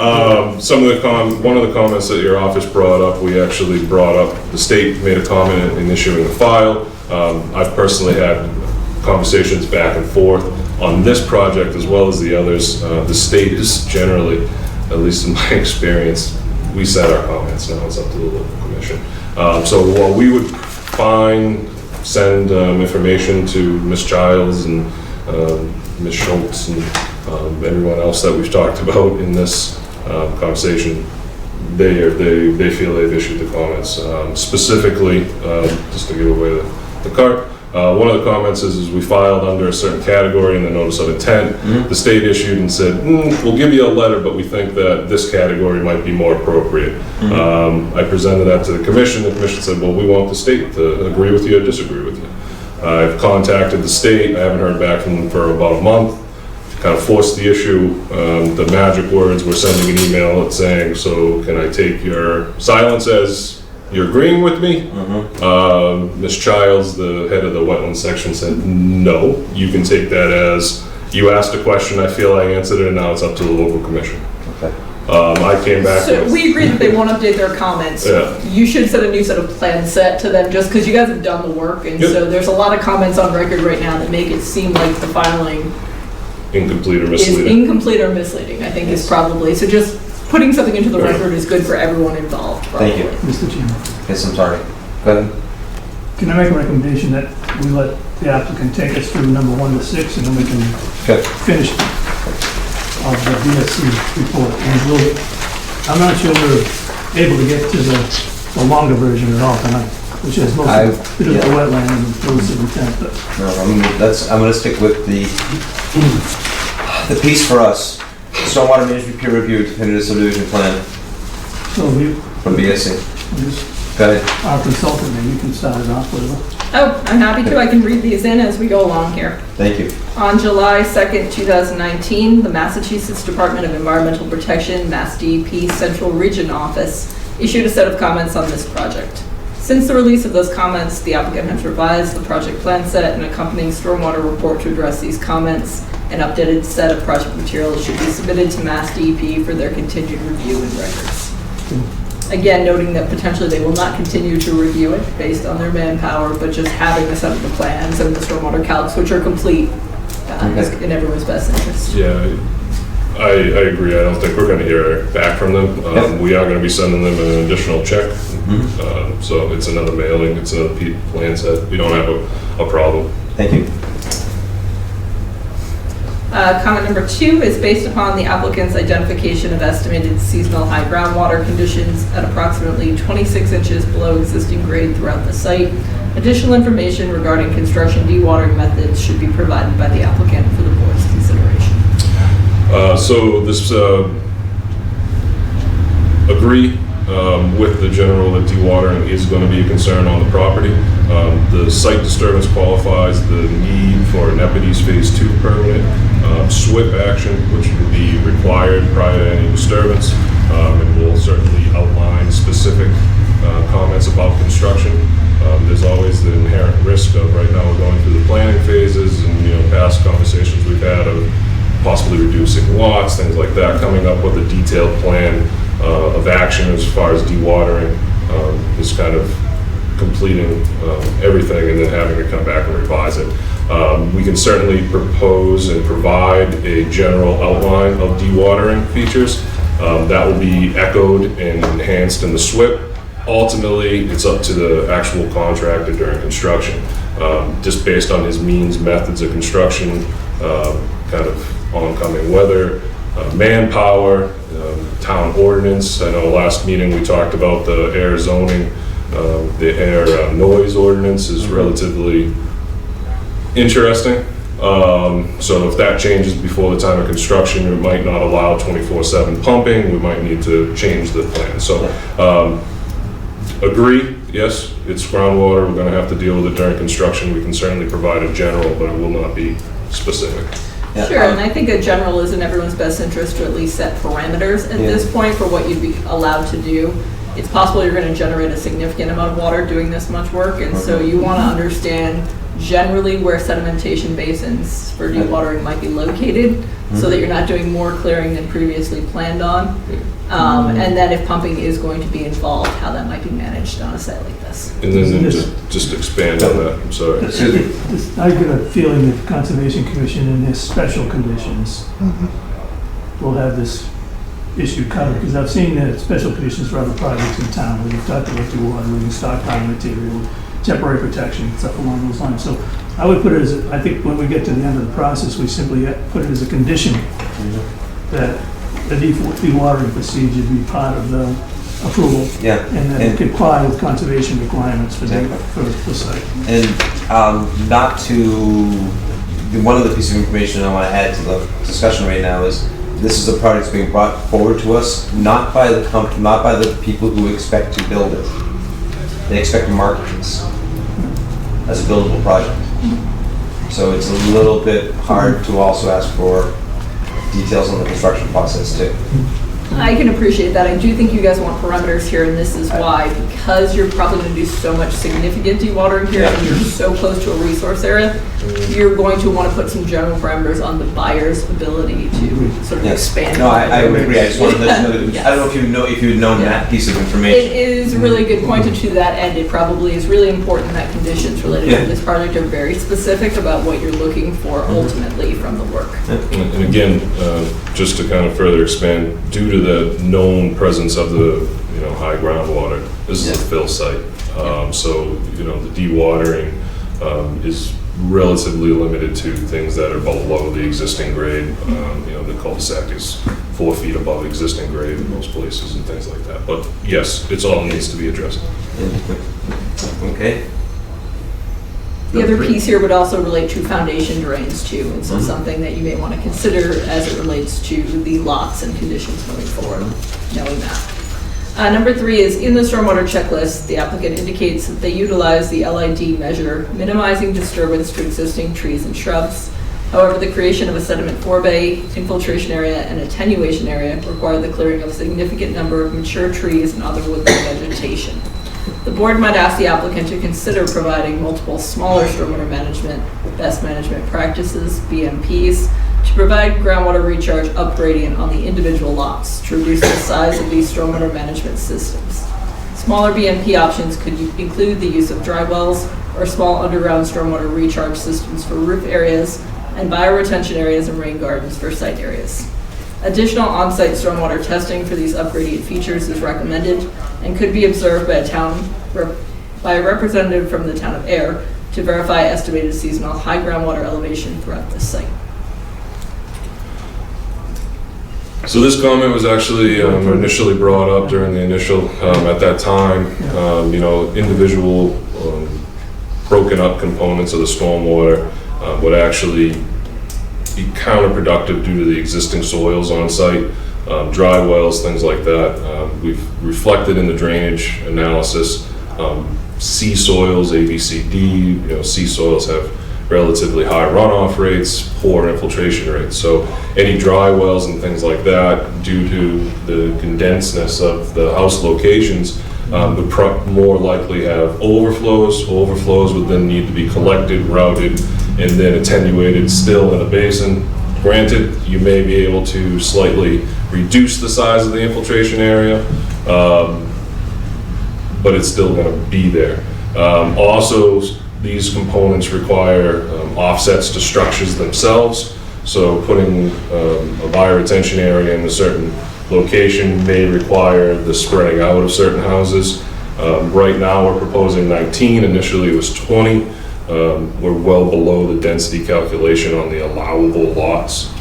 One of the comments that your office brought up, we actually brought up, the state made a comment in issuing the file. I've personally had conversations back and forth on this project as well as the others. The state is generally, at least in my experience, we set our comments, now it's up to the local commission. So while we would send information to Ms. Childs and Ms. Schultz and everyone else that we've talked about in this conversation, they feel they've issued the comments. Specifically, just to give away the cart, one of the comments is we filed under a certain category in the notice of intent. The state issued and said, we'll give you a letter, but we think that this category might be more appropriate. I presented that to the commission. The commission said, well, we want the state to agree with you or disagree with you. I've contacted the state. I haven't heard back from them for about a month. Kind of forced the issue. The magic words were sending an email saying, so can I take your silence as you're agreeing with me? Ms. Childs, the head of the wetland section, said, no, you can take that as, you asked a question, I feel I answered it, and now it's up to the local commission. Okay. I came back So with, we agree that they won't update their comments. Yeah. You should set a new set of plans set to them, just because you guys have done the work, and so there's a lot of comments on record right now that make it seem like the filing incomplete or is misleading. incomplete or misleading, I think is probably, so just putting something into the record is good for everyone involved, probably. Thank you. Mr. Chairman, Yes, I'm sorry. Go ahead. can I make a recommendation that we let the applicant take us through number 1 to 6, and then we can finish of the DSC report? And I'm not sure we're able to get to the longer version at all tonight, which is mostly to do with the wetland and those of intent, but No, I'm gonna stick with the piece for us, stormwater management peer review definitive subdivision plan so we, from BSC. just Go ahead. our consultant, maybe you can start it off with. Oh, I'm happy to. I can read these in as we go along here. Thank you. On July 2nd, 2019, the Massachusetts Department of Environmental Protection, Mass DEP Central Region Office, issued a set of comments on this project. Since the release of those comments, the applicant has revised the project plan set and accompanying stormwater report to address these comments. An updated set of project materials should be submitted to Mass DEP for their continued review and records. Again, noting that potentially they will not continue to review it based on their manpower, but just having the set of the plans and the stormwater calcs, which are complete, is in everyone's best interest. Yeah, I agree. I don't think we're gonna hear back from them. We are gonna be sending them an additional check. So it's another mailing, it's another plan set. We don't have a problem. Thank you. Comment number 2 is based upon the applicant's identification of estimated seasonal high groundwater conditions at approximately 26 inches below existing grade throughout the site. Additional information regarding construction dewatering methods should be provided by the applicant for the board's consideration. So this, agree with the general that dewatering is going to be a concern on the property. The site disturbance qualifies the need for an Epides Phase 2 permit, SWIP action, which will be required prior to any disturbance, and will certainly outline specific comments about construction. There's always the inherent risk of, right now we're going through the planning phases, and past conversations we've had of possibly reducing lots, things like that, coming up with a detailed plan of action as far as dewatering, is kind of completing everything and then having to come back and revise it. We can certainly propose and provide a general outline of dewatering features. That will be echoed and enhanced in the SWIP. Ultimately, it's up to the actual contractor during construction. Just based on his means, methods of construction, kind of oncoming weather, manpower, town ordinance. I know last meeting we talked about the air zoning, the air noise ordinance is relatively interesting. So if that changes before the time of construction, it might not allow 24/7 pumping. We might need to change the plan. So agree, yes, it's groundwater. We're going to have to deal with it during construction. We can certainly provide a general, but it will not be specific. Yeah. Sure, and I think a general is in everyone's best interest to at least set parameters at this point for what you'd be allowed to do. It's possible you're going to generate a significant amount of water doing this much work, and so you want to understand generally where sedimentation basins for dewatering might be located, so that you're not doing more clearing than previously planned on. And then if pumping is going to be involved, how that might be managed on a site like this. And then just expand on that, I'm sorry. I get a feeling that the Conservation Commission in their special conditions will have this issue covered, because I've seen the special conditions for other projects in town where you've talked about dewatering, stockpiling material, temporary protection, stuff along those lines. So I would put it as, I think when we get to the end of the process, we simply put it as a condition that the dewatering procedure be part of the approval. Yeah. And that it comply with conservation requirements for the site. And not to, one of the pieces of information I want to add to the discussion right now is this is a project that's being brought forward to us, not by the people who expect to build it. They expect to market this as a buildable project. So it's a little bit hard to also ask for details on the construction process too. I can appreciate that. I do think you guys want parameters here, and this is why. Because you're probably going to do so much significant dewatering here, and you're so close to a resource area, you're going to want to put some general parameters on the buyer's ability to sort of expand. No, I would agree. I just wanted to let you know, I don't know if you'd known that piece of information. It is really good pointed to that end. It probably is really important that conditions related to this project are very specific about what you're looking for ultimately from the work. And again, just to kind of further expand, due to the known presence of the high groundwater, this is a fill site. So the dewatering is relatively limited to things that are below the existing grade. The cul-de-sac is 4 feet above existing grade in most places and things like that. But yes, it's all needs to be addressed. Okay. The other piece here would also relate to foundation drains too, and so something that you may want to consider as it relates to the lots and conditions moving forward, knowing that. Number 3 is in the stormwater checklist, the applicant indicates that they utilize the LID measure, minimizing disturbance to existing trees and shrubs. However, the creation of a sediment forebay, infiltration area, and attenuation area require the clearing of a significant number of mature trees and other woodland vegetation. The board might ask the applicant to consider providing multiple smaller stormwater management, best management practices, BMPs, to provide groundwater recharge up gradient on the individual lots to reduce the size of these stormwater management systems. Smaller BMP options could include the use of dry wells or small underground stormwater recharge systems for roof areas and bioretention areas and rain gardens for site areas. Additional on-site stormwater testing for these upgradient features is recommended and could be observed by a representative from the town of Ayer to verify estimated seasonal high groundwater elevation throughout the site. So this comment was actually initially brought up during the initial, at that time, individual broken up components of the stormwater would actually be counterproductive due to the existing soils on site, dry wells, things like that. We've reflected in the drainage analysis, C soils, A, B, C, D, C soils have relatively high runoff rates, poor infiltration rates. So any dry wells and things like that, due to the condensedness of the house locations, would more likely have overflows. Overflows would then need to be collected, routed, and then attenuated still in a basin. Granted, you may be able to slightly reduce the size of the infiltration area, but it's still going to be there. Also, these components require offsets to structures themselves. So putting a bioretention area in a certain location may require the spreading out of certain houses. Right now we're proposing 19, initially it was 20. We're well below the density calculation on the allowable lots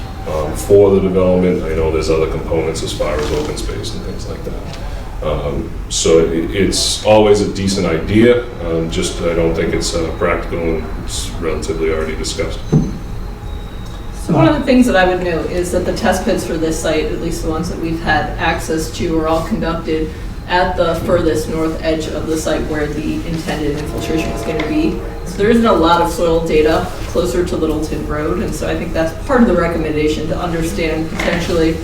for the development. I know there's other components as far as open space and things like that. So it's always a decent idea, just I don't think it's practical and it's relatively already discussed. So one of the things that I would note is that the test pits for this site, at least the ones that we've had access to, are all conducted at the furthest north edge of the site where the intended infiltration is going to be. So there isn't a lot of soil data closer to Littleton Road, and so I think that's part of the recommendation to understand potentially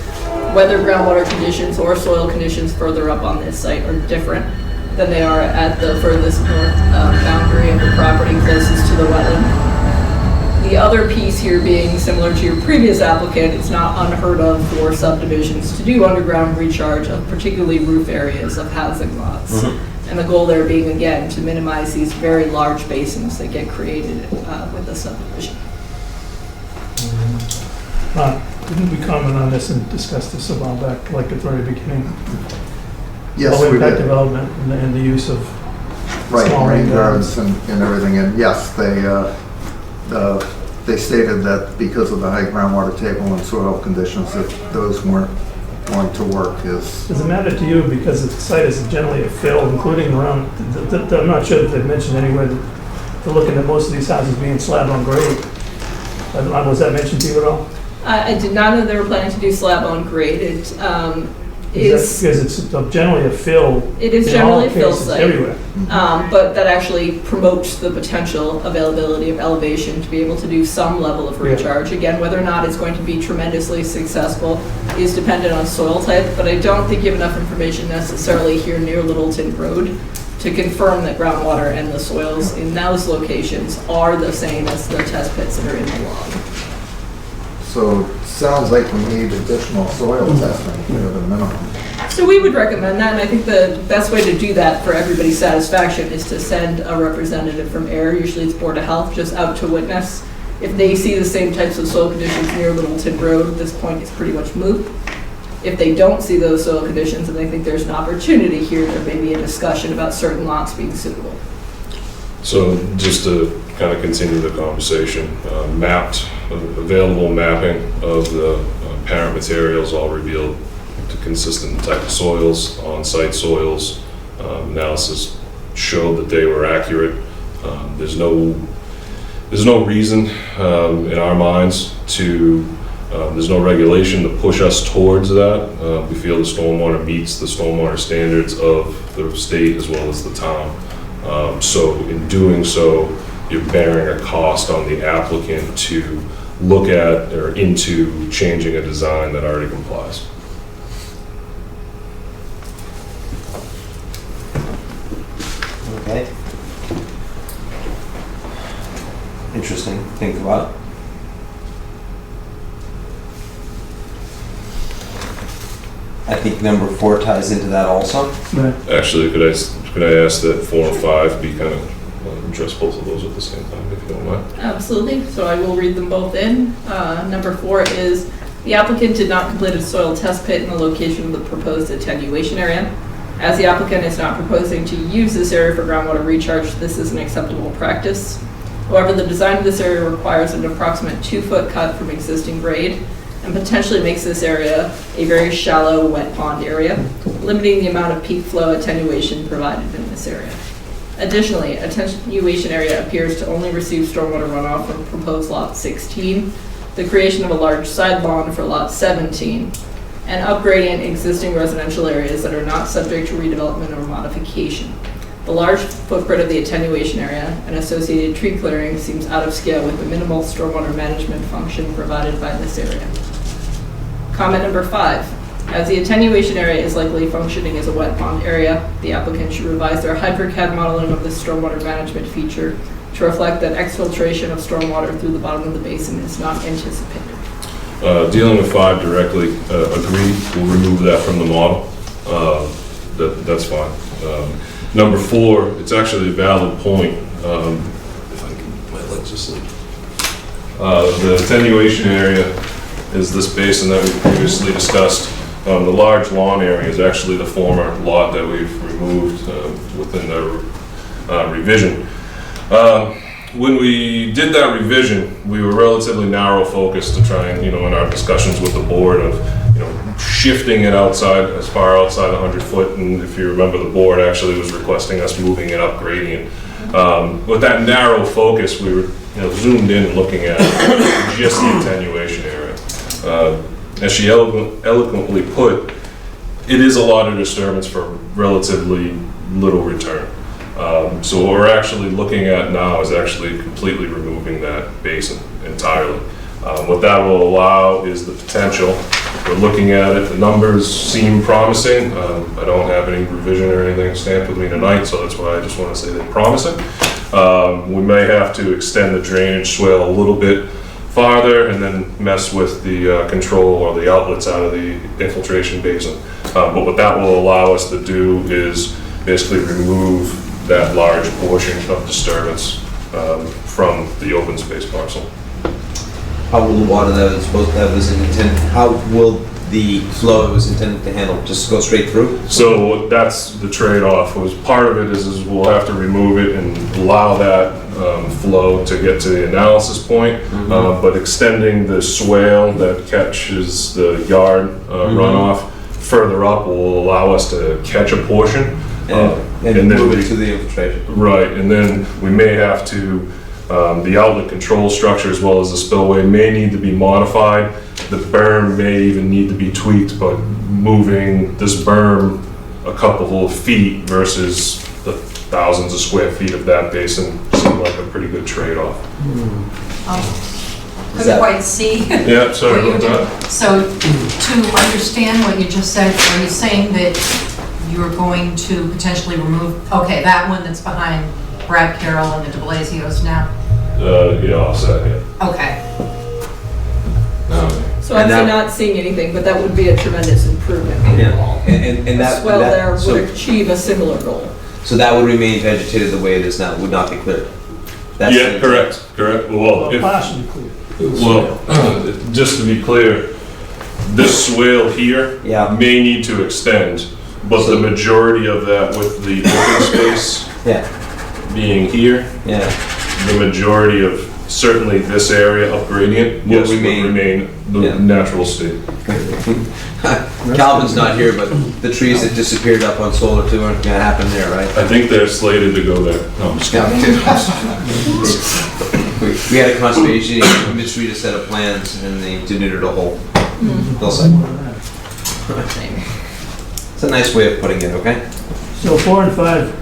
whether groundwater conditions or soil conditions further up on this site are different than they are at the furthest north boundary of the property closest to the wetland. The other piece here being similar to your previous applicant, it's not unheard of for subdivisions to do underground recharge of particularly roof areas of housing lots. And the goal there being, again, to minimize these very large basins that get created with the subdivision. Didn't we comment on this and discuss this a while back, like at the very beginning? Yes, Low we impact did. development and the use of Right, small rain rain gardens and everything, and yes, they stated that because of the high groundwater table and soil conditions, that those weren't going to work. Does it matter to you because the site is generally a fill, including around, I'm not sure that they've mentioned anywhere that they're looking at most of these houses being slab on grade. Was that mentioned to you at all? I did not know they were planning to do slab on grade. It is because it's generally a fill. It is generally a fill cases, site. everywhere. But that actually promotes the potential availability of elevation to be able to do some level of recharge. Again, whether or not it's going to be tremendously successful is dependent on soil type, but I don't think you have enough information necessarily here near Littleton Road to confirm that groundwater and the soils in those locations are the same as the test pits that are in the log. So it sounds like we need additional soil testing at a minimum. So we would recommend that, and I think the best way to do that for everybody's satisfaction is to send a representative from Ayer, usually it's Board of Health, just out to witness. If they see the same types of soil conditions near Littleton Road, at this point it's pretty much moot. If they don't see those soil conditions and they think there's an opportunity here, there may be a discussion about certain lots being suitable. So just to kind of continue the conversation. Mapped, available mapping of the parent materials all revealed to consistent type of soils, on-site soils. Analysis showed that they were accurate. There's no reason in our minds to, there's no regulation to push us towards that. We feel the stormwater meets the stormwater standards of the state as well as the town. So in doing so, you're bearing a cost on the applicant to look at or into changing a design that already complies. Okay. Interesting. Think about it. I think number 4 ties into that also. Right. Actually, could I ask that 4 and 5 be kind of address both of those at the same time, if you don't mind? Absolutely, so I will read them both in. Number 4 is, the applicant did not complete a soil test pit in the location of the proposed attenuation area. As the applicant is not proposing to use this area for groundwater recharge, this is an acceptable practice. However, the design of this area requires an approximate 2-foot cut from existing grade and potentially makes this area a very shallow wet pond area, limiting the amount of peak flow attenuation provided in this area. Additionally, attenuation area appears to only receive stormwater runoff from proposed lot 16, the creation of a large side lawn for lot 17, and upgrading existing residential areas that are not subject to redevelopment or modification. The large footprint of the attenuation area and associated tree clearing seems out of scale with the minimal stormwater management function provided by this area. Comment number 5. As the attenuation area is likely functioning as a wet pond area, the applicant should revise their HydroCAD modeling of the stormwater management feature to reflect that exfiltration of stormwater through the bottom of the basin is not anticipated. Dealing with 5 directly, agreed, we'll remove that from the model. That's fine. Number 4, it's actually a valid point. If I can, my legs are asleep. The attenuation area is this basin that we previously discussed. The large lawn area is actually the former lot that we've removed within the revision. When we did that revision, we were relatively narrow focused to try and, in our discussions with the board of, shifting it outside, as far outside 100 foot, and if you remember, the board actually was requesting us moving it up gradient. With that narrow focus, we were zoomed in and looking at just the attenuation area. As she eloquently put, it is a lot of disturbance for relatively little return. So what we're actually looking at now is actually completely removing that basin entirely. What that will allow is the potential. We're looking at it, the numbers seem promising. I don't have any revision or anything stamped with me tonight, so that's why I just want to say they're promising. We may have to extend the drainage swale a little bit farther and then mess with the control or the outlets out of the infiltration basin. But what that will allow us to do is basically remove that large portion of disturbance from the open space parcel. How will the water that was intended, how will the flow it was intended to handle just go straight through? So that's the trade-off. Was part of it is we'll have to remove it and allow that flow to get to the analysis point, but extending the swale that catches the yard runoff further up will allow us to catch a portion and then move it to the infiltration. Right, and then we may have to, the outlet control structure as well as the spillway may need to be modified. The berm may even need to be tweaked, but moving this berm a couple of feet versus the thousands of square feet of that basin seemed like a pretty good trade-off. Couldn't quite see. Yeah, sorry about that. So to understand what you just said, are you saying that you're going to potentially remove, okay, that one that's behind Brad Carroll and the de Blasios now? Yeah, I'll say, yeah. Okay. So I'm not seeing anything, but that would be a tremendous improvement. Yeah, and that swell there so, would achieve a similar goal. So that would remain vegetated the way it is now, would not be cleared. Yeah, correct. Well, Partially clear. Just to be clear, this swale here may need to extend, but the majority of that with the open space being here, the majority of certainly this area up gradient, yes, would remain the natural state. Calvin's not here, but the trees that disappeared up on Solar 2 aren't gonna happen there, right? I think they're slated to go there. No, I'm just kidding. We had a conservation industry to set up plans and they denuded a whole hillside. It's a nice way of putting it, okay? So 4 and 5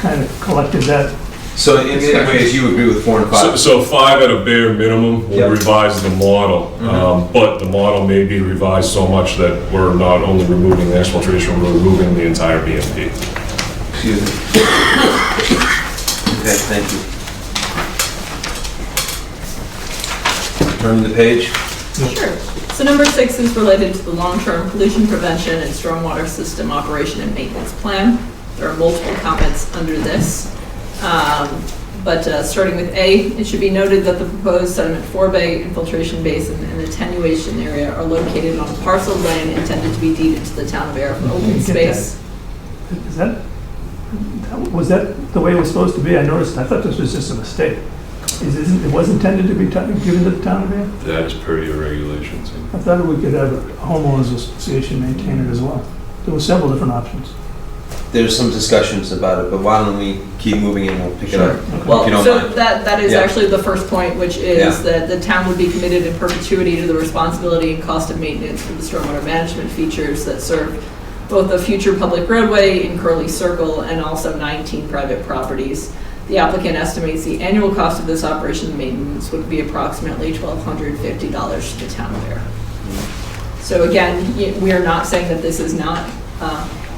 kind of collected that. So in many ways, you agree with 4 and 5? So 5 at a bare minimum will revise the model, but the model may be revised so much that we're not only removing the exfiltration, we're removing the entire BMP. Excuse me. Okay, thank you. Turning the page. Sure. So number 6 is related to the long-term pollution prevention and stormwater system operation and maintenance plan. There are multiple comments under this. Starting with A, it should be noted that the proposed sediment forebay, infiltration basin, and attenuation area are located on a parcel of land intended to be deeded to the town of Ayer for open space. Was that the way it was supposed to be? I noticed, I thought this was just a mistake. It was intended to be given to the town of Ayer? That is per your regulations. I thought we could have a homeowners association maintain it as well. There were several different options. There's some discussions about it, but why don't we keep moving and we'll pick it up, if you Well, don't so mind. that is actually the first point, which is that the town would be committed in perpetuity to the responsibility and cost of maintenance for the stormwater management features that serve both a future public roadway in Curly Circle and also 19 private properties. The applicant estimates the annual cost of this operation and maintenance would be approximately $1,250 to the town of Ayer. So again, we are not saying that this is not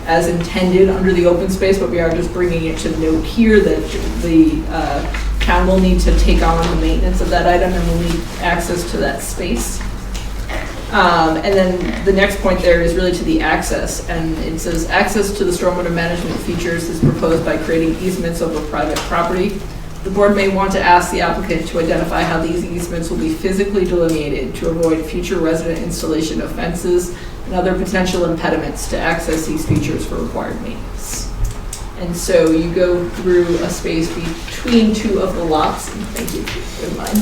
as intended under the open space, but we are just bringing it to note here that the town will need to take on the maintenance of that item and will need access to that space. And then the next point there is really to the access, and it says access to the stormwater management features is proposed by creating easements over private property. The board may want to ask the applicant to identify how these easements will be physically delineated to avoid future resident installation of fences and other potential impediments to access these features for required maintenance. And so you go through a space between 2 of the lots, and thank you for mine.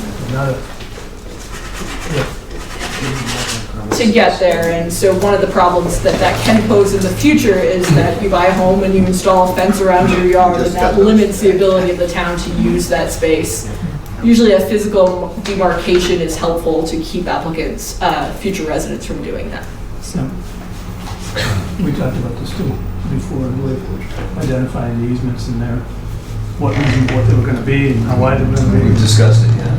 To get there, and so one of the problems that can pose in the future is that you buy a home and you install a fence around your yard, and that limits the ability of the town to use that space. Usually a physical demarcation is helpful to keep applicants, future residents from doing that. So, we talked about this too before, with identifying the easements in there, what they were gonna be and how wide they were gonna be. We discussed it, yeah.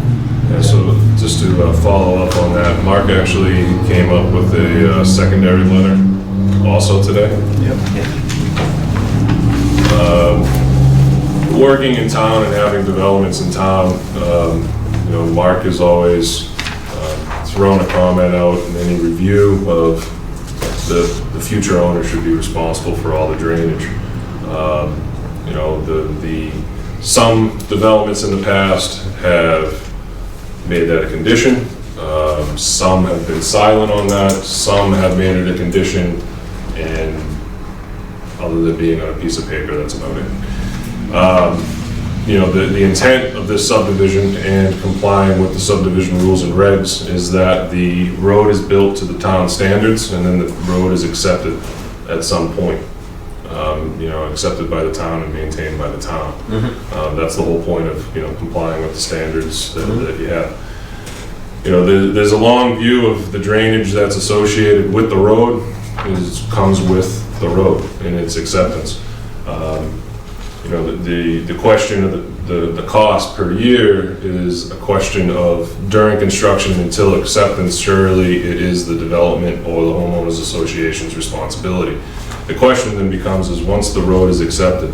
Yeah, so just to follow up on that, Mark actually came up with a secondary letter also today. Working in town and having developments in town, Mark has always thrown a comment out in any review of the future owner should be responsible for all the drainage. Some developments in the past have made that a condition. Some have been silent on that. Some have made it a condition, and other than being on a piece of paper, that's about it. The intent of this subdivision and complying with the subdivision rules and regs is that the road is built to the town standards, and then the road is accepted at some point. Accepted by the town and maintained by the town. That's the whole point of, complying with the standards that you have. There's a long view of the drainage that's associated with the road, comes with the road and its acceptance. The question of the cost per year is a question of during construction until acceptance, surely it is the development or the homeowners association's responsibility. The question then becomes is once the road is accepted,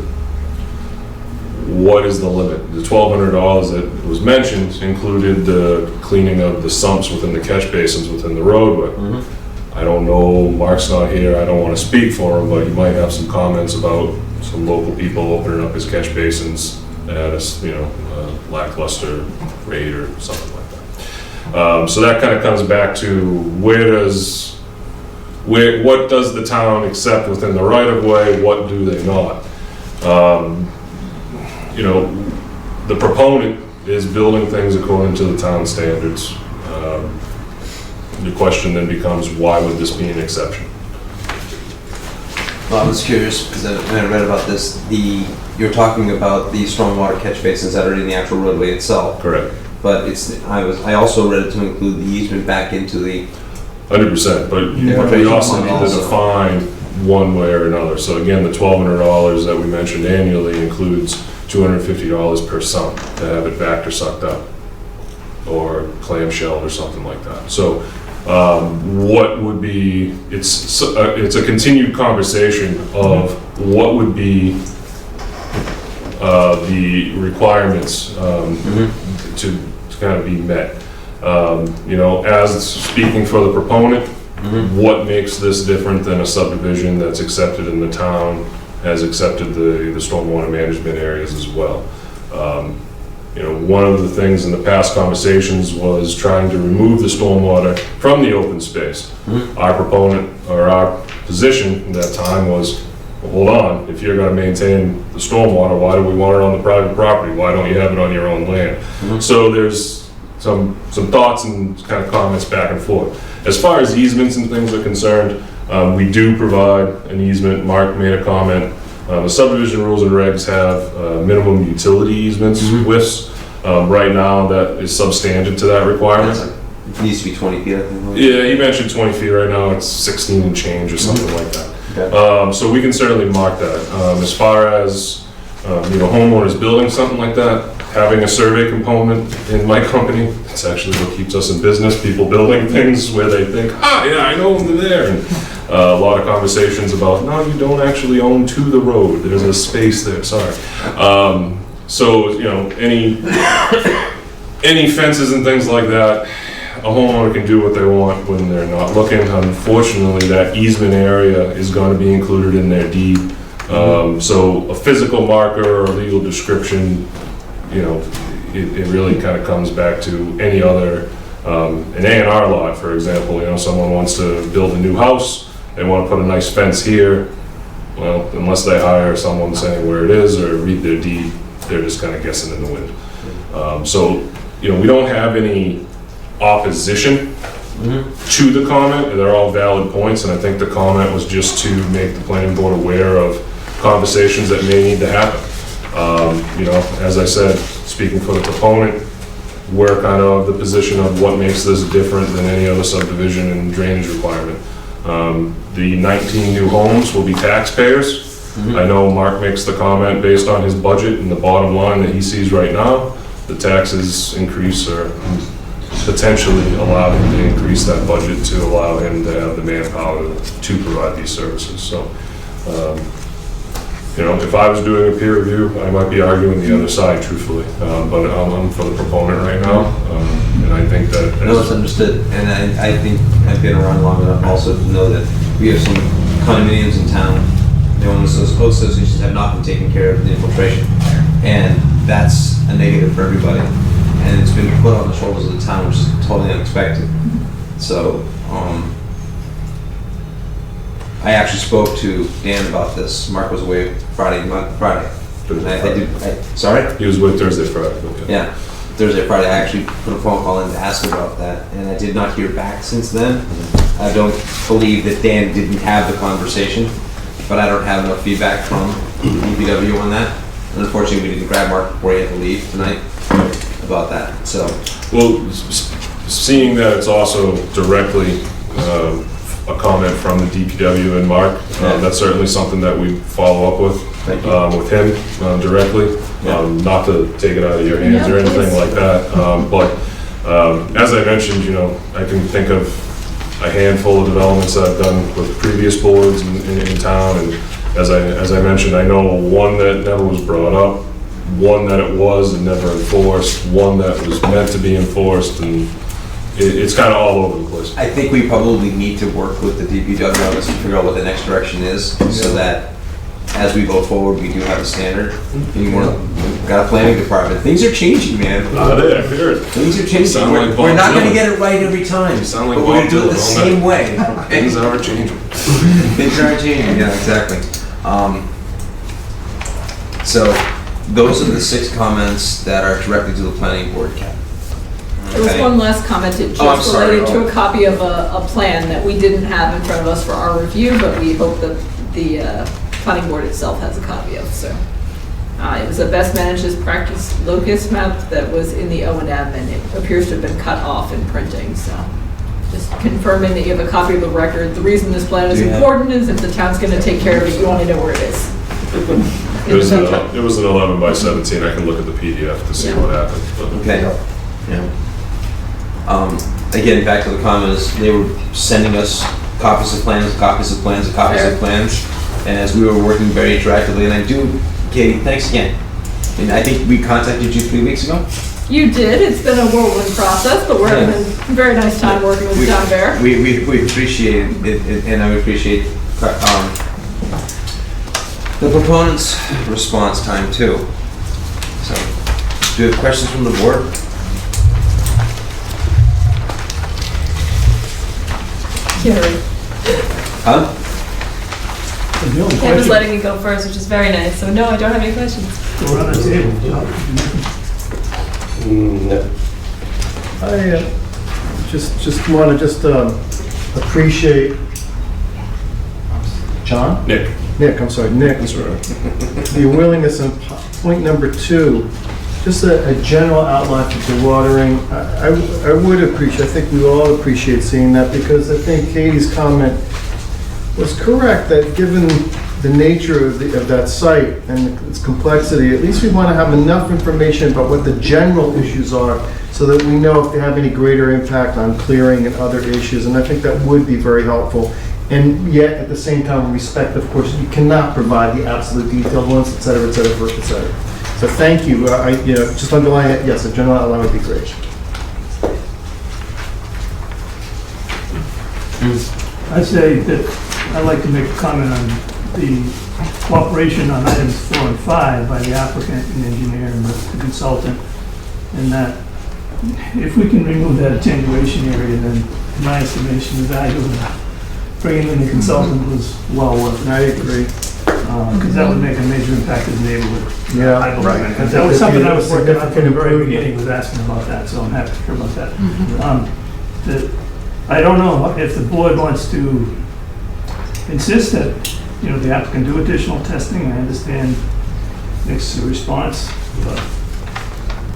what is the limit? The $1,200 that was mentioned included the cleaning of the sumps within the catch basins within the roadway. I don't know, Mark's not here, I don't want to speak for him, but he might have some comments about some local people opening up his catch basins at a lackluster rate or something like that. So that kind of comes back to what does the town accept within the right of way, what do they not? The the proponent is building things according to the town standards. The question then becomes, why would this be an exception? Well, I was curious, because when I read about this, you're talking about the stormwater catch basins that are in the actual roadway itself. Correct. But I also read it to include the easement back into the... 100%, but we also need to define one way or another. So again, the $1,200 that we mentioned annually includes $250 per sump to have it backed or sucked up, or clamshelled or something like that. So what would be, it's a continued conversation of what would be the requirements to kind of be met. As speaking for the proponent, what makes this different than a subdivision that's accepted in the town, has accepted the stormwater management areas as well? One of the things in the past conversations was trying to remove the stormwater from the open space. Our proponent, or our position at that time was, well, hold on, if you're gonna maintain the stormwater, why do we want it on the private property? Why don't you have it on your own land? So there's some thoughts and kind of comments back and forth. As far as easements and things are concerned, we do provide an easement. Mark made a comment. The subdivision rules and regs have minimum utility easements widths. Right now, that is substandard to that requirement. It needs to be 20 feet, I think. Yeah, he mentioned 20 feet. Right now, it's 16 and change or something like that. Okay. So we can certainly mark that. As far as homeowners building something like that, having a survey component in my company, it's actually what keeps us in business. People building things where they think, yeah, I know they're there. And a lot of conversations about, no, you don't actually own to the road. There's a space there, sorry. So, any fences and things like that, a homeowner can do what they want when they're not looking. Unfortunately, that easement area is going to be included in their deed. So a physical marker or a legal description, it really kind of comes back to any other, an A&R lot, for example. Someone wants to build a new house, they want to put a nice fence here. Well, unless they hire someone saying where it is or read their deed, they're just kind of guessing in the wind. So, we don't have any opposition to the comment, and they're all valid points, and I think the comment was just to make the planning board aware of conversations that may need to happen. As I said, speaking for the proponent, we're kind of the position of what makes this different than any other subdivision and drainage requirement. The 19 new homes will be taxpayers. I know Mark makes the comment based on his budget and the bottom line that he sees right now. The taxes increase or potentially allow him to increase that budget to allow him to have the manpower to provide these services. So, if I was doing a peer review, I might be arguing the other side, truthfully. But I'm for the proponent right now, and I think that... No, it's understood, and I think I've been around long enough also to know that we have some condominiums in town. The owners of those code associations have not been taking care of the infiltration, and that's a negative for everybody. And it's been put on the shoulders of the town, which is totally unexpected. So, I actually spoke to Dan about this. Mark was away Friday. Sorry? He was away Thursday, Friday. Okay. Yeah, Thursday, Friday. I actually put a phone call in to ask him about that, and I did not hear back since then. I don't believe that Dan didn't have the conversation, but I don't have enough feedback from DPW on that. And unfortunately, we didn't grab Mark before he had to leave tonight about that. So, well, seeing that it's also directly a comment from the DPW and Mark, that's certainly something that we follow up with him directly. Not to take it out of your hands or anything like that, but as I mentioned, I can think of a handful of developments that I've done with previous boards in town, and as I mentioned, I know one that never was brought up, one that it was and never enforced, one that was meant to be enforced, and it's kind of all over the place. I think we probably need to work with the DPW on this to figure out what the next direction is, so that as we go forward, we do have a standard. We've got a planning department. Things are changing, man. Things are changing. We're not going to get it right every time, but we're going to do it the same way. Things are changing. Things are changing, yeah, exactly. So, those are the 6 comments that are directly to the planning board, Ken. There was one last comment, it Oh, I'm just sorry. related to a copy of a plan that we didn't have in front of us for our review, but we hope that the planning board itself has a copy of, so. It was a best managed practice locus map that was in the O&M, and it appears to have been cut off in printing, so. Just confirming that you have a copy of the record. The reason this plan is Do you have- important is if the town's gonna take care of it, you wanna know where it is. It was an 11 by 17. I can look at the PDF to see Yeah. what happened. But Okay. Yeah. Again, back to the comments, they were sending us copies of plans, copies of plans, copies Fair. of plans. And as we were working very interactively, and I do, Katie, thanks again. And I think we contacted you 3 weeks ago? You did, it's been a whirlwind process, but we're having a very nice time working with John Bear. We appreciate it, and I appreciate the proponent's response time too. So, do you have questions from the board? Carrie. Huh? The only Ken was question, letting me go first, which is very nice, so no, I don't have any questions. we're on the table. I just want to appreciate John? Nick. Nick, I'm sorry, Nick. That's right. Your willingness on point number 2, just a general outline for dewatering. I would appreciate, I think we all appreciate seeing that, because I think Katie's comment was correct, that given the nature of that site and its complexity, at least we want to have enough information about what the general issues are so that we know if they have any greater impact on clearing and other issues, and I think that would be very helpful. And yet, at the same time, respect, of course, you cannot provide the absolute detailed ones, et cetera, et cetera, et cetera. So thank you. Just underline it, yes, a general outline would be great. I'd say that I'd like to make a comment on the cooperation on items 4 and 5 by the applicant and engineer and the consultant, and that if we can remove that attenuation area, then in my estimation, the value of bringing in the consultant was well worth it. I agree. Because that would make a major impact to the neighborhood. Yeah, I believe. right. Because that was something I was working on from the Significant very improvement. beginning, was asking about that, so I'm happy to hear about that. I don't know if the board wants to insist that, the applicant do additional testing. I understand Nick's response, but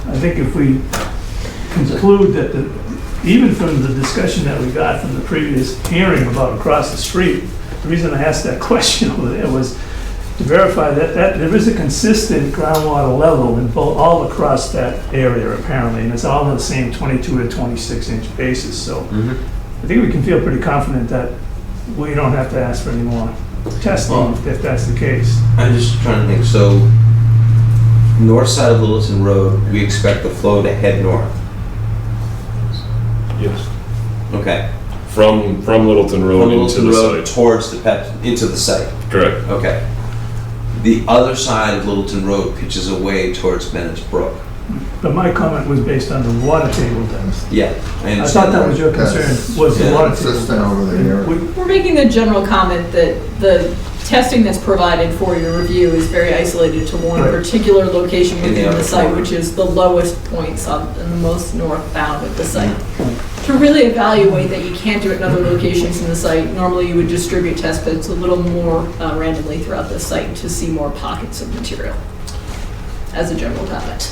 I think if we conclude that even from the discussion that we got from the previous hearing about across the street, the reason I asked that question over there was to verify that there is a consistent groundwater level in all across that area apparently, and it's all on the same 22 to 26 inch basis. So I think we can feel pretty confident that we don't have to ask for any more testing if that's the case. I'm just trying to think, so north side of Littleton Road, we expect the flow to head north. Yes. Okay. From Littleton Road From into Littleton the Road site. towards into the site. Correct. Okay. The other side of Littleton Road pitches away towards Bennett's Brook. But my comment was based on the water table depth. Yeah, I I understand. thought that was your concern, was the water table. Consistent over the year. We're making the general comment that the testing that's provided for your review is very isolated to one Right. particular location In the within outer the site, corner. which is the lowest points on in the most northbound of the site. To really evaluate that you can't do it in other locations in the site, normally you would distribute test bits a little more randomly throughout the site to see more pockets of material, as a general comment.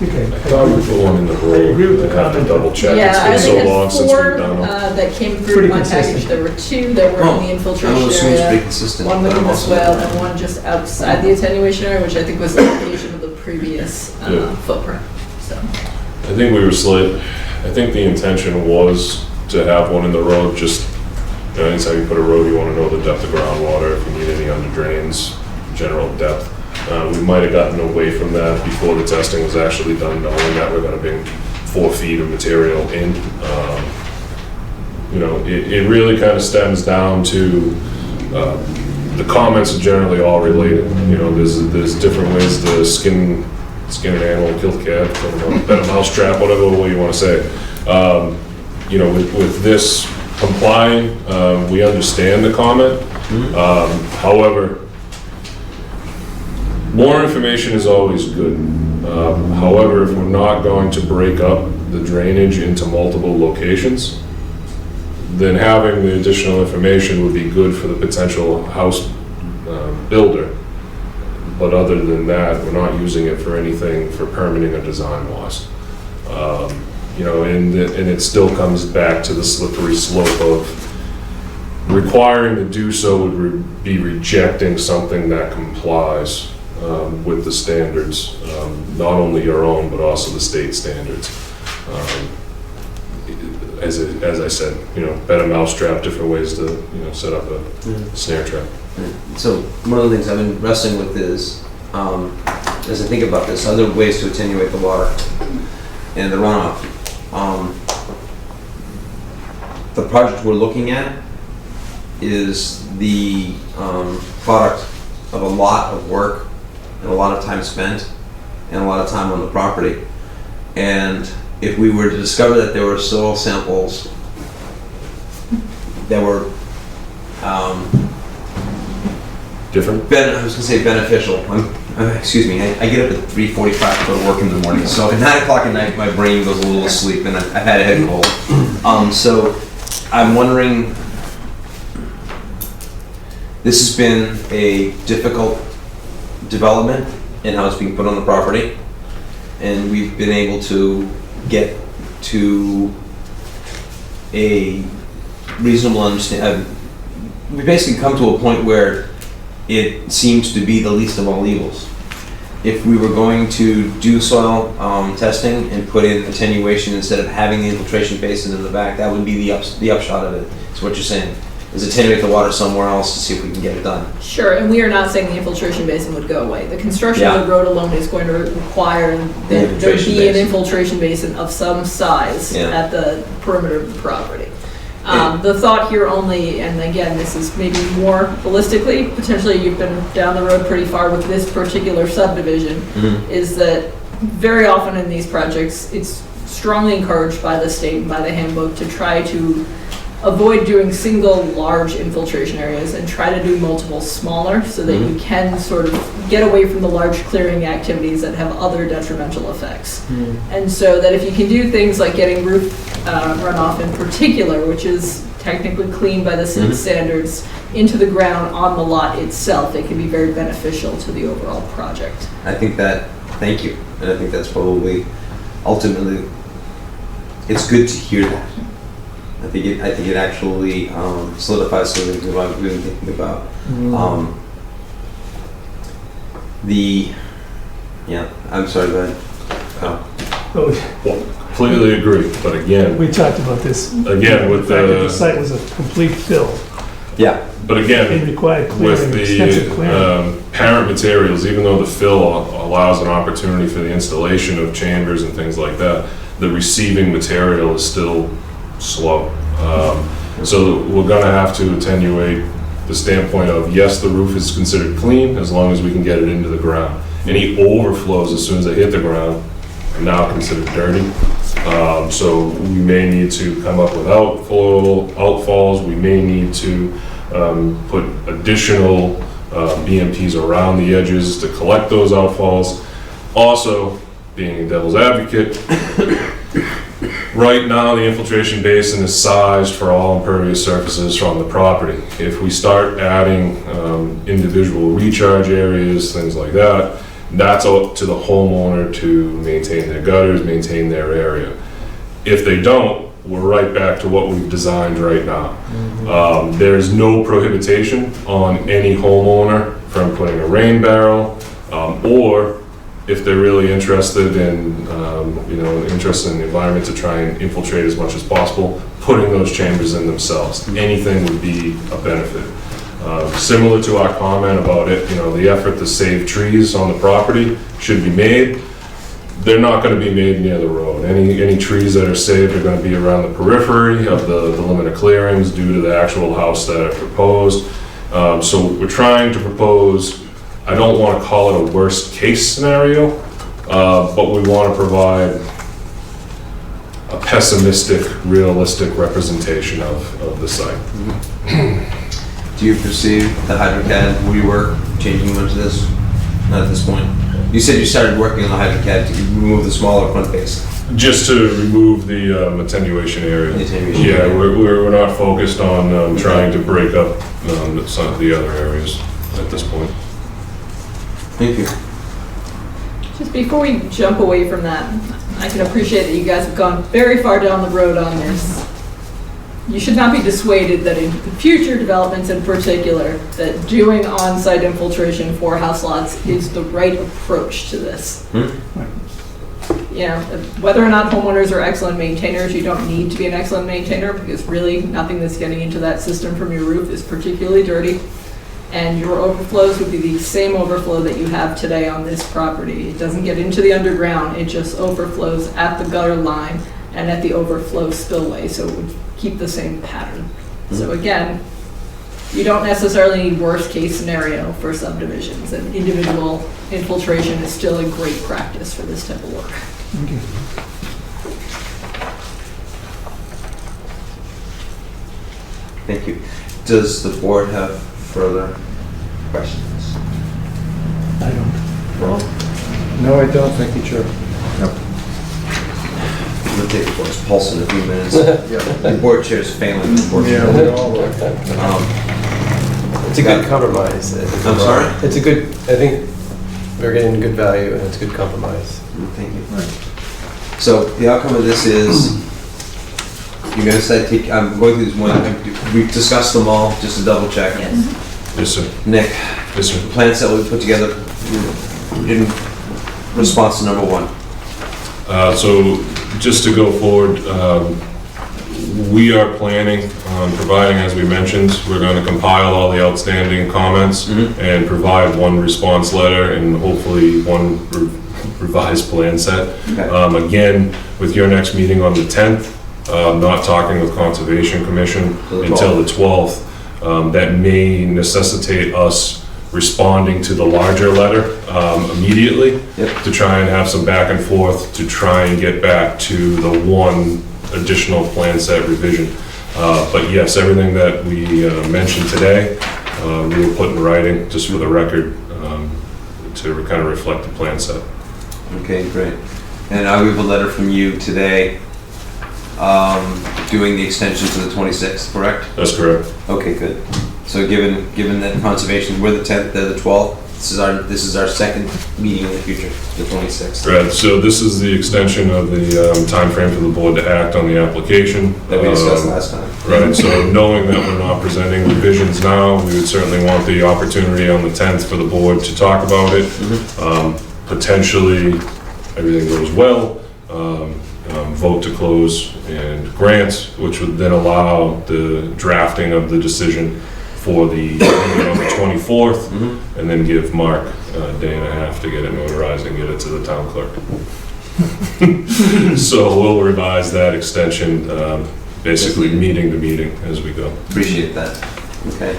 Okay. I thought we put one in the road. I agree with the I have to comment. double check. Yeah, It's I been so think long it's since 4 we've done them. that came through Pretty my package. consistent. There were 2 that were in the I would infiltration assume it's pretty area, consistent. one but within I'm the also- swale, and one just outside the attenuation area, which I think was the location of the previous Yeah. footprint, so. I think we were I think the intention was to have one in the road, just, anytime you put a road, you want to know the depth of groundwater, if you need any under drains, general depth. We might have gotten away from that before the testing was actually done, knowing that we're going to bring 4 feet of material in. It really kind of stems down to, the comments are generally all related. There's different ways to skin an animal and kill the cat, bet a mouse trap, whatever way you want to say. With this complying, we understand the comment. However, More information is always good. However, if we're not going to break up the drainage into multiple locations, then having the additional information would be good for the potential house builder. But other than that, we're not using it for anything for permitting or design wise. You know, and it still comes back to the slippery slope of requiring to do so would be rejecting something that complies with the standards, not only your own, but also the state standards. As I said, you know, better mousetrap, different ways to, you know, set up a snare trap. So one of the things I've been wrestling with is, as I think about this, other ways to attenuate the water and the runoff. The project we're looking at is the product of a lot of work and a lot of time spent and a lot of time on the property. And if we were to discover that there were soil samples that were different? I was going to say beneficial. Excuse me, I get up at 3:45 to go to work in the morning, so at 9 o'clock at night my brain goes a little asleep and I've had a head cold. So I'm wondering, this has been a difficult development in how it's being put on the property, and we've been able to get to a reasonable understanding. We basically come to a point where it seems to be the least of all evils. If we were going to do soil testing and put in attenuation instead of having the infiltration basin in the back, that would be the upshot of it. Is what you're saying, is attenuate the water somewhere else to see if we can get it done. Sure, and we are not saying the infiltration basin would go away. The construction of the road alone is going to require that there be an infiltration basin of some size at the perimeter of the property. The thought here only, and again, this is maybe more holistically, potentially you've been down the road pretty far with this particular subdivision, is that very often in these projects, it's strongly encouraged by the state and by the handbook to try to avoid doing single large infiltration areas and try to do multiple smaller so that you can sort of get away from the large clearing activities that have other detrimental effects. And so that if you can do things like getting roof runoff in particular, which is technically clean by the city standards, into the ground on the lot itself, it can be very beneficial to the overall project. I think that, thank you, and I think that's probably, ultimately, it's good to hear that. I think it actually solidifies something that I've been thinking about. I'm sorry, go ahead. Well, completely agree, but again, We talked about this. Again, with the fact that the- the site was a complete fill. Yeah. but again, It required with clearing, extensive the clearing. parent materials, even though the fill allows an opportunity for the installation of chambers and things like that, the receiving material is still slow. So we're gonna have to attenuate the standpoint of, yes, the roof is considered clean as long as we can get it into the ground. Any overflows as soon as they hit the ground are now considered dirty. So we may need to come up with outfalls. We may need to put additional BMPs around the edges to collect those outfalls. Also, being a devil's advocate, right now the infiltration basin is sized for all impervious surfaces from the property. If we start adding individual recharge areas, things like that, that's up to the homeowner to maintain their gutters, maintain their area. If they don't, we're right back to what we've designed right now. There's no prohibition on any homeowner from putting a rain barrel, or if they're really interested in, interested in the environment to try and infiltrate as much as possible, putting those chambers in themselves. Anything would be a benefit. Similar to our comment about it, the effort to save trees on the property should be made. They're not going to be made near the road. Any trees that are saved are going to be around the periphery of the limited clearings due to the actual house that are proposed. So we're trying to propose, I don't want to call it a worst case scenario, but we want to provide a pessimistic, realistic representation of the site. Do you perceive the HydroCAD rework changing much of this? Not at this point. You said you started working on the HydroCAD to remove the smaller front face. Just to remove the attenuation area. The attenuation Yeah, area. we're not focused on trying to break up some of the other areas at this point. Thank you. Just before we jump away from that, I can appreciate that you guys have gone very far down the road on this. You should not be dissuaded that in future developments in particular, that doing on-site infiltration for house lots is the right approach to this. You know, whether or not homeowners are excellent maintainers, you don't need to be an excellent maintainer because really nothing that's getting into that system from your roof is particularly dirty. And your overflows would be the same overflow that you have today on this property. It doesn't get into the underground, it just overflows at the gutter line and at the overflow spillway, so it would keep the same pattern. So again, you don't necessarily need worst case scenario for subdivisions, and individual infiltration is still a great practice for this type of work. Thank you. Thank you. Does the board have further questions? I don't. Well, No, I don't, thank you, Chair. we'll take the board's pulse in a few minutes. The board chair's failing, unfortunately. Yeah, we all are. It's a good compromise. I'm sorry? It's a good, I think we're getting good value and it's a good compromise. Thank you. So the outcome of this is, you're gonna say, I'm going through this one, we've discussed them all, just to double check. Yes, sir. Nick, Yes, sir. the plans that we put together in response to number one. So just to go forward, we are planning on providing, as we mentioned, we're going to compile all the outstanding comments and provide one response letter and hopefully one revised plan set. Okay. Again, with your next meeting on the 10th, not talking with Conservation Commission until the 12th, that may necessitate us responding to the larger letter immediately to try and have some back and forth to try and get back to the one additional plan set revision. But yes, everything that we mentioned today, we will put in writing just for the record to kind of reflect the plan set. Okay, great. And I have a letter from you today doing the extension to the 26th, correct? That's correct. Okay, good. So given that conservation, we're the 10th, they're the 12th, this is our second meeting in the future, the 26th. Right, so this is the extension of the timeframe for the board to act on the application. That we discussed last time. Right, so knowing that we're not presenting revisions now, we would certainly want the opportunity on the 10th for the board to talk about it. Potentially, everything goes well, vote to close and grant, which would then allow the drafting of the decision for the meeting on the 24th, and then give Mark a day and a half to get it notarized and get it to the town clerk. So we'll revise that extension, basically meeting to meeting as we go. Appreciate that. Okay.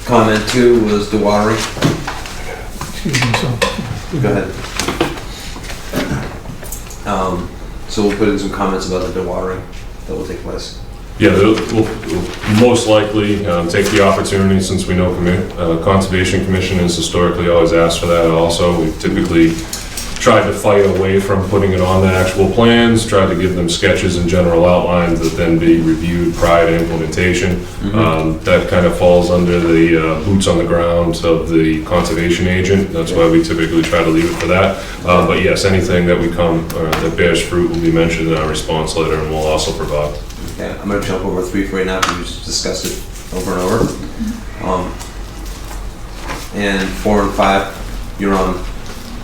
Comment 2 was dewatering. Excuse me, so. Go ahead. So we'll put in some comments about the dewatering that will take place. Yeah, we'll most likely take the opportunity, since we know Conservation Commission has historically always asked for that also. We've typically tried to fight away from putting it on the actual plans, tried to give them sketches and general outlines that then be reviewed prior to implementation. That kind of falls under the boots on the ground of the conservation agent. That's why we typically try to leave it for that. But yes, anything that that bears fruit will be mentioned in our response letter, and we'll also provide. Okay, I'm going to jump over 3 for right now because we just discussed it over and over. And 4 and 5, you're on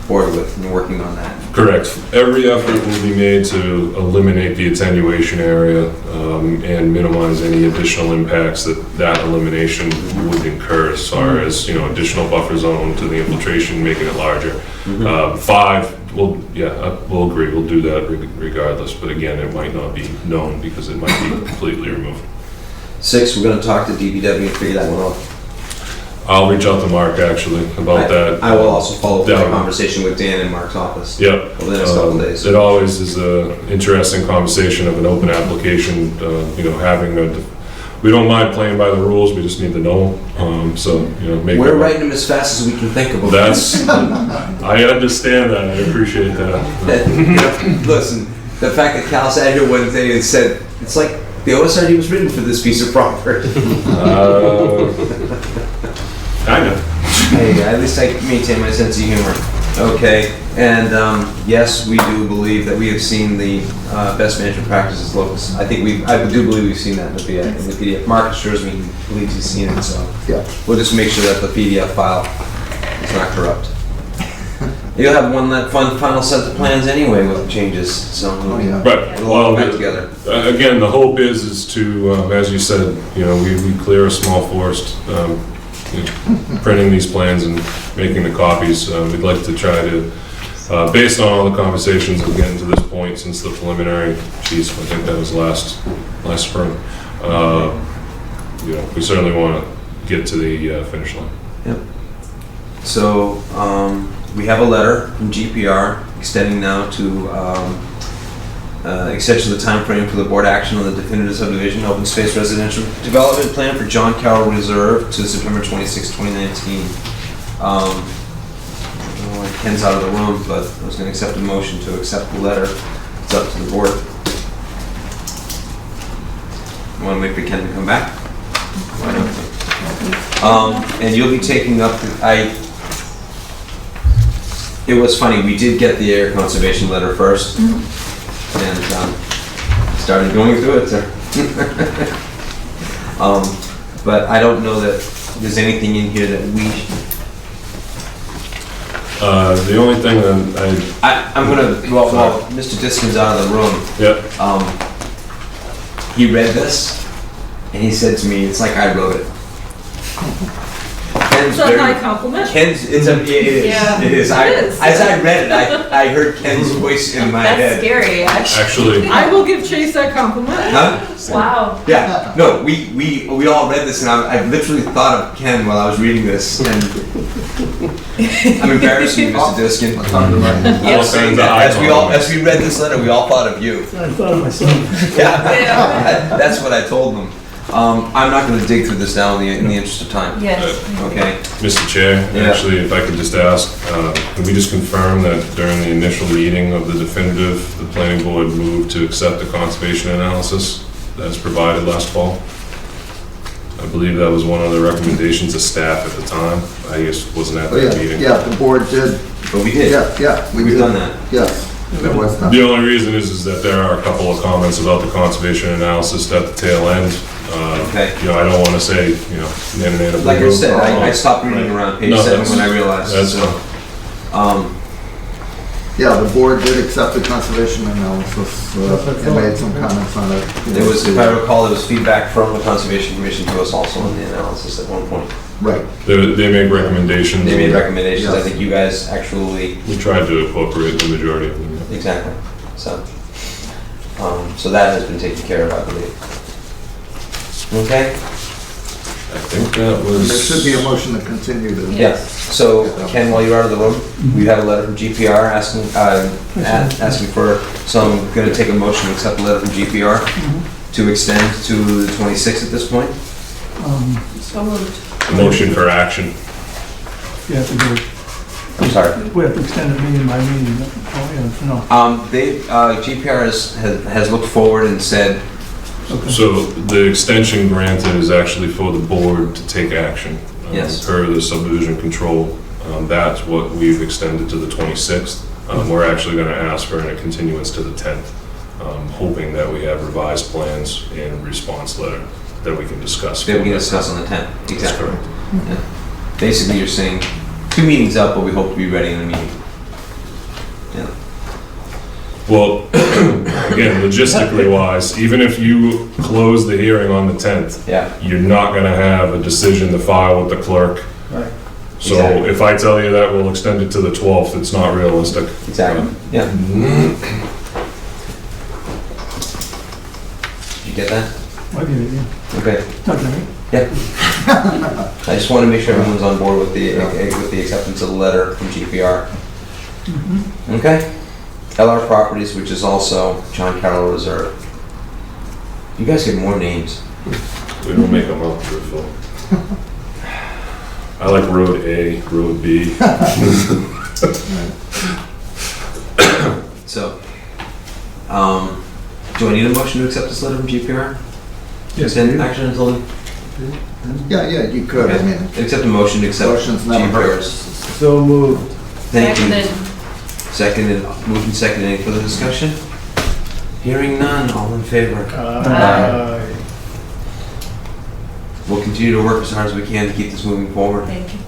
board with and working on that. Correct. Every effort will be made to eliminate the attenuation area and minimize any additional impacts that elimination would incur as far as, additional buffer zone to the infiltration, making it larger. 5, we'll agree, we'll do that regardless, but again, it might not be known because it might be completely removed. 6, we're going to talk to DPW and figure that one out. I'll reach out to Mark actually about that. I will also follow up with a conversation with Dan in Mark's office. Yep. Over the next couple of days. It always is an interesting conversation of an open application, having we don't mind playing by the rules, we just need to know, so, you know, make. We're writing them as fast as we can think of them. That's, I understand that, I appreciate that. You know, listen, the fact that Cal sat here one day and said, it's like the OSRD was written for this piece of property. Kind of. Hey, at least I maintain my sense of humor. Okay, and yes, we do believe that we have seen the best management practices locals. I do believe we've seen that in the PDF. Mark assures me he believes he's seen it, so Yeah. we'll just make sure that the PDF file is not corrupt. You'll have one final set of plans anyway with the changes, so But, we'll all well, back together. again, the hope is to, as you said, you know, we clear a small forest, printing these plans and making the copies. We'd like to try to, based on all the conversations of getting to this point since the preliminary, geez, I think that was last spring. You know, we certainly want to get to the finish line. Yep. So, we have a letter from GPR extending now to extension of the time frame for the board action on the definitive subdivision open space residential development plan for John Carroll Reserve to September 26, 2019. Ken's out of the room, but I was going to accept a motion to accept the letter. It's up to the board. You want to wait for Ken to come back? Why not? And you'll be taking up, it was funny, we did get the air conservation letter first, and started going through it, sir. But I don't know that there's anything in here that we, The only thing that I'm gonna, well, Mr. Diskin's out of the room. Yep. He read this, and he said to me, it's like I wrote it. Ken's It's a high compliment. Ken's, it is. Yeah, It is. it is. As I read it, I heard Ken's voice in my That's head. scary, Actually, I will give Chase that compliment. Huh? Wow. Yeah, no, we all read this, and I literally thought of Ken while I was reading this, and I'm embarrassing you, Mr. Diskin. I'm saying that as we read this letter, we all thought of you. I thought of myself. Yeah, that's what I told them. I'm not going to dig through this now in the interest of time. Yes. Okay. Mr. Chair, Yeah. actually, if I could just ask, can we just confirm that during the initial reading of the definitive, the planning board moved to accept the conservation analysis as provided last fall? I believe that was one of the recommendations of staff at the time. I just wasn't at that meeting. Yeah, the board did. But we did. Yeah, We've did. done that. Yes, that was done. The only reason is that there are a couple of comments about the conservation analysis at the tail end. Okay. You know, I don't want to say, you know, Like I said, I stopped reading around page 7 when I realized. That's so, Yeah, the board did accept the conservation analysis and made some comments on it. There was, if I recall, there was feedback from the Conservation Commission to us also on the analysis at one point. Right. They make recommendations. They made recommendations. I Yes. think you guys actually. We tried to incorporate the majority of them. Exactly. So that has been taken care of, I believe. Okay. I think that was. There should be a motion to continue to. Yeah. So Ken, while you're out of the room, we had a letter from GPR asking for, so I'm going to take a motion to accept the letter from GPR to extend to the 26th at this point. So moved. Motion for action. You have to go, I'm sorry. we have to extend the meeting by meeting. Oh, yeah, no. GPR has looked forward and said, So the extension granted is actually for the board to take action. Yes. Per the subdivision control. That's what we've extended to the 26th. We're actually going to ask for a continuance to the 10th, hoping that we have revised plans and response letter that we can discuss. that we can discuss on the 10th. That's Exactly. correct. Yeah. Basically, you're saying 2 meetings up, but we hope to be ready in a meeting. Yeah. Well, again, logistically wise, even if you close the hearing on the 10th, Yeah. you're not going to have a decision to file with the clerk. Right. So Exactly. if I tell you that we'll extend it to the 12th, it's not realistic. Exactly. Yeah. Did you get that? I get it, yeah. Okay. Okay. Yeah. I just want to make sure everyone's on board with the acceptance of the letter from GPR. Okay. LR Properties, which is also John Carroll Reserve. You guys get more names. We don't make them up, truthfully. I like Road A, Road B. So, do I need a motion to accept this letter from GPR? Yes, Then you do. action until, Yeah, you could, I mean, accept a motion to accept motion's never hurt. GPR's. So moved. Thank you. Seconded. Seconded, moved and seconded. Any further discussion? Hearing none, all in favor? Aye. We'll continue to work as hard as we can to keep this moving forward. Thank you.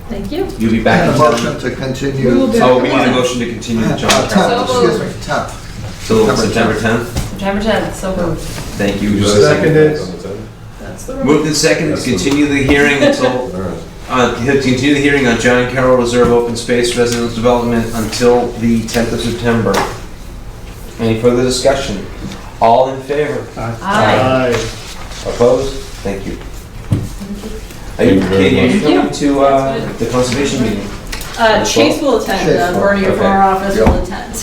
Thank you. You'll be back And in a motion to continue. Oh, we need a motion to continue the John Carroll. 10th, excuse me, 10th. Till September 10th. September 10th, so moved. Thank you. Seconded. That's the rule. Moved and seconded to continue the hearing until, continue the hearing on John Carroll Reserve Open Space Residential Development until the 10th of September. Any further discussion? All in favor? Aye. Opposed? Thank you. Are you, Katie, are you Thank you. coming to the conservation meeting? Chase will attend, Chase will, Bernie from our office Yep. will attend.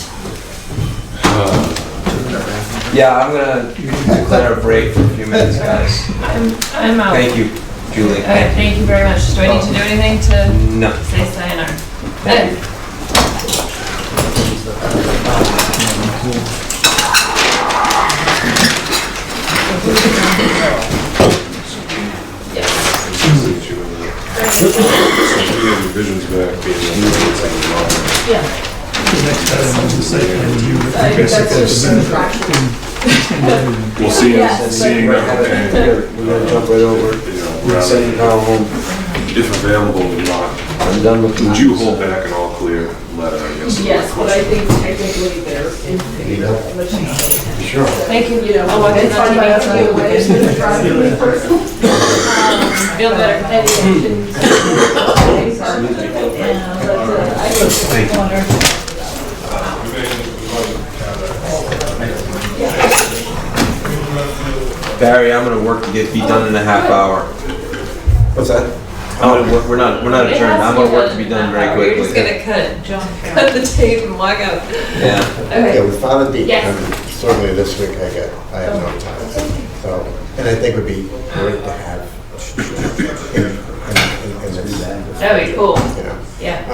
Yeah, I'm gonna declare a break for a few minutes, guys. I'm out. Thank you, Julie. Okay, thank you very much. Do I need to do anything to No. say sayonara? Thank you. We have revisions back being Yeah. The next item is the site plan review. I think that's just an infraction. We'll see, Yes. seeing that, We're gonna jump right over. Sending Carl home. if available, not. I'm done with. Would you hold back an all clear letter, I guess? Yes, but I think technically they're in favor, but she's Sure. Thank you. you know, I'll watch it it's on fine by TV. us anyway, it's been a driving person. Feel better. Any actions? I just wonder. Barry, I'm gonna work to be done in a half hour. What's that? We're not adjourned. I'm gonna work to be done very You're just quickly. gonna cut the tape and walk out. Yeah. Okay. we found a date. Yes. Certainly this week I have no time. So, and I think it would be great to have in this, That'd be cool. you know. Yeah.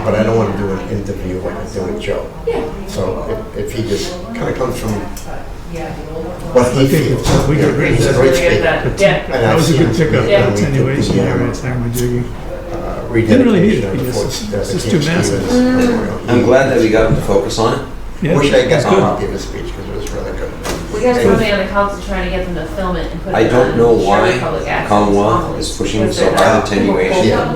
But I don't want to do an interview like I did with Joe. Yeah. So if he just kind of comes from what he feels. We got rid of He's a that. great Get speaker. that. Yeah. And That was a I've good seen pickup, Yeah. attenuation area, it's not jigging. rededication Didn't really need it, of the because Fort- it's the just Camp too massive. Stevens Memorial. I'm glad that we got him to focus on it. Yeah, Wish I got that's a good. copy of his speech because it was really good. We got somebody on the council trying to get them to film it and put it I don't on know Sherwood why Public Access. Commonwealth is pushing so hard attenuation Yeah.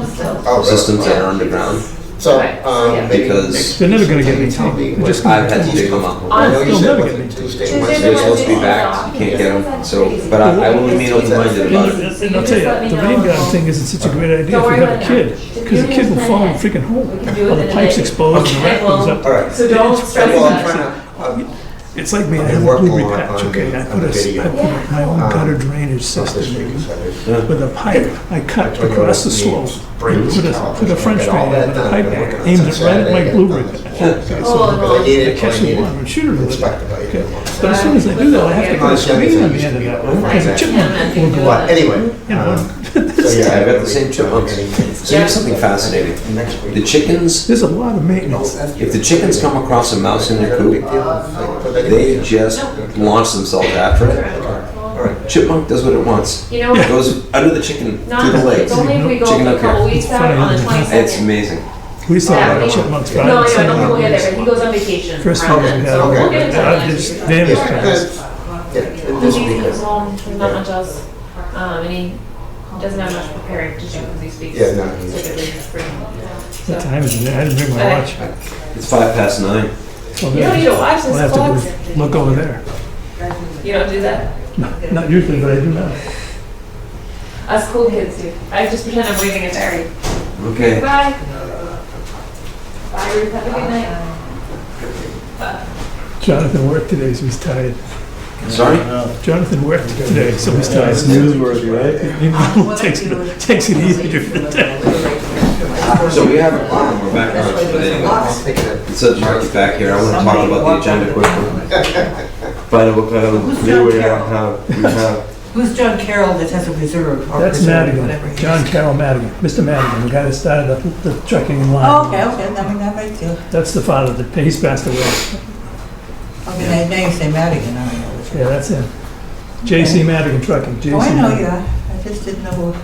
Oh, really? systems that are underground. So, Okay, so yeah. maybe Because next They're never gonna get Tuesday, tell me anything. what- Just I've had to come up. I know you They'll said never was get it me. Tuesday, Tuesday, Wednesday. They're supposed to be back, you can't get them, so, but I will remain open-minded about it. And I'll tell you, the rain garden thing isn't such a great idea if you have a kid, because the kid will fall in freaking hole. Or the pipe's exposed and the rat goes up. All right. So don't stress Well, I'm about it. trying to, It's like me, I I've have been a working blueberry on- patch, on okay? the- I on put the video. my own gutter drainage not system this week, in Sunday. with a pipe. I cut I told you across the what it slope. means. Brains, Put a French get all drain that in with a done. pipe Been working on aimed it it right at my Saturday, blueberry get patch. done. Okay, Oh, so But I need I it, catch I the need one and shoot it with it. inspected by you. Okay. But as soon as I do that, I have to put a screen on the end of that one, because a chipmunk will go But up. anyway, You know, so yeah. I've got the same chipmunks. So here's something fascinating. Next week. The chickens, there's a lot of maintenance. if the chickens come across a mouse in their coop, they just launch themselves after it. Chipmunk does what it wants. You know It what? goes under the chicken, Not, through the legs. it's only if we go Chicken a up couple here. weeks out on the 22nd. It's amazing. We used to Yeah, have a lot we- of chipmunks. No, I know, I don't think we'll get there, but he goes on vacation First around time we then, had so we'll get into I that. just damaged cars. Yeah, this week. He's home, there's not much else, and he doesn't have much preparing to do because he speaks Yeah, no, he's- typically pretty. What time is it? I didn't bring my watch. It's 9:05. So You don't need to watch I'll this have clock. to go look over there. You don't do that? No, not usually, but I do now. Us cool kids do. I just pretend I'm waving at Barry. Okay. Bye. Bye, Ruth, have a good night. Jonathan worked today, so he's tired. Sorry? Jonathan worked today, so he's tired. It's newsworthy, right? Takes it easy during the day. So we have, we're back on, but anyway. So to get back here, I want to talk about the agenda quickly. Find out what kind of leeway we have. Who's John Carroll that has a reserve or That's reserve, Madigan, whatever he is? John Carroll Madigan, Mr. Madigan, the guy that started the trucking line. Oh, okay, I mean, that right too. That's the father, he's passed away. Okay, now you say Madigan, I know. Yeah, that's him. J.C. Madigan Trucking, J.C. Oh, I know, Madigan. yeah. I just didn't know who,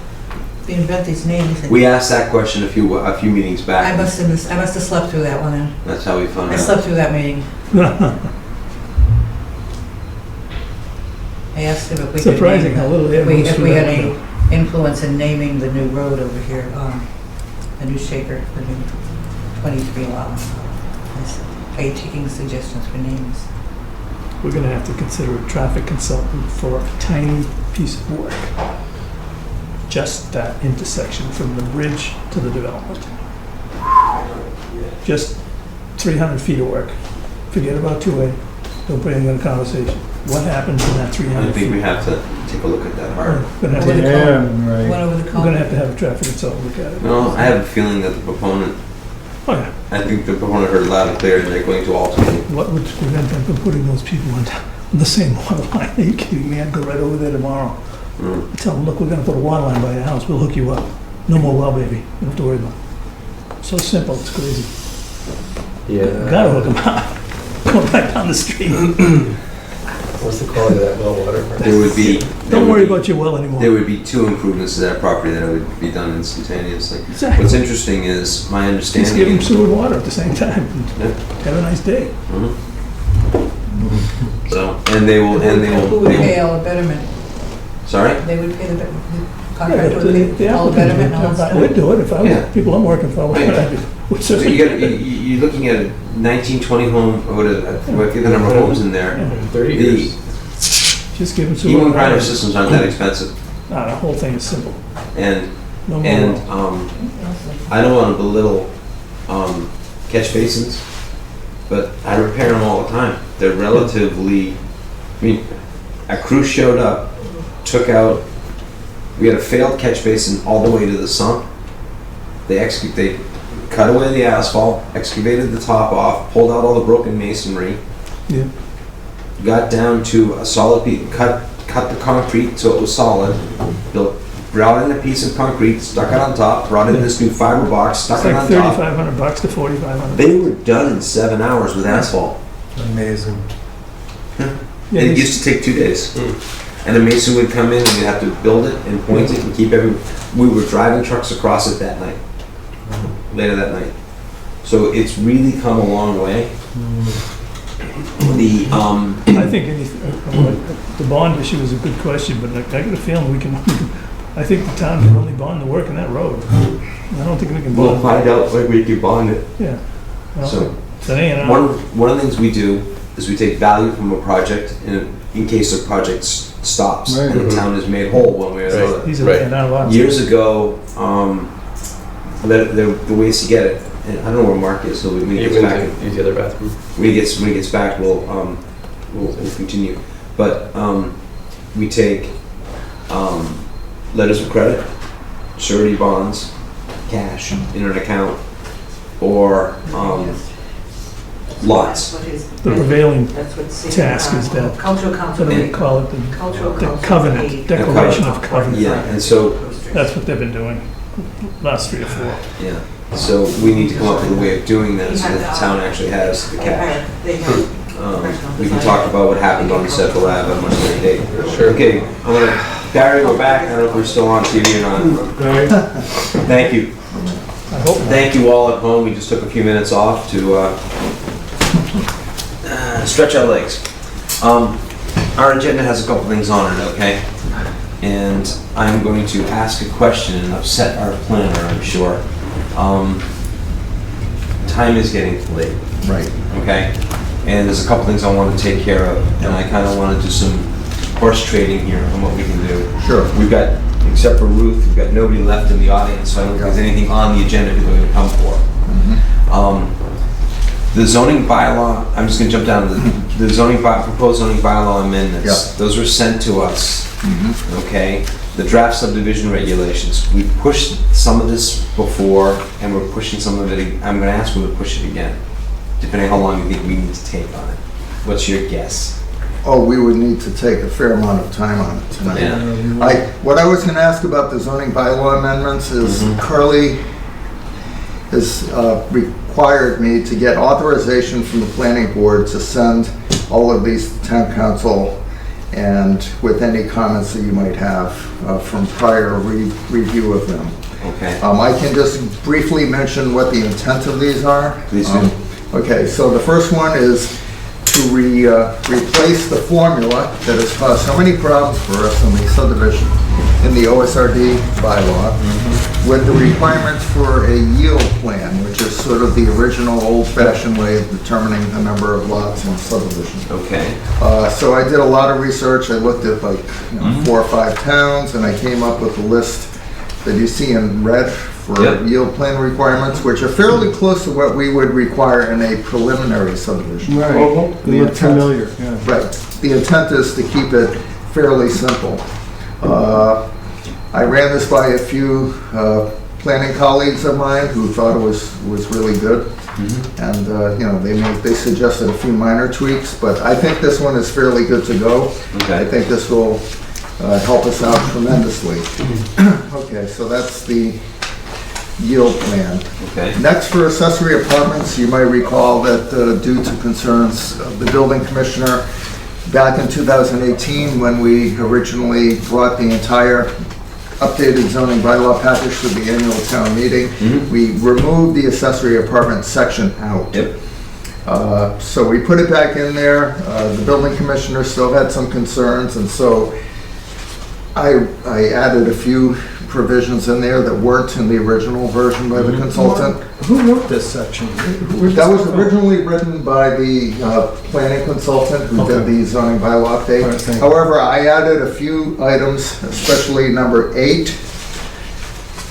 we invent these names. and- We asked that question a few meetings back. I must have slept through that one then. That's how we found I out. slept through that meeting. I asked him if we could Surprising name how little if we, moves if through we had that any window. influence in naming the new road over here, the new shaker, the new 23 lot. Are you taking suggestions for names? We're gonna have to consider a traffic consultant for a tiny piece of work. Just that intersection from the bridge to the development. Just 300 feet of work. Forget about 2A. Don't put anything in the conversation. What happens in that I 300 feet? think we have to take a look at that hard. We're gonna have What to- do they call it? right. What over the we're call? gonna have to have a traffic consultant look at it. No, I have a feeling that the proponent, Oh, yeah. I think the proponent heard loud and clear and they're going to alternate. What would prevent them from putting those people on the same water line? Are you kidding me? I'd go right over there tomorrow. Mm. Tell them, look, we're gonna put a water line by your house. We'll hook you up. No more well, baby. You don't have to worry about it. So simple, it's crazy. Yeah. Gotta hook them up. Going right down the street. What's the quality of that well water? There would be. Don't worry about your well anymore. There would be 2 improvements to that property that would be done instantaneously. Exactly. What's interesting is, my Just give them understanding. sewer water at the same time. Yeah. Have a nice day. Mhm. So, and they will, Who would pay all the betterment? sorry? They would pay the Yeah, contractor would pay all the betterment and all that I would stuff? do it if I Yeah. was, people I'm working for, what would I do? Would So certainly- you're looking at a 1920 home, or what the number of homes in there. 30 The years. Just give them sewer Even water. grinder systems aren't that expensive. Nah, the whole thing is simple. And, No more. and, I don't want to belittle, catch basins, but I repair them all the time. They're relatively, I mean, a crew showed up, took out, we had a failed catch basin all the way to the sump. They cut away the asphalt, excavated the top off, pulled out all the broken masonry, Yeah. got down to a solid piece, cut the concrete so it was solid, brought in a piece of concrete, stuck it on top, brought in this new fiber box, stuck It's it like on top. $3,500 to $4,500. They were done in 7 hours with asphalt. Amazing. Yeah, It they- used to take 2 days. And a mason would come in and we'd have to build it and point it and keep we were driving trucks across it that night, later that night. So it's really come a long way. I think the bond issue is a good question, but I got a feeling I think the town can only bond the work in that road. I don't think we can We'll bond. find out when we can bond it. Yeah. Well, So, it's an A&R. one of the things we do is we take value from a project in case the project stops Right. and the town is made whole one way or another. These are Right. A&R lots. Years ago, the ways to get it, and I don't know where Mark is, so when he You gets back, went to use the other bathroom. when he gets back, we'll continue. But we take letters of credit, surety bonds, cash in an account, or lots. The prevailing That's what city, task is that, Cultural what council. do they call it? Cultural The council covenant, paid. declaration of covenant. Yeah, and so, That's what they've been doing, last 3 or 4. yeah, so we need to come up with a way of doing that so that the town actually has the cash. They have. We can talk about what happened on Central Ave on a much later date. Sure. Okay, Barry, we're back. I don't know if we're still on TV or not. Thank you. I hope not. Thank you all at home. We just took a few minutes off to stretch our legs. Our agenda has a couple things on it, okay? And I'm going to ask a question and upset our planner, I'm sure. Time is getting late. Right. Okay? And there's a couple things I want to take care of, and I kind of want to do some horse trading here on what we can do. Sure. We've got, except for Ruth, we've got nobody left in the audience, so I don't think there's anything on the agenda people are going to come for. The zoning bylaw, I'm just going to jump down to the proposed zoning bylaw amendments. Yeah. Those were sent to us, okay? The draft subdivision regulations, we pushed some of this before, and we're pushing some of it, I'm going to ask them to push it again, depending how long you think we need to take on it. What's your guess? we would need to take a fair amount of time on it tonight. Yeah. What I was going to ask about the zoning bylaw amendments is Carly has required me to get authorization from the planning board to send all of these to town council, and with any comments that you might have from prior review of them. Okay. I can just briefly mention what the intent of these are. Please do. Okay, so the first one is to replace the formula that has caused so many problems for us in the subdivision, in the OSRD bylaw, with the requirements for a yield plan, which is sort of the original old-fashioned way of determining the number of lots in a subdivision. Okay. So I did a lot of research. I looked at like 4 or 5 towns, and I came up with a list that you see in red for yield plan requirements, which are fairly close to what we would require in a preliminary subdivision. Right, the familiar, yeah. Right. The intent is to keep it fairly simple. I ran this by a few planning colleagues of mine who thought it was really good. And you know, they suggested a few minor tweaks, but I think this one is fairly good to go. Okay. I think this will help us out tremendously. Okay, so that's the yield plan. Okay. Next, for accessory apartments, you might recall that due to concerns of the building commissioner back in 2018, when we originally brought the entire updated zoning bylaw package to the annual town meeting, we removed the accessory apartment section out. Yep. So we put it back in there. The building commissioner still had some concerns, and so I added a few provisions in there that weren't in the original version by the consultant. Who wrote this section? That was originally written by the planning consultant who did the zoning bylaw update. However, I added a few items, especially number 8,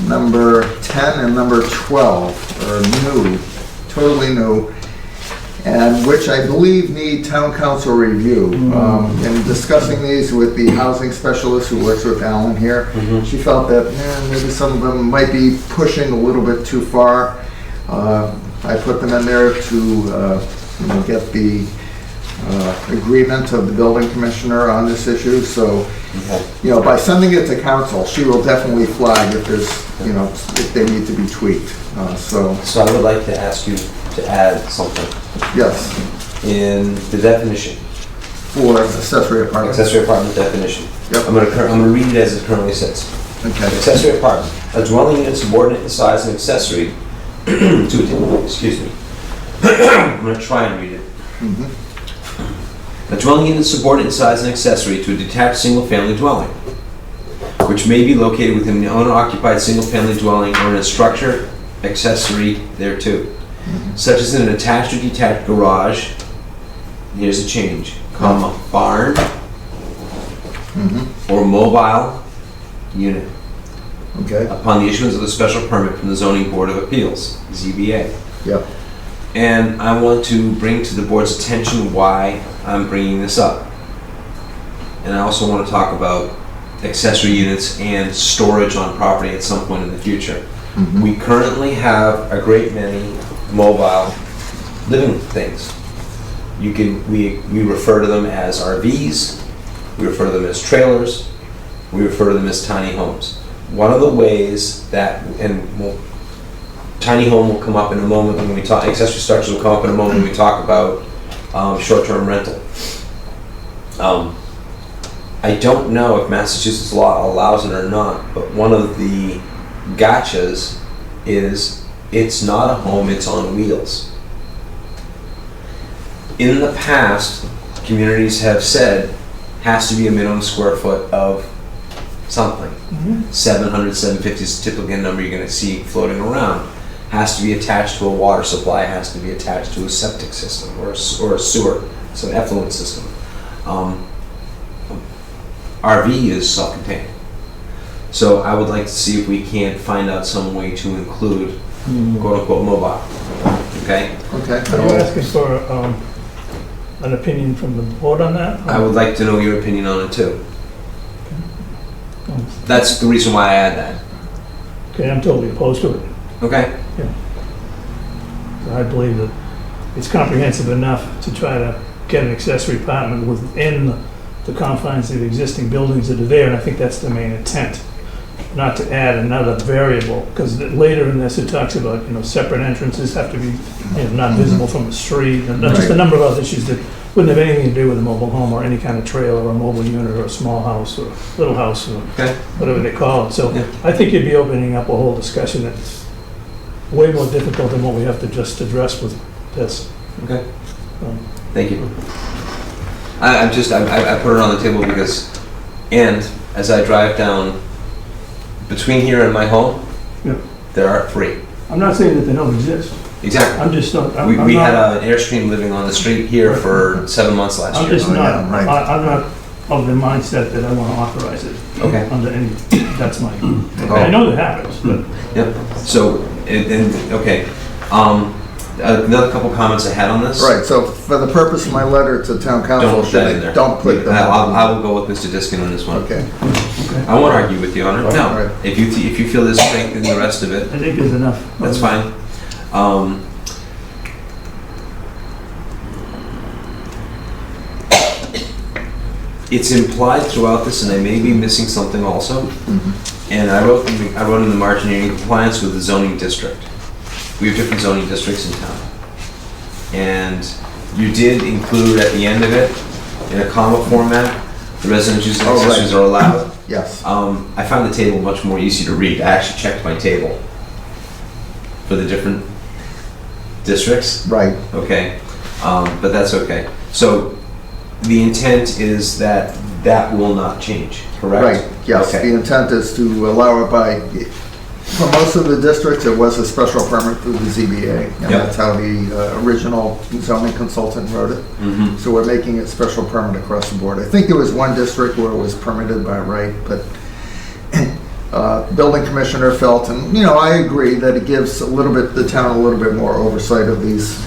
number 10, and number 12 are new, totally new, and which I believe need town council review. In discussing these with the housing specialist who works with Alan here, she felt that maybe some of them might be pushing a little bit too far. I put them in there to get the agreement of the building commissioner on this issue. So, by sending it to council, she will definitely flag if there's, if they need to be tweaked. So I would like to ask you to add something. Yes. In the definition. For accessory apartment. Accessory apartment definition. Yep. I'm gonna read it as it currently sits. Okay. Accessory apartment, a dwelling unit subordinate in size and accessory to, excuse me. I'm gonna try and read it. A dwelling unit subordinate in size and accessory to a detached single-family dwelling, which may be located within the owner-occupied single-family dwelling or in a structure accessory thereto, such as an attached or detached garage, here's a change, comma, barn, or mobile unit. Okay. Upon the issuance of a special permit from the Zoning Board of Appeals, ZBA. Yep. And I want to bring to the board's attention why I'm bringing this up. And I also want to talk about accessory units and storage on property at some point in the future. We currently have a great many mobile living things. We refer to them as RVs, we refer to them as trailers, we refer to them as tiny homes. One of the ways that, tiny home will come up in a moment when we talk, accessory structures will come up in a moment when we talk about short-term rental. I don't know if Massachusetts law allows it or not, but one of the gotchas is it's not a home, it's on wheels. In the past, communities have said has to be a minimum square foot of something. 700, 750 is typically a number you're going to see floating around. Has to be attached to a water supply, has to be attached to a septic system or a sewer, so an effluent system. RV is self-contained. So I would like to see if we can't find out some way to include quote-unquote mobile. Okay? Okay. Are you asking for an opinion from the board on that? I would like to know your opinion on it too. That's the reason why I add that. Okay, I'm totally opposed to it. Okay. I believe that it's comprehensive enough to try to get an accessory apartment within the confines of the existing buildings that are there, and I think that's the main intent. Not to add another variable, because later in this it talks about, separate entrances have to be, not visible from the street, and just a number of other issues that wouldn't have anything to do with a mobile home or any kind of trailer or a mobile unit or a small house or little house or whatever they call it. So I think you'd be opening up a whole discussion that's way more difficult than what we have to just address with this. Okay. Thank you. I put it on the table because, and as I drive down between here and my home, there are 3. I'm not saying that they don't exist. Exactly. I'm just not. We had an Airstream living on the street here for 7 months last year. I'm just not. I'm not of the mindset that I want to authorize it. Okay. Under any. That's my. I know that happens, but. Yep. So, okay. Another couple comments I had on this. Right, so for the purpose of my letter to town council, Don't put that in there. don't put that. I will go with Mr. Diskin on this one. Okay. I won't argue with you on it. No. Right. If you feel there's strength in the rest of it, I think there's enough. that's fine. It's implied throughout this, and I may be missing something also. And I wrote in the margin here, in compliance with the zoning district. We have different zoning districts in town. And you did include at the end of it, in a comma format, the residential use and accessories are allowed. Yes. I found the table much more easy to read. I actually checked my table for the different districts. Right. Okay. But that's okay. So the intent is that will not change, correct? Right, yes. Okay. The intent is to allow it by, for most of the districts, it was a special permit through the ZBA. And that's how the original zoning consultant wrote it. So we're making it special permit across the board. I think there was one district where it was permitted by right, but building commissioner felt, and I agree that it gives the town a little bit more oversight of these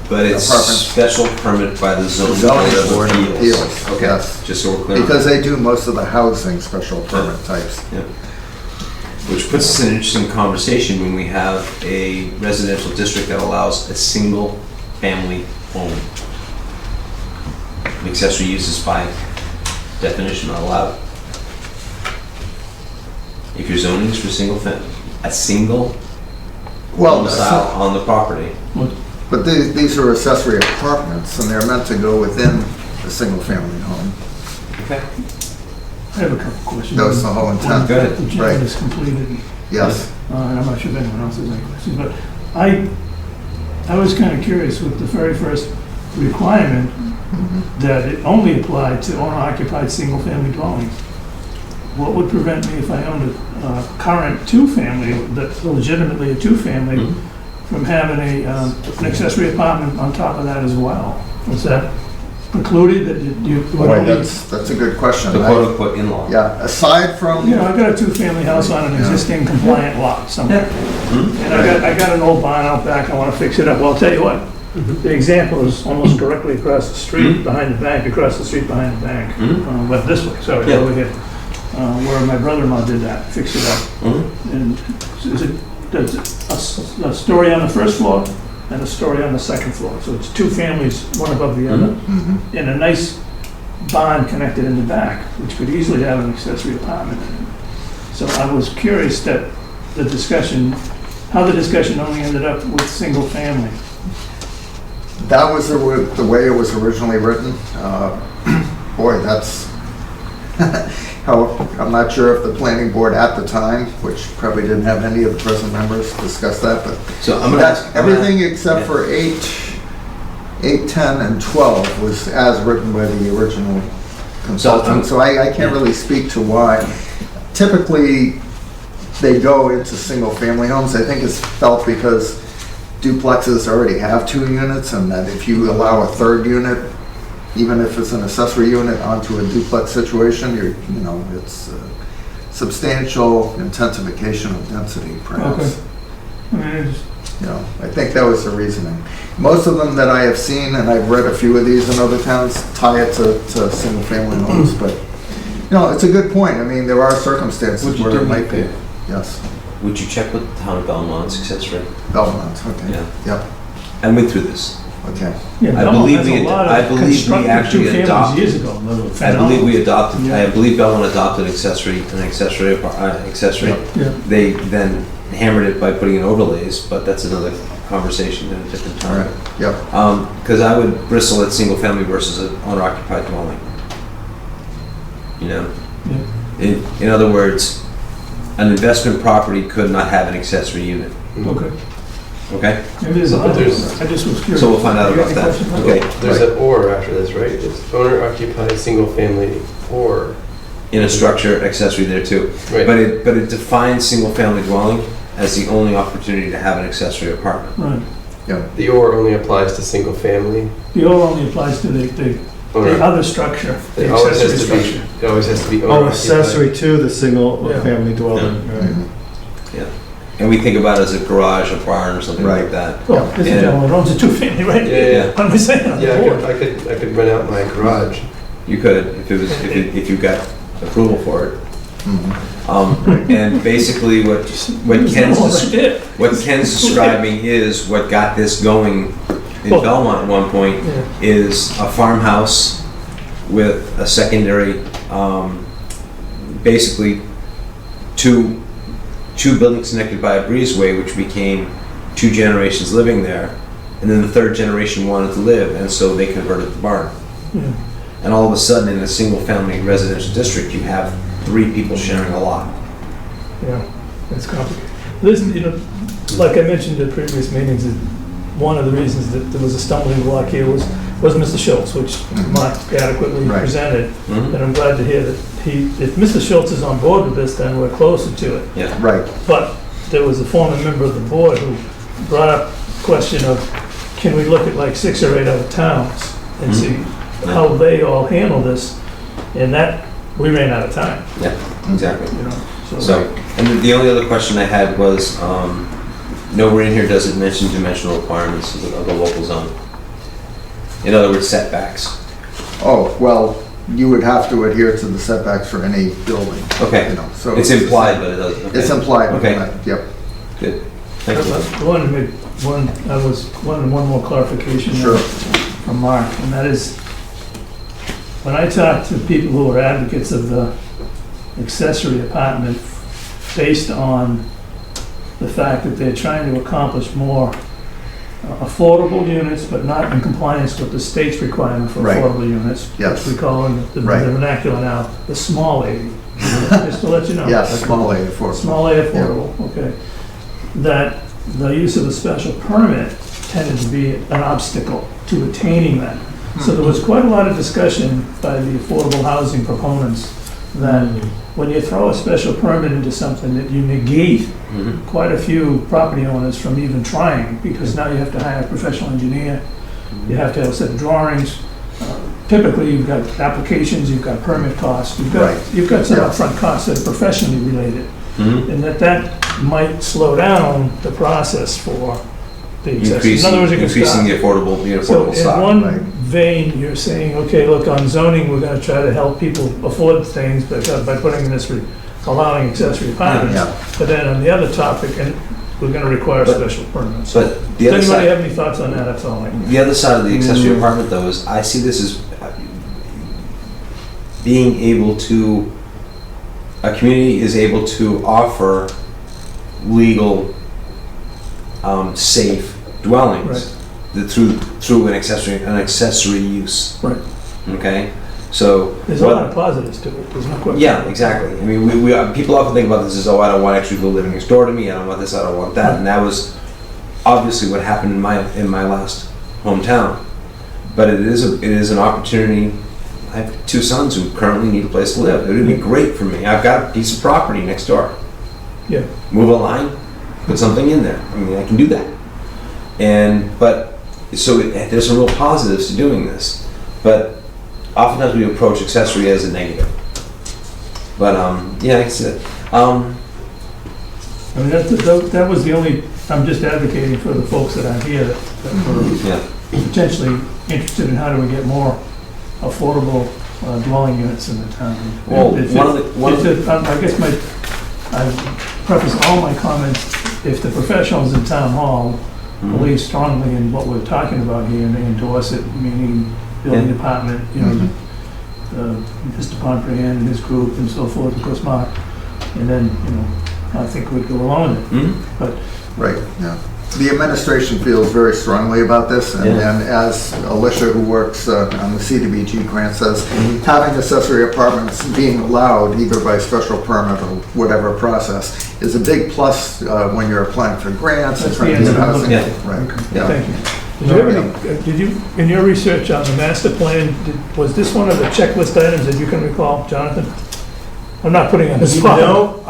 But it's apartments. special permit by the zoning board of appeals. Okay, yes. just so we're clear. Because they do most of the housing special permit types. Yeah. Which puts us in an interesting conversation when we have a residential district that allows a single family home. Accessory uses by definition are allowed. If your zoning is for a single domicile on the property. But these are accessory apartments, and they're meant to go within a single-family home. Okay. I have a couple questions. That was the whole intent. Go ahead. The gentleman is completed. Yes. And I'm not sure if anyone else has any questions, but I was kind of curious with the very first requirement that it only applied to owner-occupied single-family dwellings. What would prevent me if I owned a current two-family, that's legitimately a two-family, from having an accessory apartment on top of that as well? Was that precluded that you would Boy, only? that's a good question. The quote-unquote in-law. Yeah, aside from... I've got a two-family house on an existing compliant lot somewhere. And I got an old barn out back, I want to fix it up. Well, I'll tell you what, the example is almost directly across the street, behind the bank, across the street behind the bank. But this way, sorry, over here, where my brother-in-law did that, fixed it up. And there's a story on the first floor and a story on the second floor. So it's two families, one above the other, and a nice barn connected in the back, which could easily have an accessory apartment in it. So I was curious that how the discussion only ended up with single family. That was the way it was originally written. Boy, that's... I'm not sure if the planning board at the time, which probably didn't have any of the present members, discuss that, but so I'm gonna everything except for 8, 10, and 12 was as written by the original consultant. So I can't really speak to why. Typically, they go into single-family homes. I think it's felt because duplexes already have 2 units, and that if you allow a third unit, even if it's an accessory unit onto a duplex situation, it's substantial intensification of density, perhaps. Okay. I think that was the reasoning. Most of them that I have seen, and I've read a few of these in other towns, tie it to single-family homes, but, it's a good point. I mean, there are circumstances where it might be. Yes. Would you check with the town of Belmont's accessory? Belmont, okay. Yeah. Yep. I went through this. Okay. Yeah, I Belmont believe has a we, lot I of believe we constructed actually two-families adopted. years ago. I believe we adopted, Yeah. I believe Belmont adopted accessory. Yeah. They then hammered it by putting in overlays, but that's another conversation at a different All right, time. yep. Because I would bristle at single family versus an owner-occupied dwelling. You know? In other words, an investment property could not have an accessory unit. Okay. Okay? Maybe there's But another, there's- I just was curious. So we'll find out You got about any that. questions? Okay. There's right. an or after this, right? It's owner occupied, single family, or. In a structure, accessory there too. Right. But it defines single family dwelling as the only opportunity to have an accessory apartment. Right. The or only applies to single family. The or only applies to the other structure, the It always accessory has to be, structure. it always has to be owner Oh, occupied. accessory to the single Yeah. family dwelling, right. Yeah. And we think about it as a garage, a barn, or something like that. Well, this Yeah. gentleman owns a two-family, right? Yeah. What am I saying on the Yeah, board? I could rent out my garage. You could, if you got approval for it. And basically what Ken's describing is what got this going in Well, Belmont at one point Yeah. is a farmhouse with a secondary, basically two buildings connected by a breezeway, which became two generations living there. And then the third generation wanted to live, and so they converted the barn. Yeah. And all of a sudden, in a single-family residential district, you have 3 people sharing a lot. Yeah, it's complicated. Listen, like I mentioned in previous meetings, that one of the reasons that there was a stumbling block here was Mr. Schultz, which Mark adequately Right. presented. Mhm. And I'm glad to hear that if Mr. Schultz is on board with this, then we're closer to it. Yeah. Right. But there was a former member of the board who brought up the question of, can we look at like 6 or 8 other towns and see how they all handle this? And that, we ran out of time, Yeah, exactly. you know, So, and the only other question I had was, nowhere in here does it mention dimensional requirements of the local zone. In other words, setbacks. Oh, well, you would have to adhere to the setbacks for any building. Okay. You know, so It's implied, but it doesn't. Okay. It's implied. Okay. Yep. Good. Thank you. I wanted to make one more clarification Sure. from Mark, and that is, when I talk to people who are advocates of the accessory apartment based on the fact that they're trying to accomplish more affordable units, but not in compliance with the state's requirement for Right. affordable units. Yes. Which we call in the Right. vernacular now, the small A, just to let you know. Yes, small A affordable. Small A affordable, okay. That the use of a special permit tended to be an obstacle to attaining that. So there was quite a lot of discussion by the affordable housing proponents that when you throw a special permit into something, that you negate quite a few property owners from even trying, because now you have to hire a professional engineer, you have to have a set of drawings. Typically, you've got applications, you've got permit costs, Right. you've got some Yeah. upfront costs that are professionally related. Mhm. And that might slow down the process for the accessory. In other words, you can Increasing stop. the So affordable in stock. one right. vein, you're saying, okay, look, on zoning, we're gonna try to help people afford things by putting this, allowing accessory apartments. Yeah. But then on the other topic, and we're gonna require special permits. But the Does other anybody side, have any thoughts on that? That's all I need. the other side of the accessory apartment though is, I see this as being able to, a community is able to offer legal, safe dwellings through an accessory use. Right. Okay? So. There's a lot of positives to it, there's no question. Yeah, exactly. I mean, we people often think about this as, oh, I don't want extra people living next door to me, I don't want this, I don't want that, and that was obviously what happened in my last hometown. But it is an opportunity. I have 2 sons who currently need a place to live. It would be great for me. I've got a piece of property next door. Yeah. Move a line, put something in there. I mean, I can do that. There's some real positives to doing this. But oftentimes we approach accessory as a negative. But yeah, it's it. I mean, that was the only, I'm just advocating for the folks that are here that were potentially interested in how do we get more affordable dwelling units in the town. Well, I guess I preface all my comments, if the professionals in town hall believe strongly in what we're talking about here and they endorse it, meaning building department, you know, Mr. Pomfrian and his group and so forth, of course, Mark. And then, you know, I think we'd go along with it. But Right, yeah. The administration feels very strongly about this, and as Alicia, who works on the CDBG grant, says, having accessory apartments being allowed either by special permit or whatever process is a big plus when you're applying for grants and trying to get housing. Right. Thank you. Did you have any, did you, in your research on the master plan, was this one of the checklist items that you can recall, Jonathan? I'm not putting on the spot. No,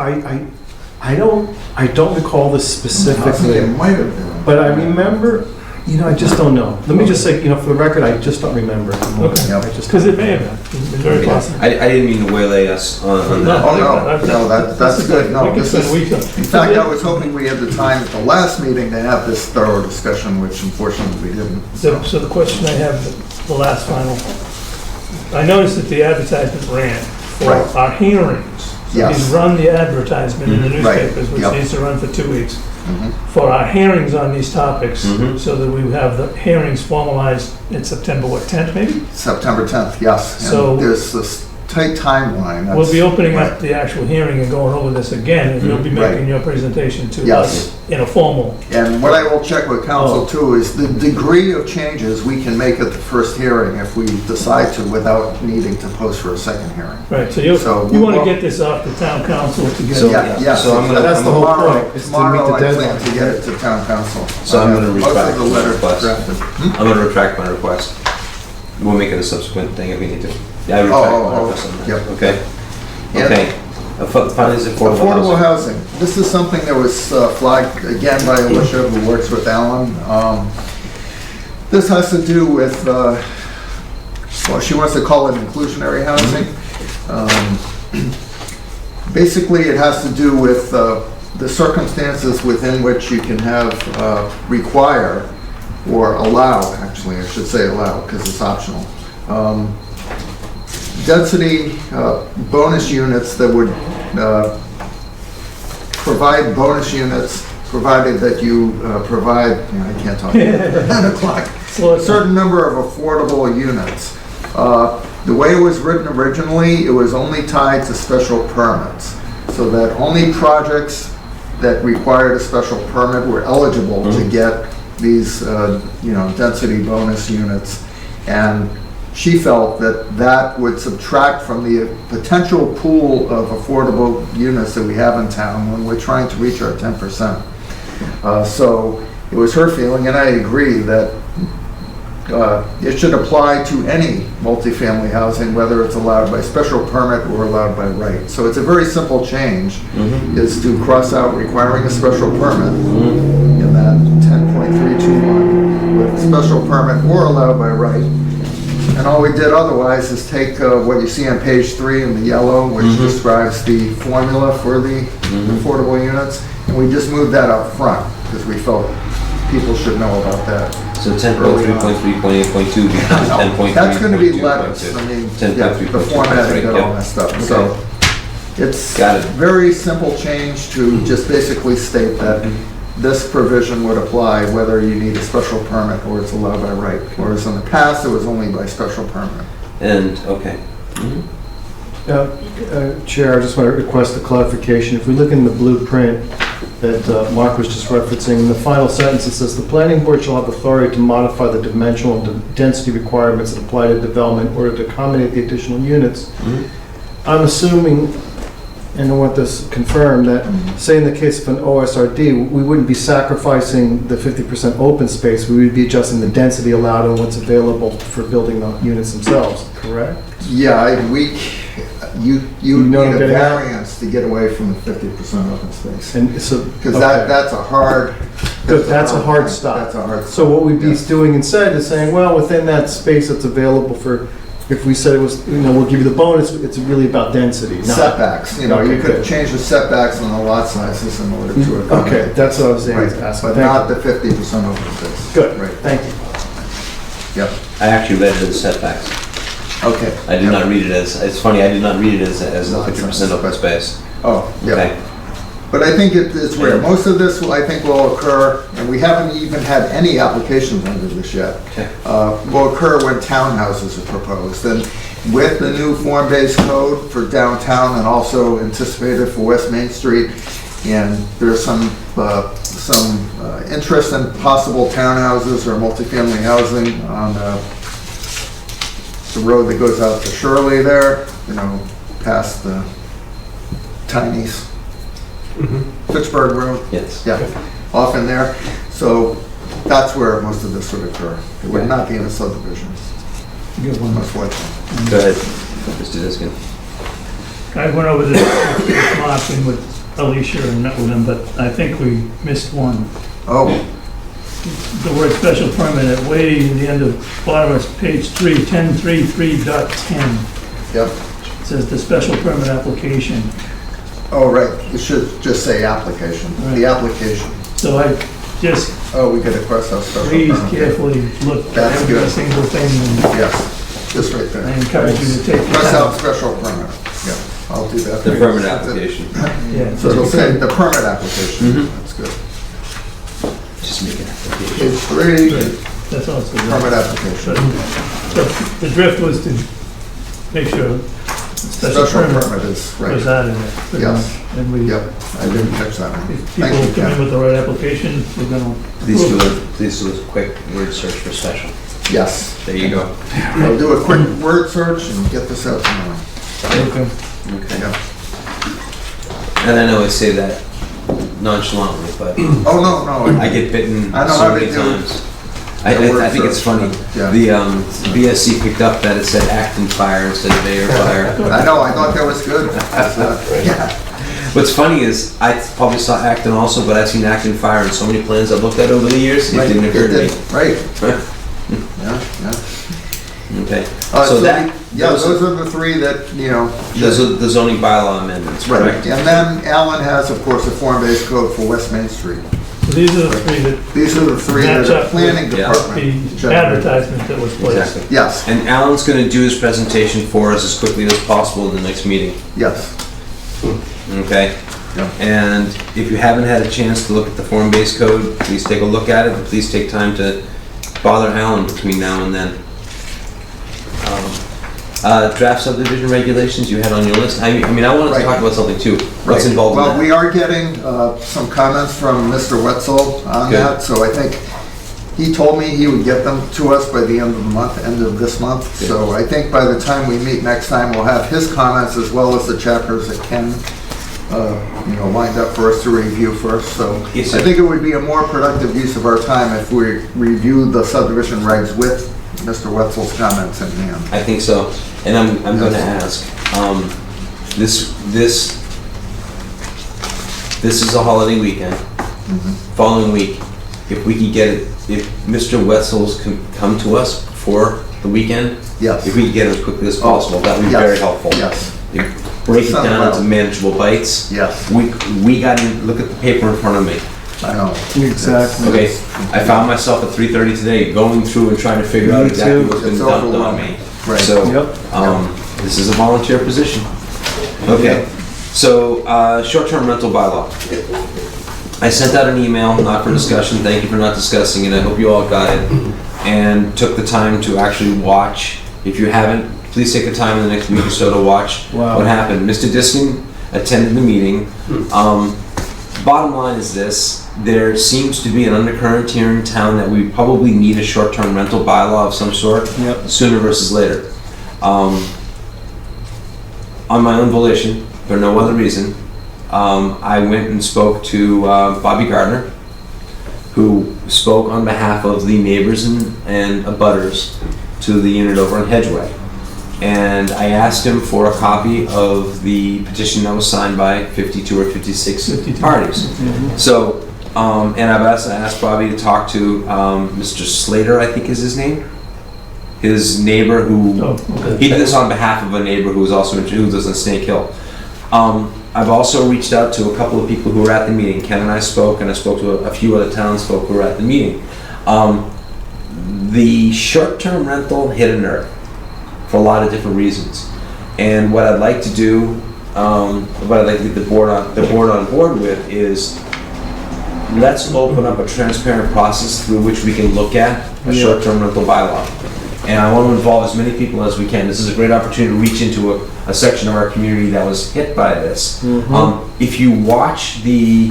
I don't recall this specifically. It might have been. But I remember, you know, I just don't know. Let me just say, you know, for the record, I just don't remember. Okay, I just because it may have been. It's very possible. I didn't mean to waylay us on that. No, that's good. No, We this can is, spend in weeks on- fact, I was hoping we had the time at the last meeting to have this thorough discussion, which unfortunately we didn't. So the question I have, the last final, I noticed that the advertisement ran for Right. our hearings. So Yes. he's run the advertisement in the Right. newspapers, which Yep. needs to run for 2 weeks, Mhm. for our hearings on these topics, Mhm. so that we have the hearings formalized in September, what, 10th maybe? September 10th, yes. So- And there's this tight timeline. We'll be opening Right. up the actual hearing and going over this again, and you'll be Right. making your presentation to Yes. us in a formal. And what I will check with council Oh. too is the degree of changes we can make at the first hearing if we decide to without needing to post for a second hearing. Right, so So you want to we'll- get this off the town council to get. So- Yes, So I'm gonna- That's the whole tomorrow- point, is to meet Tomorrow the I plan deadline. to get it to town council. So I'm gonna Most of retract the my letter request. drafted. I'm going to retract my request. We'll make it a subsequent thing if we need to. Yeah, I retract my request on that. Yep. Okay. Yeah. Okay. Finally, is Affordable housing. This is something that was flagged again by Alicia, who works with Alan. This has to do with, well, she wants to call it inclusionary housing. Basically, it has to do with the circumstances within which you can have, require, or allow, actually, I should say allow, because it's optional. Density bonus units that would provide bonus units, provided that you provide, I can't talk, 10 o'clock, a certain number of affordable units. The way it was written originally, it was only tied to special permits, so that only projects that required a special permit were eligible to get these, density bonus units. And she felt that that would subtract from the potential pool of affordable units that we have in town when we're trying to reach our 10%. So it was her feeling, and I agree, that it should apply to any multifamily housing, whether it's allowed by special permit or allowed by right. So it's a very simple change, is to cross out requiring a special permit in that 10.321 with special permit or allowed by right. And all we did otherwise is take what you see on page 3 in the yellow, which describes the formula for the affordable units, and we just moved that up front because we felt people should know about that. So 10.3.3.8.2 becomes 10.3. That's going to be letters. I mean, yeah, the formatting got all messed up. So it's a very simple change to just basically state that this provision would apply whether you need a special permit or it's allowed by right. Whereas in the past, it was only by special permit. And, okay. Chair, I just want to request a clarification. If we look in the blueprint that Mark was just referencing, in the final sentence it says, "The planning board shall have authority to modify the dimensional and density requirements that apply to development in order to accommodate the additional units." I'm assuming, and I want this confirmed, that say in the case of an OSRD, we wouldn't be sacrificing the 50% open space, we would be adjusting the density allowed and what's available for building the units themselves, correct? Yeah, you know what I'm need a getting at? variance to get away from the 50% open space. And so, Because okay. that's a hard... That's a hard stop. That's a hard stop. So what we'd be doing instead is saying, well, within that space that's available for, if we said it was, we'll give you the bonus, it's really about density. not- Setbacks, you Okay, could good. change the setbacks on the lot sizes in order to accommodate. Okay, that's what I was Right, asking. but Thank not you. the 50% open space. Good, Right. thank you. Yep, I actually read it as setbacks. okay. I did not read it as, it's funny, I did not read it as a 50% open space. Oh, yeah. Okay. But I think it's rare. Most of this, I think, will occur, and we haven't even had any applications under this yet, will occur when townhouses are proposed. And with the new form-based code for downtown and also anticipated for West Main Street, and there's some interest in possible townhouses or multifamily housing on the road that goes out to Shirley there, past the Tiny's. Fitchburg Road. Yes. Yeah, off in there. So that's where most of this would occur. It would not be in a subdivision. Good one. Most likely. Go ahead, Mr. Diskin. I went over this with Mark and with Alicia and met with him, but I think we missed one. Oh. The word special permit at way in the end of bottom of page 3, 1033.10. Yep. It says the special permit application. Oh, right. It should just say application. Right. The application. So I just Oh, we could of course have special please permit. carefully look at That's every good. single thing. And Yes, just right there. I encourage you to take the Cross time. out special permit. Yeah, I'll do that. The permit application. Yeah. So it'll say the permit application. Mhm. That's good. Just make an application. Page 3, That's also good. permit application. But the drift was to make sure the special permit is, right. was out of there. pretty Yes. much. And we, Yep, I didn't catch that one. if Thank people you, come in Ken. with the right application, we're gonna Please approve do it. please do a quick word search for special. Yes. There you go. I'll do a quick word search and get this out tomorrow. Okay. Okay. Yeah. And I know I say that nonchalantly, but Oh, no. I get bitten I know so how many they do times. the word I think it's search. funny. Yeah. The BSC picked up that it said Acton Fire instead of Ayer Fire. I know, I thought that was good. Yeah. What's funny is I probably saw Acton also, but I've seen Acton Fire in so many plans I've looked at over the years. It Right, didn't occur to me. Right. Yeah. Okay. So that those are the three that, those are the zoning bylaw amendments, Right. correct? And then Alan has, of course, a form-based code for West Main Street. So these are the three that These are the three that match the up with planning Yeah. department. the advertisement that was placed. Exactly. Yes, And Alan's going to do his presentation for us as quickly as possible in the next meeting. yes. Okay? Yeah. And if you haven't had a chance to look at the form-based code, please take a look at it, but please take time to bother Alan between now and then. Draft subdivision regulations you had on your list. I mean, I wanted to Right. talk about something too. What's Right. involved in Well, that? we are getting some comments from Mr. Wetzel on Good. that, so I think he told me he would get them to us by the end of the month, end of this month. Good. So I think by the time we meet next time, we'll have his comments as well as the chapters that Ken, lined up for us to review first. So Yes, I sir. think it would be a more productive use of our time if we review the subdivision regs with Mr. Wetzel's comments in hand. I think so, and I'm going to ask. This is a holiday weekend. Following week, if we could get it, if Mr. Wetzel's can come to us for the weekend, Yes. if we could get it as quickly as possible, that would be Yes. very helpful. Yes. Break it Sounds down well. into manageable bites. Yes, We got to look at the paper in front of me. I know. Exactly. Okay, I found myself at 3:30 today going through and trying to figure out Me exactly too. what's been It's dumped on overwhelming. me. Right. So, Yep. this is a volunteer position. Okay, so, short-term rental bylaw. I sent out an email, not for discussion, thank you for not discussing it, I hope you all got it, and took the time to actually watch. If you haven't, please take the time in the next week or so to watch Wow. what happened. Mr. Diskin attended the meeting. Bottom line is this, there seems to be an undercurrent here in town that we probably need a short-term rental bylaw of some sort, Yep. sooner versus later. On my own volition, for no other reason, I went and spoke to Bobby Gardner, who spoke on behalf of the neighbors and abutters to the unit over on Hedgeway. And I asked him for a copy of the petition that was signed by 52 or 56 52. parties. So, and I've asked Bobby to talk to Mr. Slater, I think is his name, his neighbor who, Oh, okay. he did this on behalf of a neighbor who was also, who lives on Snake Hill. I've also reached out to a couple of people who were at the meeting. Ken and I spoke, and I spoke to a few other townsfolk who were at the meeting. The short-term rental hit a nerve for a lot of different reasons. And what I'd like to do but I'd like to get the board on board with is, let's open up a transparent process through which we can look at a short-term rental bylaw. And I want to involve as many people as we can. This is a great opportunity to reach into a section of our community that was hit by this. If you watch the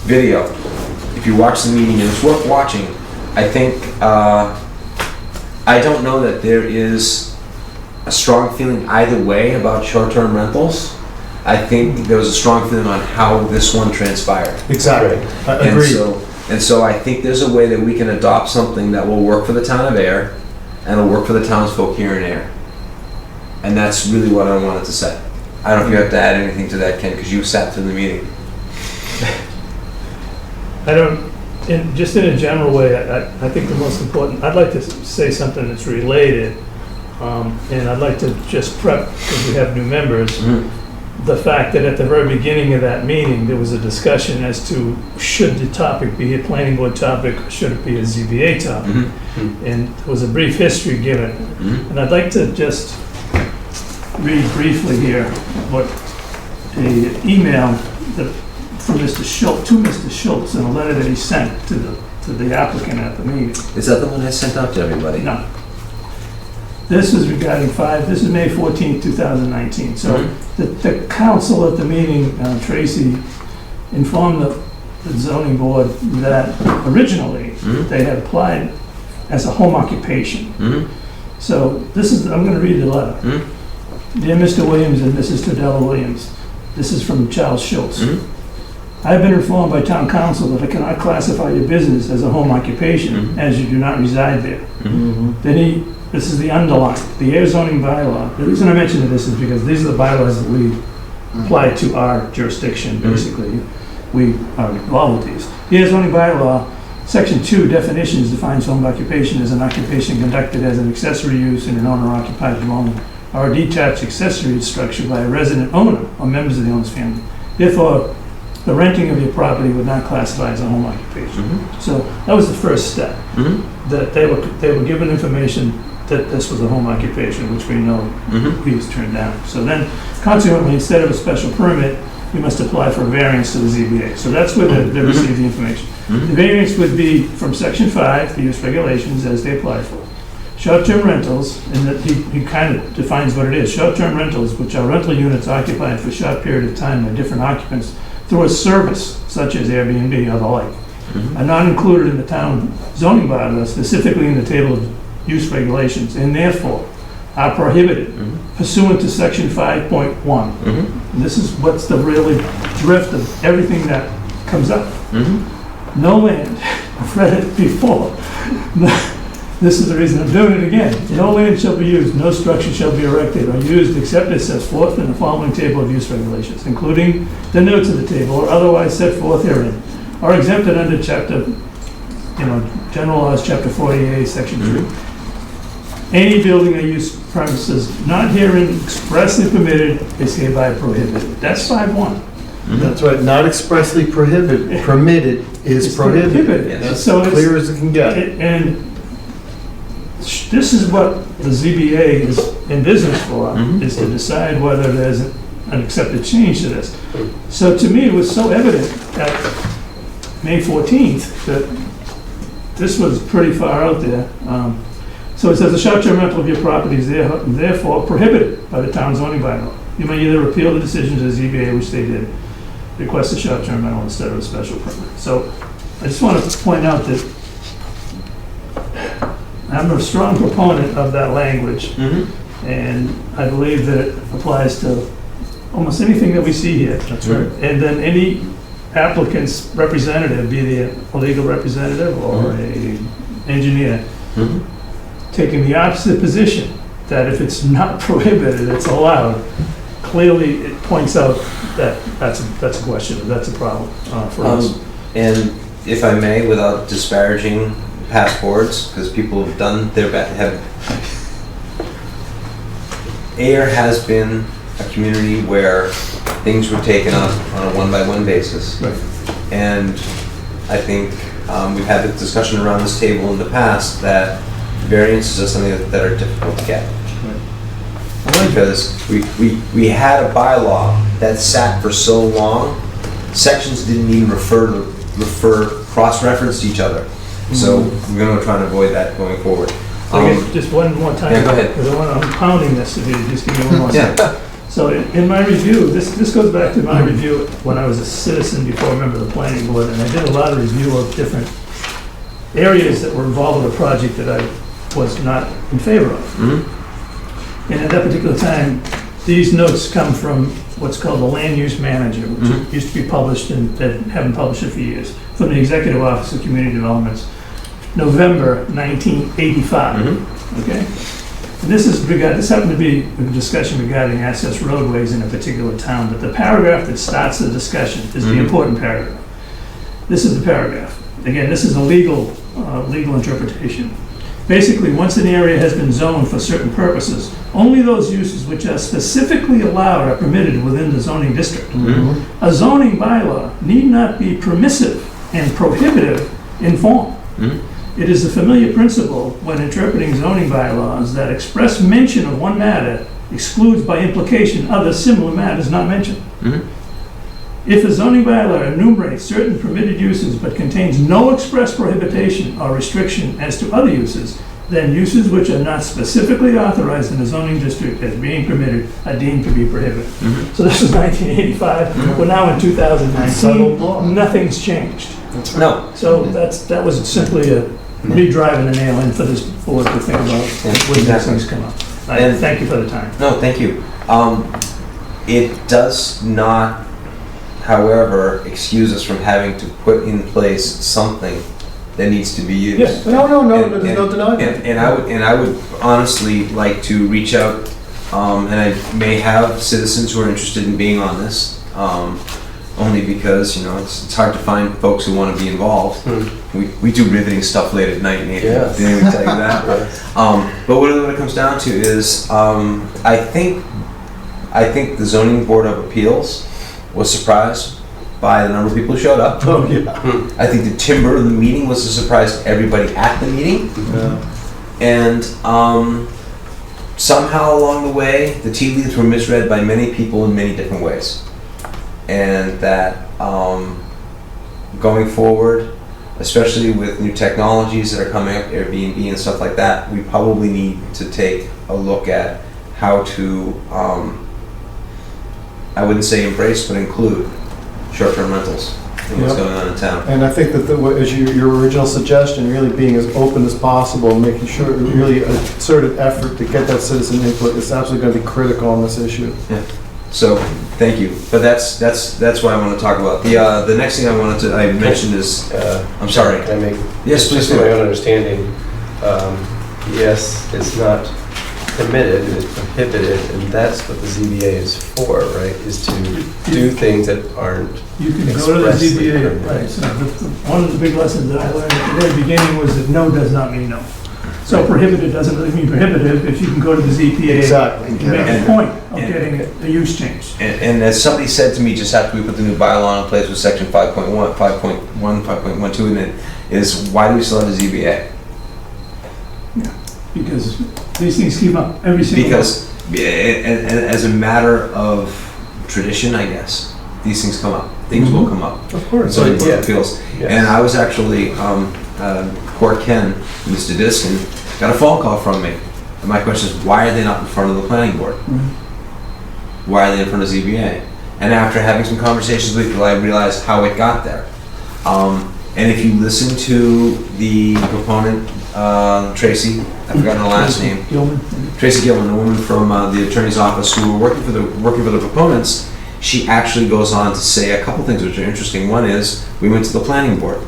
video, if you watch the meeting, and it's worth watching, I think, I don't know that there is a strong feeling either way about short-term rentals. I think there was a strong feeling on how this one transpired. Exactly. Agreed. And so I think there's a way that we can adopt something that will work for the town of Ayer and will work for the townsfolk here in Ayer. And that's really what I wanted to say. I don't know if you have to add anything to that, Ken, because you sat through the meeting. I don't, just in a general way, I think the most important, I'd like to say something that's related, and I'd like to just prep, because we have new members, the fact that at the very beginning of that meeting, there was a discussion as to should the topic be a planning board topic or should it be a ZBA topic? And there was a brief history given. And I'd like to just read briefly here what an email from Mr. Schultz, to Mr. Schultz, in a letter that he sent to the applicant at the meeting. Is that the one I sent out to everybody? No. This is regarding this is May 14th, 2019. So the council at the meeting, Tracy, informed the zoning board that originally they had applied as a home occupation. So this is, I'm going to read the letter. Dear Mr. Williams and Mrs. Tadella Williams, this is from Charles Schultz. I have been informed by town council that I cannot classify your business as a home occupation as you do not reside there. Then this is the underline, the Ayer zoning bylaw. The reason I mention this is because these are the bylaws that we apply to our jurisdiction, basically. We are involved with these. The Ayer zoning bylaw, section 2, definitions, defines home occupation as an occupation conducted as an accessory use in an owner-occupied dwelling or a detached accessory structure by a resident owner or members of the owner's family. Therefore, the renting of your property would not classify as a home occupation. So that was the first step. That they were given information that this was a home occupation, which we know he was turned down. So then, consequently, instead of a special permit, you must apply for a variance to the ZBA. So that's where they received the information. The variance would be from section 5, the use regulations, as they apply for. Short-term rentals, and that he kind of defines what it is. Short-term rentals, which are rental units occupied for a short period of time by different occupants through a service, such as Airbnb or the like, are not included in the town zoning bylaw, specifically in the table of use regulations, and therefore are prohibited pursuant to section 5.1. And this is what's the really drift of everything that comes up. No land, I've read it before. This is the reason I'm doing it again. No land shall be used, no structure shall be erected or used except as set forth in the following table of use regulations, including the notes of the table or otherwise set forth herein, or exempted under chapter, general laws, chapter 48, section 3. Any building or use premises not herein expressly permitted is hereby prohibited. That's 5.1. That's right, not expressly prohibited, permitted is prohibited. That's So it's clear as it can get. And this is what the ZBA is in business for, is to decide whether there's an accepted change to this. So to me, it was so evident at May 14th that this was pretty far out there. So it says the short-term rental of your property is therefore prohibited by the town zoning bylaw. You may either appeal the decision to the ZBA, which they did, request a short-term rental instead of a special permit. So I just want to point out that I'm a strong proponent of that language, and I believe that it applies to almost anything that we see here. That's right. And then any applicant's representative, be they a legal representative or a engineer, taking the opposite position, that if it's not prohibited, it's allowed, clearly it points out that that's a question, that's a problem for us. And if I may, without disparaging past boards, because people have done their best, Ayer has been a community where things were taken up on a one-by-one basis. Right. And I think we've had the discussion around this table in the past that variances are something that are difficult to get. Because we had a bylaw that sat for so long, sections didn't even cross-reference each other. So we're gonna try and avoid that going forward. Okay, just one more time. Yeah, go ahead. Because I'm pounding this, if you just give me one more Yeah. second. So in my review, this goes back to my review when I was a citizen before a member of the planning board, and I did a lot of review of different areas that were involved with a project that I was not in favor of. And at that particular time, these notes come from what's called the land use manager, which used to be published and that haven't published it for years, from the Executive Office of Community Developments, November 1985. Okay? And this happened to be a discussion regarding access roadways in a particular town, but the paragraph that starts the discussion is the important paragraph. This is the paragraph. Again, this is a legal interpretation. Basically, once an area has been zoned for certain purposes, only those uses which are specifically allowed are permitted within the zoning district. A zoning bylaw need not be permissive and prohibitive in form. It is a familiar principle when interpreting zoning bylaws that express mention of one matter excludes by implication other similar matters not mentioned. If a zoning bylaw enumerates certain permitted uses but contains no express prohibition or restriction as to other uses, then uses which are not specifically authorized in the zoning district as being permitted are deemed to be prohibited. So this is 1985. We're now in 2019. Nothing's changed. No. So that was simply a re-driving the nail in for this board to think about when these things come up. And thank you for the time. No, thank you. It does not, however, excuse us from having to put in place something that needs to be used. Yes, no, there's no denying that. And I would honestly like to reach out, and I may have citizens who are interested in being on this, only because, you know, it's hard to find folks who want to be involved. We do riveting stuff late at night, Nathan. Yes. Didn't even tell you that. But what it comes down to is, I think the Zoning Board of Appeals was surprised by the number of people who showed up. Oh, yeah. I think the timbre of the meeting was a surprise to everybody at the meeting. And somehow along the way, the tea leaves were misread by many people in many different ways. And that going forward, especially with new technologies that are coming up, Airbnb and stuff like that, we probably need to take a look at how to, I wouldn't say embrace, but include short-term rentals and what's going on in town. And I think that as your original suggestion, really being as open as possible, making sure really a concerted effort to get that citizen input is absolutely going to be critical on this issue. Yeah. So thank you. But that's what I want to talk about. The next thing I mentioned is I'm sorry. Can I make? Yes, please just do. my own understanding. Yes, it's not permitted, it's prohibited, and that's what the ZBA is for, right? Is to do things that aren't You can go to the expressly ZBA, permitted. right, so one of the big lessons that I learned at the very beginning was that no does not mean no. So prohibited doesn't really mean prohibitive if you can go to the ZBA Exactly. and make a point of getting a use change. And as somebody said to me just after we put the new bylaw in place with section 5.1, 5.12 in it, is why do we still have a ZBA? Because these things keep up every single Because and as a matter of tradition, I guess, these things come up. Things will come up. Of course. So Yeah. appeals. Yes. And I was actually, poor Ken, Mr. Diskin, got a phone call from me. And my question is, why are they not in front of the planning board? Why are they in front of ZBA? And after having some conversations with people, I realized how it got there. And if you listen to the proponent, Tracy, I forgot her last name. Gilman. Tracy Gilman, the woman from the attorney's office who were working for the proponents, she actually goes on to say a couple things which are interesting. One is, we went to the planning board.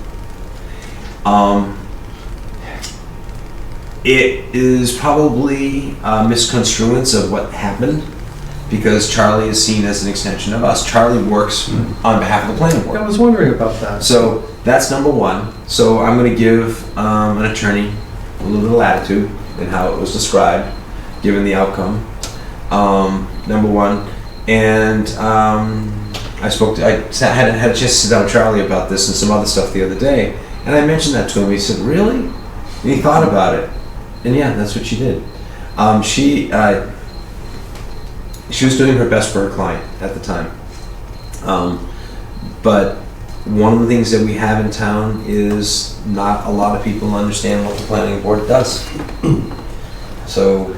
It is probably a misconstruence of what happened because Charlie is seen as an extension of us. Charlie works on behalf of the planning board. I was wondering about that. So that's number one. So I'm going to give an attorney a little bit of latitude in how it was described, given the outcome. Number one, and I had a chance to sit down with Charlie about this and some other stuff the other day, and I mentioned that to him. He said, "Really?" And he thought about it, and yeah, that's what she did. she was doing her best for her client at the time. But one of the things that we have in town is not a lot of people understand what the planning board does. So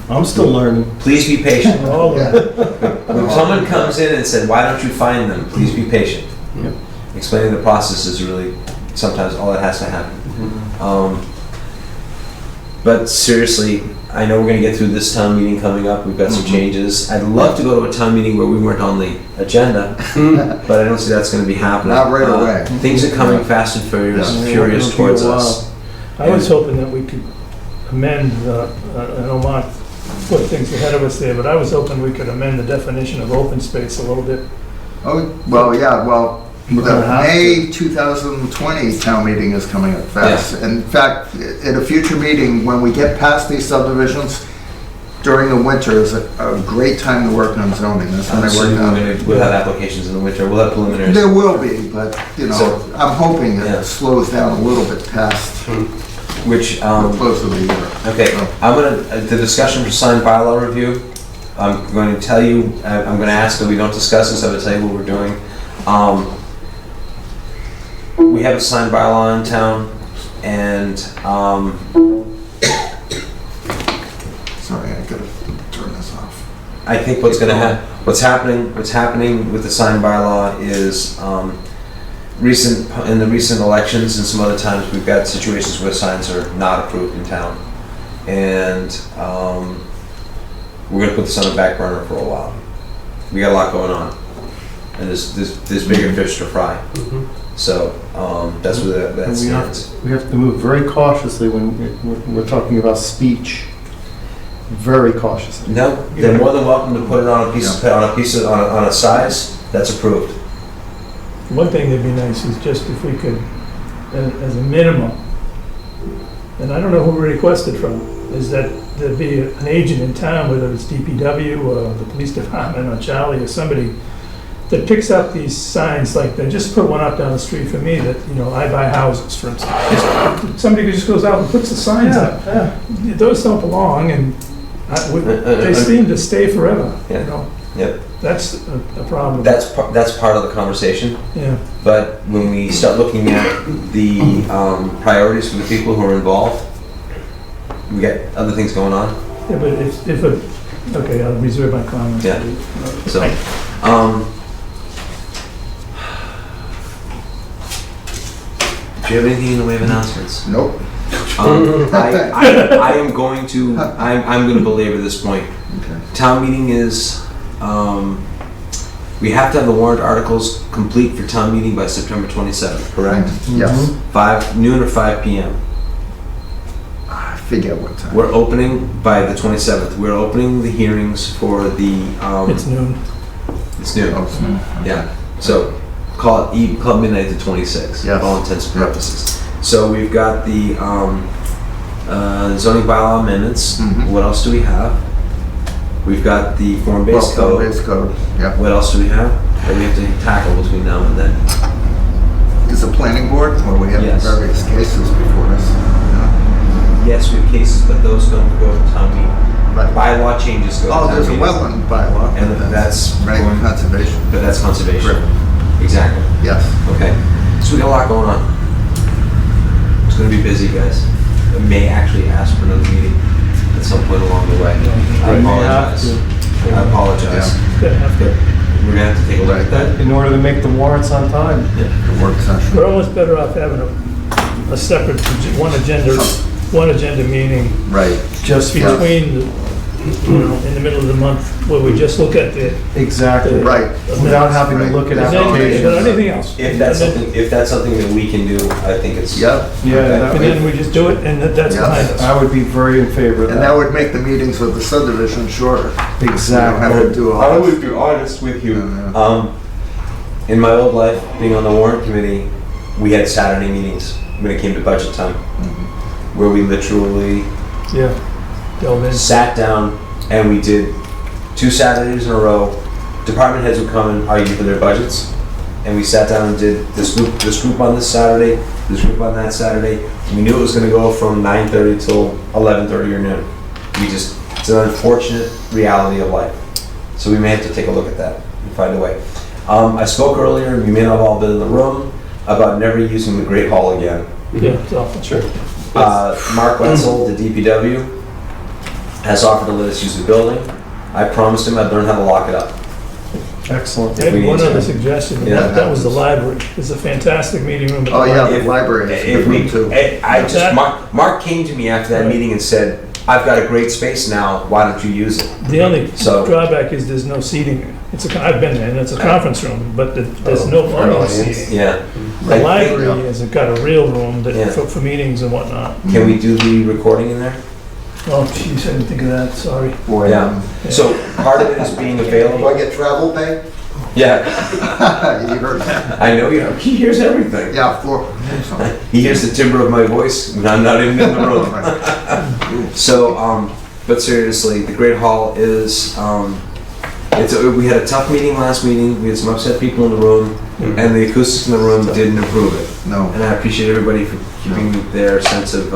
I'm still learning. please be patient. All of it. When someone comes in and said, why don't you find them? Please be patient. Yep. Explaining the process is really sometimes all that has to happen. But seriously, I know we're gonna get through this town meeting coming up. We've got some changes. I'd love to go to a town meeting where we weren't on the agenda, but I don't see that's gonna be happening. Not right away. Things are coming fast and furious towards us. I was hoping that we could amend, I know Mark put things ahead of us there, but I was hoping we could amend the definition of open space a little bit. Oh, well, yeah, well, We're the gonna have May 2020 town meeting is coming up fast. In fact, at a future meeting, when we get past these subdivisions, during the winter is a great time to work on zoning. That's when I work on it. We'll have applications in the winter. We'll have preliminaries. There will be, but, you know, So- I'm hoping Yeah. it slows down a little bit past Which, the close of the year. okay, I'm gonna, the discussion for signed bylaw review, I'm going to tell you, I'm gonna ask that we don't discuss this, I'm gonna tell you what we're doing. We have a signed bylaw in town, and, Sorry, I gotta turn this off. I think what's happening with the signed bylaw is, in the recent elections and some other times, we've got situations where signs are not approved in town. And, we're gonna put this on the back burner for a while. We got a lot going on, and there's bigger fish to fry. So, that's where that And stands. we have to move very cautiously when we're talking about speech. Very cautiously. No, they're more than welcome to put it on on a size that's approved. One thing that'd be nice is just if we could, as a minimum, and I don't know who we requested from, is that there be an agent in town, whether it's DPW or the police department or Charlie or somebody, that picks up these signs like that. Just put one up down the street for me that, you know, I buy houses, for instance. Somebody who just goes out and puts the signs up. Those don't belong, and they seem to stay forever, you know? Yep. That's a problem. That's part of the conversation. Yeah. But when we start looking at the priorities for the people who are involved, we got other things going on. Yeah, but okay, I'll reserve my comments. Yeah. So, do you have anything in the way of announcements? Nope. I am going to, I'm going to belabor this point. Okay. Town meeting is, we have to have the warrant articles complete for town meeting by September 27th, correct? Yes. 5 noon or 5 p.m. I forget what time. We're opening by the 27th. We're opening the hearings for the. It's noon. It's noon. Oh, it's noon. Yeah. So call it midnight to 26. Yes. For all intents and purposes. So we've got the zoning bylaw amendments. Mhm. What else do we have? We've got the form-based code. Form-based code, yeah. What else do we have that we have to tackle between now and then? Is the planning board, where we have Yes. various cases before us. Yes, we have cases, but those don't go to town meeting. Right. Bylaw changes go to Oh, town there's a meeting. wetland bylaw. And that's Right, going- conservation. But that's conservation. Correct. Exactly. Yes. Okay. So we got a lot going on. It's gonna be busy, guys. I may actually ask for another meeting at some point along the way. I We may have apologize. to. I apologize. But we're gonna have to take a look at that. In order to make the warrants on time. The work session. We're almost better off having a separate, one agenda meeting Right. just between, in the middle of the month, where we just look at the. Exactly. Right. Without having to look at And then- applications. But anything else. If that's something that we can do, I think it's. Yep. Yeah, And then we just do it, and that's Yeah. behind us. I would be very in favor of And that that. would make the meetings with the subdivision shorter. You don't Exactly. have to do all I this. would be honest with you. Yeah. In my old life, being on the warrant committee, we had Saturday meetings when it came to budget time, where we literally Yeah, delve in. sat down and we did 2 Saturdays in a row. Department heads would come and argue for their budgets, and we sat down and did this group on this Saturday, this group on that Saturday. We knew it was going to go from 9:30 till 11:30 or noon. It's an unfortunate reality of life. So we may have to take a look at that and find a way. I spoke earlier, and you may not have all been in the room, about never using the Great Hall again. Yeah, it's awful. Sure. Mark Wetzel, the DPW, has offered to let us use the building. I promised him I'd learn how to lock it up. Excellent. I had one other suggestion, and Yeah. that was the library. It's a fantastic meeting room. at the Oh, yeah, library. the library is a If good we, room too. Mark came to me after that meeting and said, I've got a great space now, why don't you use it? The only So- drawback is there's no seating. I've been there, and it's a conference room, but there's no audience seating. Yeah. The I think- library has got a real room Yeah. for meetings and whatnot. Can we do the recording in there? Oh, geez, I didn't think of that, sorry. Yeah. So part of it is being Do available. I get travel pay? Yeah. You heard that. I know, he hears everything. Yeah, for, He hears the timbre of my voice when I'm not even in the room. So, but seriously, the Great Hall is, we had a tough meeting last meeting, we had some upset people in the room, and the acoustics in the room didn't improve it. no. And I appreciate everybody for keeping their sense of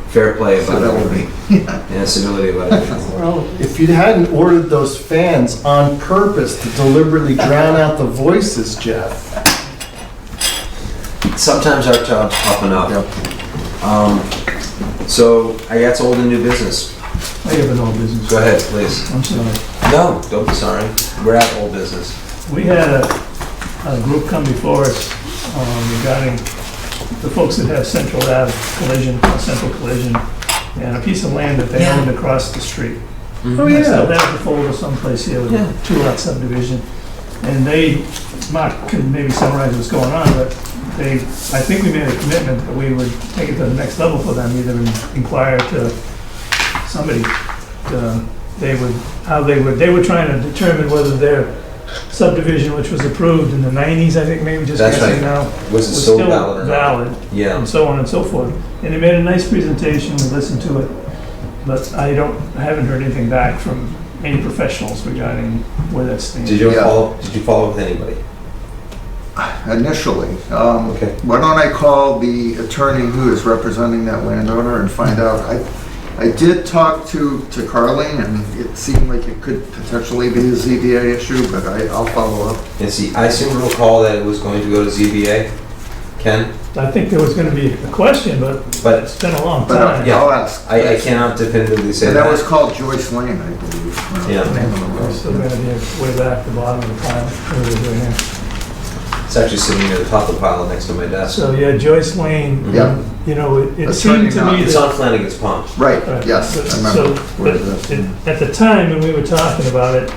fair play about Civility. it. Yeah, civility about it. Well, if you hadn't ordered those fans on purpose to deliberately drown out the voices, Jeff. Sometimes our job's tough enough. So I got old and new business. I have an old business. Go ahead, please. I'm sorry. No, don't be sorry. We're at old business. We had a group come before us regarding the folks that have Central Ave collision, Central Collision, and a piece of land that they owned across the street. Oh, I still yeah. have the folder someplace here with a two-lot subdivision. And Mark can maybe summarize what's going on, but I think we made a commitment that we would take it to the next level for them, either inquire to somebody, they were trying to determine whether their subdivision, which was approved in the 90s, I think, maybe just That's guessing right. now, Was it still valid or not? valid, Yeah. and so on and so forth. And they made a nice presentation, we listened to it, but I haven't heard anything back from any professionals regarding where that stands. Did you follow up with anybody? Initially. Okay. Why don't I call the attorney who is representing that landowner and find out? I did talk to Carling, and it seemed like it could potentially be a ZBA issue, but I'll follow up. And see, I seem to recall that it was going to go to ZBA. Ken? I think there was gonna be a question, but But it's been a long But time. Yeah. I'll ask. I cannot definitively say And that. that was called Joyce Lane, I believe. Yeah. It's still gonna be way back at the bottom of the pile. What are we doing here? It's actually sitting near the top of the pile next to my desk. So, yeah, Joyce Lane, Yeah. you know, it That's seemed to turning me It's that. on Flanagan's Pond. Right, Right. yes, So, I remember. Where it is. at the time when we were talking about it,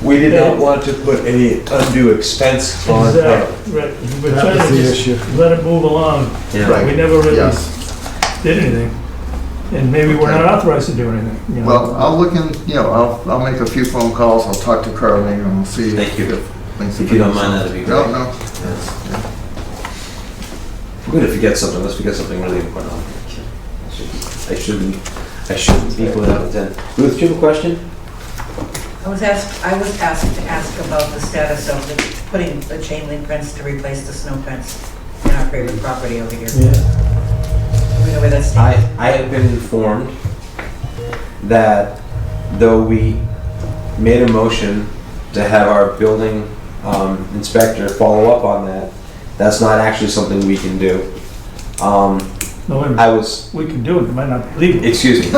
We did not want to put any undue expense on her. exactly, right, we were That trying was to the just issue. let it move along. Yeah. Right. We never really Yes. did anything. And maybe we're not authorized to do anything, you know. Well, I'll look in, I'll make a few phone calls, I'll talk to Carling, and we'll see. Thank you. Things If you don't mind, that'd be great. No. If we're gonna forget something, let's forget something really important. I shouldn't be going out of 10. Ruth, do you have a question? I was asked to ask about the status of putting the chain link fence to replace the snow fence in our favorite property over here. Yeah. Do we know where that's I standing? have been informed that though we made a motion to have our building inspector follow up on that, that's not actually something we can do. No, wait a minute. I was, We can do it, it might not be legal. excuse me,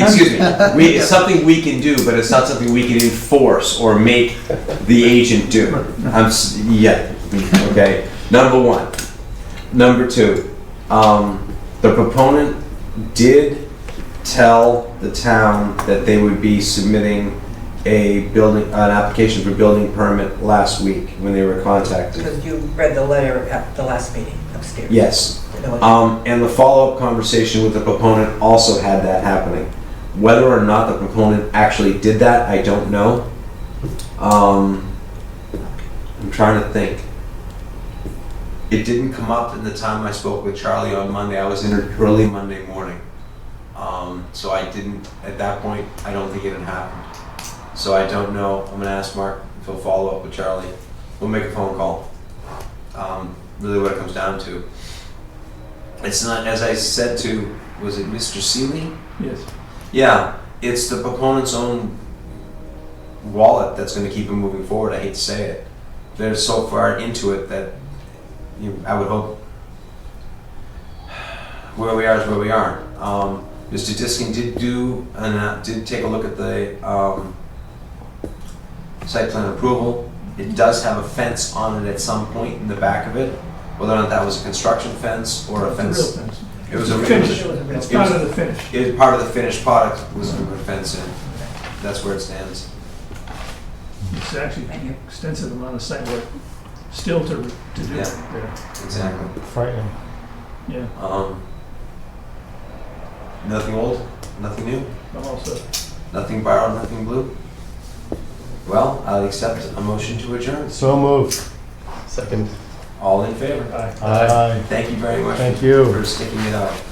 excuse me, it's something we can do, but it's not something we can enforce or make the agent do. Okay, number one. Number two, the proponent did tell the town that they would be submitting an application for building permit last week when they were contacted. Because you read the letter at the last meeting upstairs. Yes. No, And the follow-up conversation with the proponent also had that happening. Whether or not the proponent actually did that, I don't know. I'm trying to think. It didn't come up in the time I spoke with Charlie on Monday. I was in early Monday morning. So I didn't, at that point, I don't think it had happened. So I don't know. I'm gonna ask Mark if he'll follow up with Charlie. We'll make a phone call. Really what it comes down to. It's not, as I said to, was it Mr. Seeley? Yes. Yeah, it's the proponent's own wallet that's gonna keep them moving forward, I hate to say it. They're so far into it that I would hope where we are is where we are. Mr. Diskin did did take a look at the site plan approval. It does have a fence on it at some point in the back of it, whether or not that was a construction fence or a fence. Real fence. It was a Finish. It's part of the finish. It part of the finished product was to put a fence in. That's where it stands. It's actually an extensive amount of site work still to do Yeah. there. Exactly. Frightening. Yeah, Nothing old, nothing new, I'm all set. nothing borrowed, nothing blue. Well, I'll accept a motion to adjourn. So moved. Second. All in favor? Aye. Aye. Thank you very much. Thank you. For sticking it out.